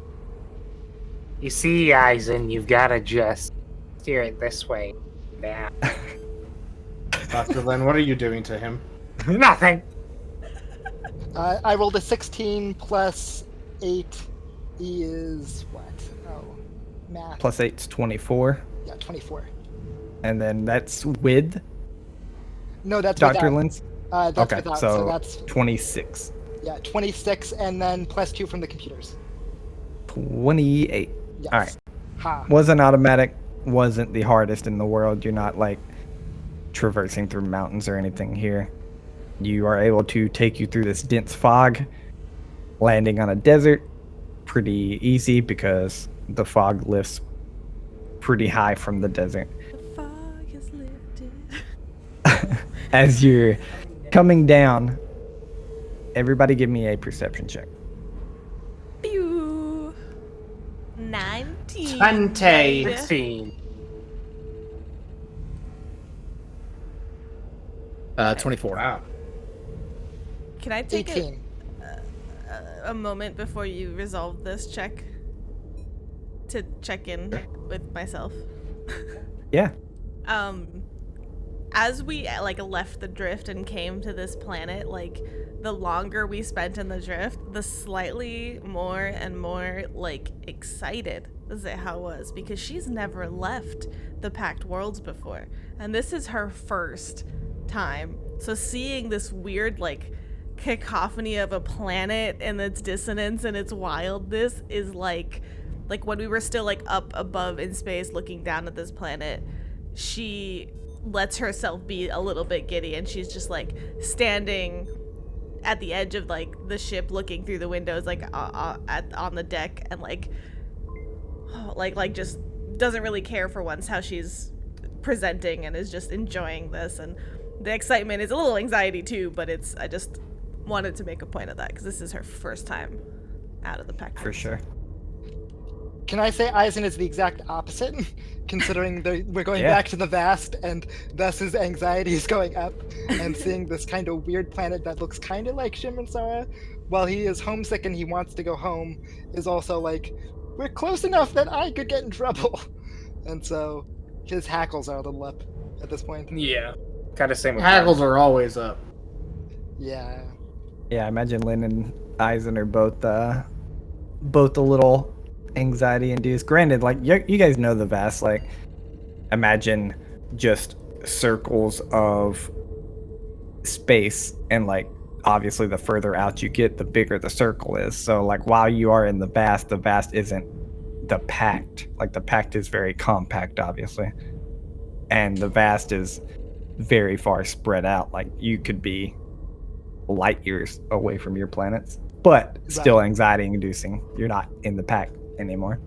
You see, Eisen, you've got to just steer it this way. Down. Dr. Len, what are you doing to him? Nothing. I rolled a 16 plus 8 is what? Oh, math. +8's 24, Yeah, 24. and then that's with No, that's Dr. without. Lens. That's Okay, without. so So that's 26. 26, and then +2 from the computers. 28. Yes. All right. Ha. Wasn't automatic, wasn't the hardest in the world. You're not like traversing through mountains or anything here. You are able to take you through this dense fog, landing on a desert. Pretty easy because the fog lifts pretty high from the desert. The fog has lifted. As you're coming down, everybody give me a perception check. Pew. 19. 20. 16. 24. Wow. Can I take 18. a moment before you resolve this check to check in with myself? Yeah. As we left the drift and came to this planet, the longer we spent in the drift, the slightly more and more excited Zeha was, because she's never left the Pact Worlds before, and this is her first time. So seeing this weird cacophony of a planet and its dissonance and its wildness is like when we were still up above in space looking down at this planet, she lets herself be a little bit giddy, and she's just standing at the edge of the ship looking through the windows on the deck, and just doesn't really care for once how she's presenting and is just enjoying this. And the excitement is a little anxiety too, but I just wanted to make a point of that because this is her first time out of the pack. For sure. Can I say Eisen is the exact opposite? Considering we're going Yeah. back to the vast, and thus his anxiety is going up, and seeing this kind of weird planet that looks kind of like Shimensara, while he is homesick and he wants to go home, is also like, we're close enough that I could get in trouble. And so his hackles are a little up at this point. Yeah. Kind of same with Hackles are always up. Yeah. Yeah, I imagine Lynn and Eisen are both a little anxiety induced. Granted, like you guys know the vast, like imagine just circles of space, and like obviously the further out you get, the bigger the circle is. So like while you are in the vast isn't the Pact. Like the Pact is very compact, obviously, and the vast is very far spread out. Like you could be light years away from your planets, but still anxiety inducing. You're not in the Pact anymore.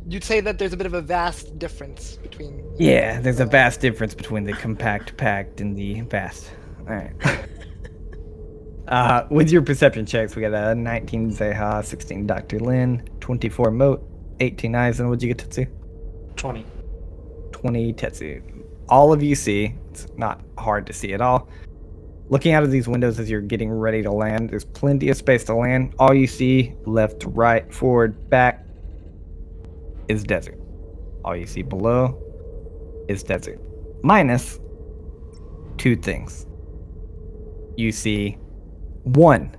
You'd say that there's a bit of a vast difference between. Yeah, there's a vast difference between the compact Pact and the vast. All right. With your perception checks, we got a 19 Zeha, 16 Dr. Lin, 24 Moat, 18 Eisen. What'd you get, Tetsu? 20. 20 Tetsu. All of you see, it's not hard to see at all. Looking out of these windows as you're getting ready to land, there's plenty of space to land. All you see, left to right, forward, back, is desert. All you see below is desert. Minus two things. You see, one,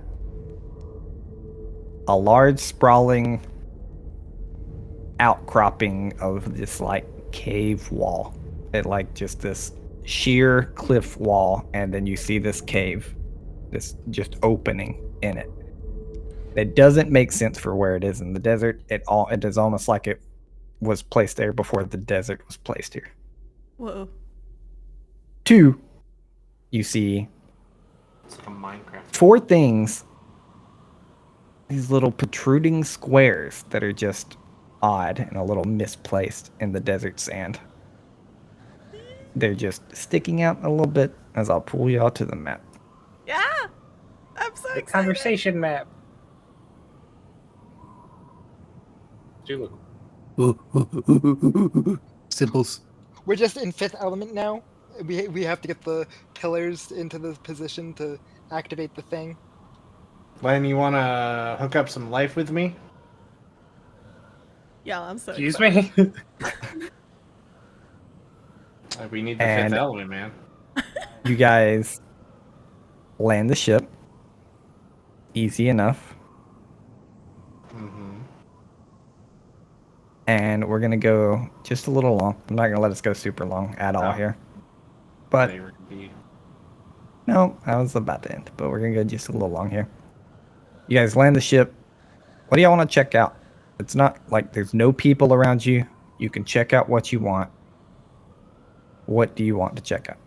a large sprawling outcropping of this like cave wall. It like just this sheer cliff wall, and then you see this cave, this just opening in it. It doesn't make sense for where it is in the desert. It is almost like it was placed there before the desert was placed here. Whoa. Two, you see It's like a Minecraft. four things, these little protruding squares that are just odd and a little misplaced in the desert sand. They're just sticking out a little bit as I'll pull y'all to the map. Yeah. I'm so The excited. conversation map. Do look. Symbols. We're just in fifth element now. We have to get the pillars into the position to activate the thing. Len, you want to hook up some life with me? Yeah, I'm so Excuse excited. me? We need the And- fifth element, man. You guys land the ship. Easy enough. Mm-hmm. And we're going to go just a little long. I'm not going to let us go super long at all Oh. here. But They were indeed. no, I was about to end. But we're going to go just a little long here. You guys land the ship. What do y'all want to check out? It's not like there's no people around you. You can check out what you want. What do you want to check out?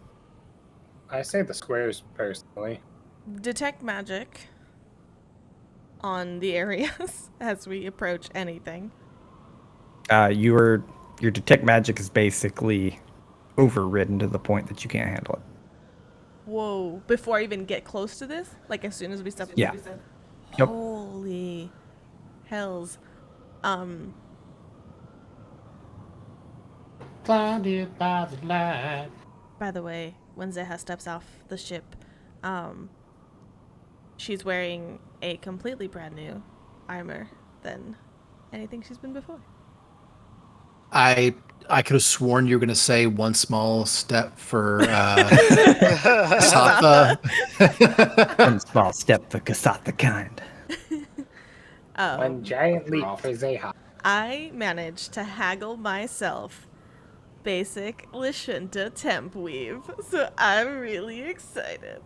I say the squares personally. Detect magic on the areas as we approach anything. Your detect magic is basically overridden to the point that you can't handle it. Whoa. Before I even get close to this? Like as soon as we step Yeah. Yep. Holy hells. Blinded by the light. By the way, when Zeha steps off the ship, she's wearing a completely brand new armor than anything she's been before. I could have sworn you were going to say one small step for Safa. One small step for Kasatha kind. One giant leap for Zeha. I managed to haggle myself basic Lashunta temp weave, so I'm really excited.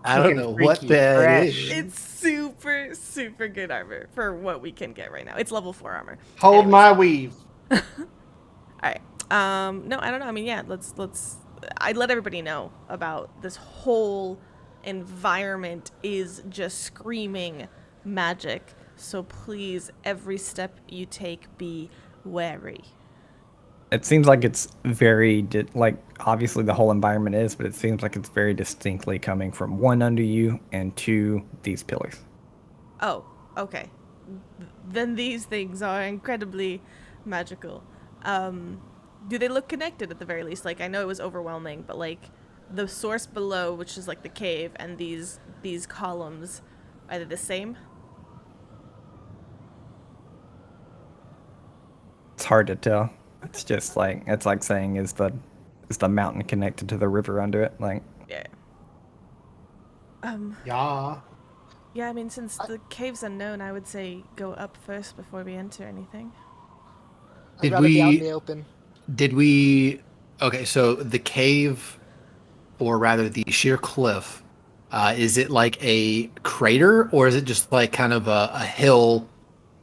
I don't Looking know what freaky that fresh. is. It's super, super good armor for what we can get right now. It's level 4 armor. Hold Anyways. my weave. All right. No, I don't know. I mean, yeah, let's I let everybody know about this whole environment is just screaming magic. So please, every step you take, be wary. It seems like it's very, like, obviously the whole environment is, but it seems like it's very distinctly coming from one under you and two, these pillars. Oh, okay. then these things are incredibly magical. Do they look connected at the very least? Like, I know it was overwhelming, but like the source below, which is like the cave, and these columns, are they the same? It's hard to tell. It's just like it's like saying is the mountain connected to the river under it? Like Yeah. Yeah. Yeah, I mean, since the cave's unknown, I would say go up first before we enter anything. I'd rather be out in the open. Did we? Okay, so the cave, or rather the sheer cliff, is it like a crater, or is it just like kind of a hill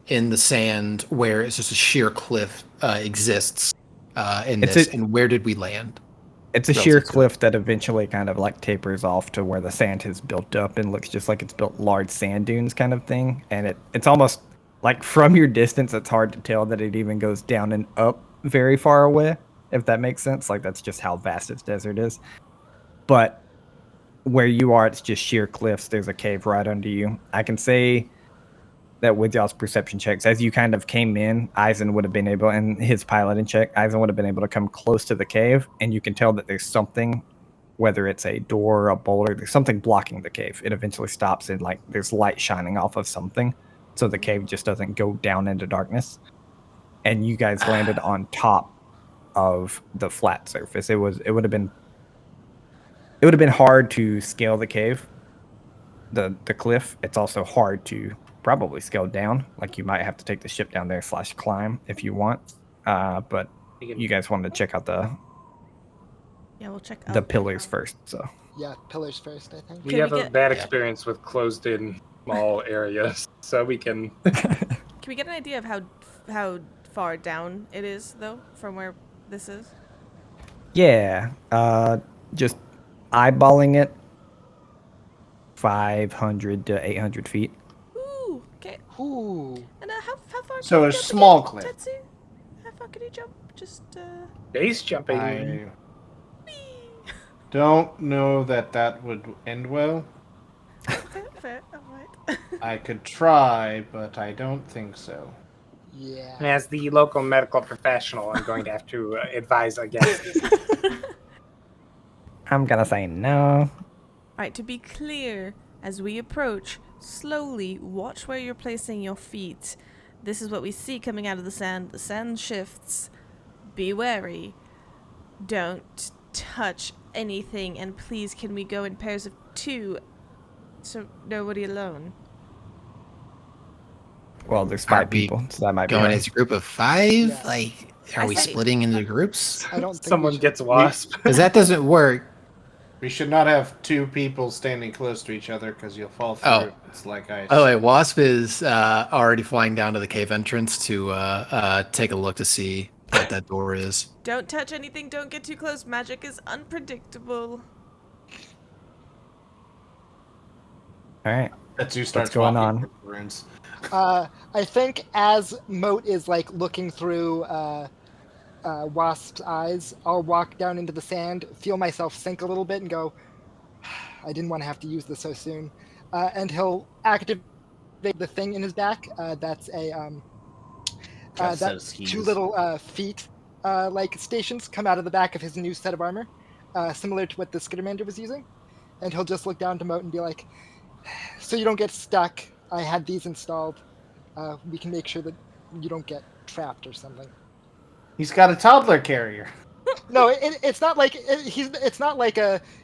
in the sand where it's just a sheer cliff exists in this? And where did we land? It's a sheer cliff that eventually kind of like tapers off to where the sand has built up and looks just like it's built large sand dunes kind of thing. And it's almost like from your distance, it's hard to tell that it even goes down and up very far away, if that makes sense. Like that's just how vast its desert is. But where you are, it's just sheer cliffs. There's a cave right under you. I can say that with y'all's perception checks, as you kind of came in, Eisen would have been able, and his piloting check, Eisen would have been able to come close to the cave, and you can tell that there's something, whether it's a door or a boulder, there's something blocking the cave. It eventually stops and like there's light shining off of something, so the cave just doesn't go down into darkness. And you guys landed on top of the flat surface. It would have been hard to scale the cave, the cliff. It's also hard to probably scale down. Like you might have to take the ship down there / climb if you want. But you guys wanted to check out we'll check the pillars first. So yeah, pillars first, I think. We have a bad experience with closed-in small areas, so we can. Can we get an idea of how far down it is though from where this is? Yeah, just eyeballing it, 500 to 800 feet. Ooh, okay. Ooh. And how far? So can a you jump small again, cliff. Tetsu? How far can you jump? Just Base jumping. I don't know that would end well. fair. All right. I could try, but I don't think so. Yeah. As the local medical professional, I'm going to have to advise against it. I'm gonna say no. Alright, to be clear, as we approach, slowly watch where you're placing your feet. This is what we see coming out of the sand. The sand shifts. Be wary. Don't touch anything, and please can we go in pairs of 2 so nobody alone? Well, there's 5 people, so that might be going right. as a group of 5. Yeah. Like, are we splitting into groups? I don't think Someone gets wasp. Because that doesn't work. We should not have 2 people standing close to each other because you'll fall through. Oh. It's like ice. Oh, wait, Wasp is already flying down to the cave entrance to take a look to see what that door is. Don't touch anything, don't get too close. Magic is unpredictable. Alright. That's who starts going walking on? through rooms. I think as Moat is like looking through Wasp's eyes, I'll walk down into the sand, feel myself sink a little bit, and go, I didn't want to have to use this so soon. And he'll activate the thing in his back. That's a that's 2 little feet like stations come out of the back of his new set of armor, similar to what the Skittermander was using. And he'll just look down to Moat and be like, so you don't get stuck. I had these installed. We can make sure that you don't get trapped or something. He's got a toddler carrier. No, it's not like it's not like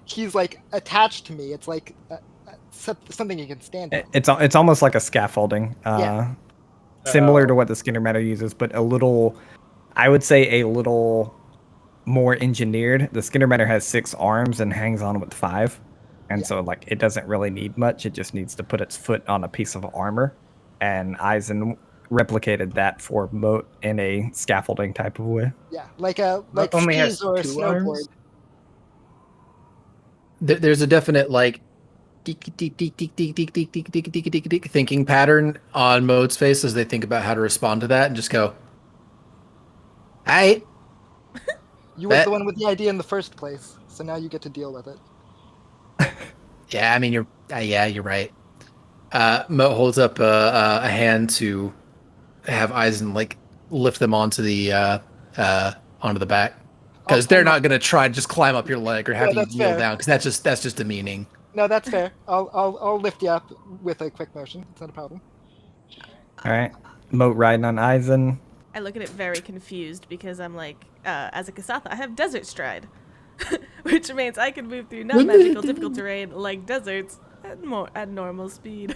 he's like attached to me. It's like something he can stand on. It's almost like a scaffolding, Yeah. similar to what the Skittermander uses, but a little, I would say a little more engineered. The Skittermander has 6 arms and hangs on with 5. And so, like, it doesn't really need much. It just needs to put its foot on a piece of armor. And Eisen replicated that for Moat in a scaffolding type of way. Yeah, like only has skis or a 2 snowboard. arms? There's a definite, like, thinking pattern on Mode's face as they think about how to respond to that and just go, "Aight." You were the one with the idea in the first place, so now you get to deal with it. Yeah, I mean, you're right. Mo holds up a hand to have Eisen like lift them onto the back, because they're not gonna try to just climb up your leg or have you that's kneel fair. down, because that's just demeaning. No, that's fair. I'll lift you up with a quick motion. It's not a problem. All right. Moat riding on Eisen. I look at it very confused because I'm like, as a Kasatha, I have desert stride, which means I can move through non-magical difficult terrain like deserts at normal speed.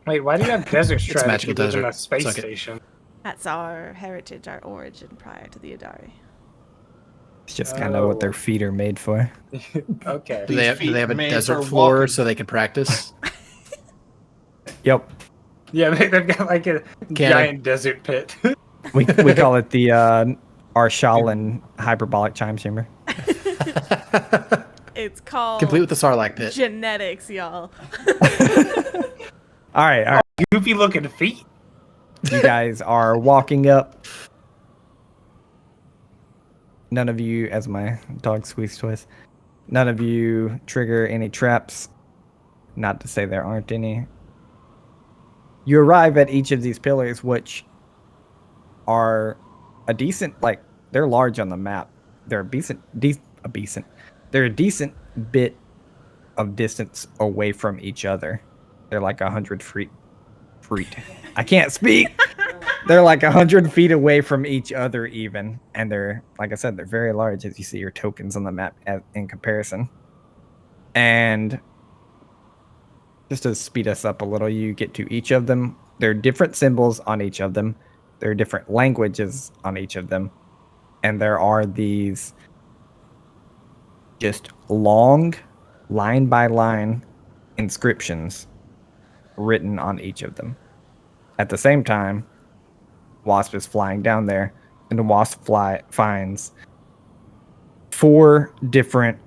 Wait, why do you have desert stride if magical you live in desert. a space Suck it. station? That's our heritage, our origin prior to the Adari. It's just kind of what their feet are made for. Okay. Do they have a made desert for floor walking. so they can practice? Yep. Yeah, they've got like a giant desert pit. We call it the Arshalan hyperbolic chime chamber. It's called Complete with the Sarlacc pit. genetics, y'all. All right. Goofy looking feet. You guys are walking up. None of you, as my dog squeaks twice, none of you trigger any traps. Not to say there aren't any. You arrive at each of these pillars, which are a decent, like, they're large on the map. They're a decent bit of distance away from each other. They're like 100 feet. I can't speak. They're like 100 feet away from each other even. And they're, like I said, they're very large as you see your tokens on the map in comparison. And just to speed us up a little, you get to each of them. There are different symbols on each of them. There are different languages on each of them. And there are these just long, line by line inscriptions written on each of them. At the same time, Wasp is flying down there, and the Wasp finds 4 different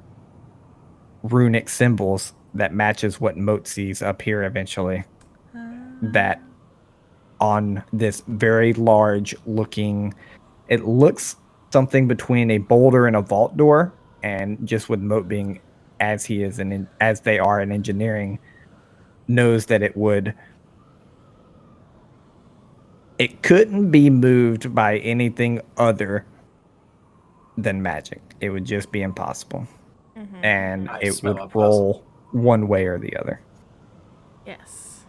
runic symbols that matches what Moat sees up here eventually. That on this very large looking, it looks something between a boulder and a vault door, and just with Moat being as he is as they are in engineering, knows that it couldn't be moved by anything other than magic. It would just be impossible. Mm-hmm. And I it smell would impossible. roll one way or the other. Yes.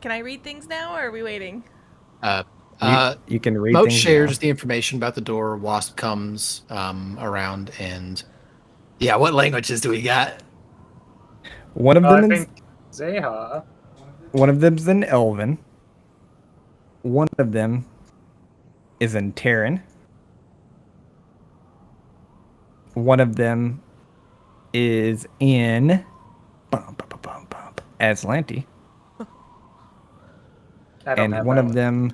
Can I read things now, or are we waiting? You can read Moat things shares now. the information about the door. Wasp comes around, and yeah, what languages do we got? One of I them is think Zeha. One of them's in Elven. One of them is in Terran. One of them is in Aslanti. I don't And have one that of them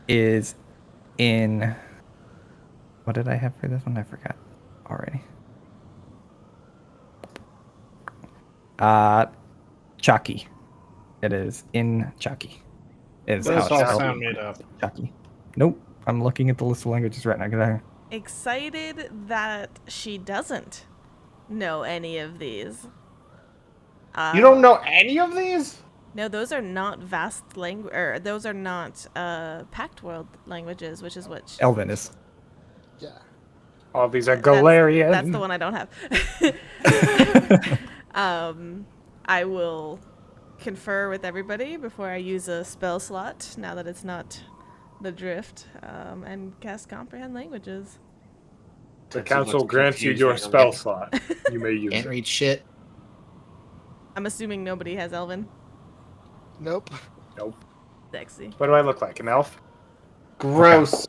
is in... What did I have for this one? I forgot already. Chaki. It is in Chaki. Is how Those it's all spelled. sound made up. Chaki. Nope. I'm looking at the list of languages right now. Get out here. Excited that she doesn't know any of these. You don't know any of these? No, those are not vast language, or those are not Pact World languages, which is what. Elven is. Yeah. All these are Galarian. That's the one I don't have. I will confer with everybody before I use a spell slot, now that it's not the drift, and cast Comprehend Languages. The council grants you your spell slot. You may use Can't it. read shit. I'm assuming nobody has Elven. Nope. Nope. Sexy. What do I look like? An elf? Gross.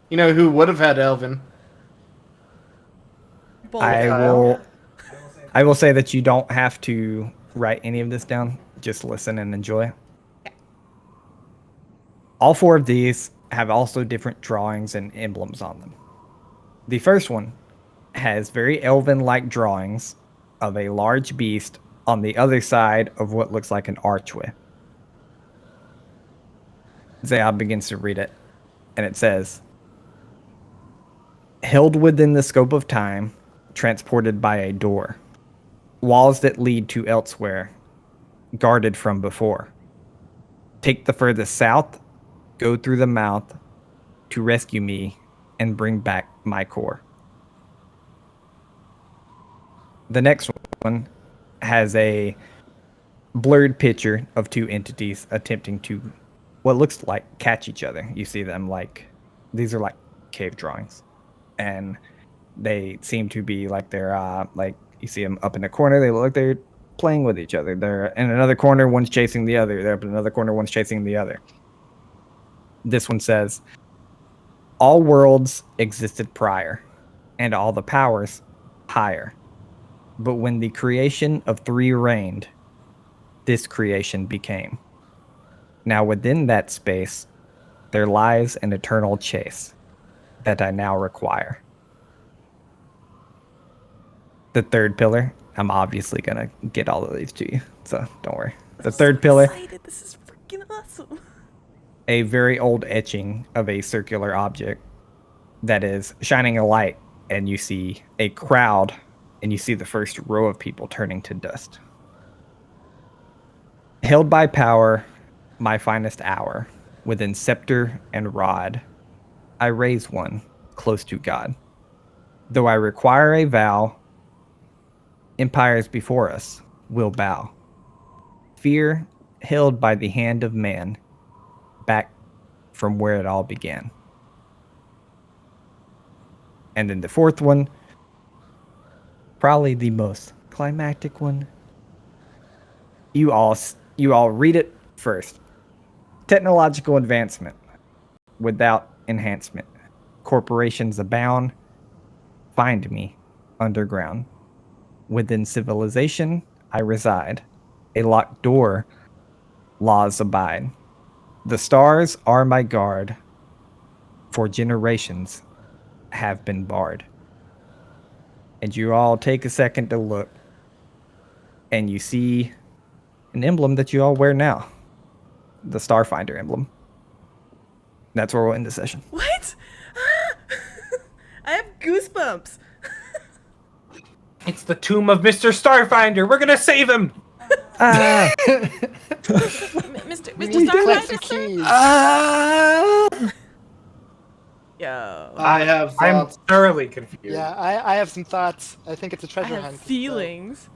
You know who would have had Elven? Bold. I will say that you don't have to write any of this down. Just listen and enjoy. All 4 of these have also different drawings and emblems on them. The first one has very elven-like drawings of a large beast on the other side of what looks like an archway. Zayab begins to read it, and it says, "Held within the scope of time, transported by a door. Walls that lead to elsewhere, guarded from before. Take the furthest south, go through the mouth to rescue me and bring back my core. The next one has a blurred picture of two entities attempting to what looks like catch each other. You see them like, these are like cave drawings, and they seem to be like they're like, you see them up in the corner, they look like they're playing with each other. They're in another corner, one's chasing the other. They're up in another corner, one's chasing the other. This one says, all worlds existed prior, and all the powers higher. But when the creation of three reigned, this creation became. Now within that space, there lies an eternal chase that I now require. The third pillar, I'm obviously gonna get all of these to you, so don't worry. The third pillar, Excited. This is freaking awesome. a very old etching of a circular object that is shining a light, and you see a crowd, and you see the first row of people turning to dust. Held by power, my finest hour, within scepter and rod, I raise one close to God. Though I require a vow, empires before us will bow. Fear held by the hand of man, back from where it all began. And then the fourth one, probably the most climactic one. You all read it first. Technological advancement without enhancement. Corporations abound. Find me underground. Within civilization, I reside. A locked door, laws abide. The stars are my guard. For generations have been barred. And you all take a second to look, and you see an emblem that you all wear now. The Starfinder emblem. That's where we'll end the session. What? I have goosebumps. It's the tomb of Mr. Starfinder. We're gonna save him. Mr. We Mr. need to collect Starfinder, some sir? keys. Yo. I have I'm thoughts. thoroughly confused. Yeah, I have some thoughts. I think it's a I treasure have hunt. so- feelings.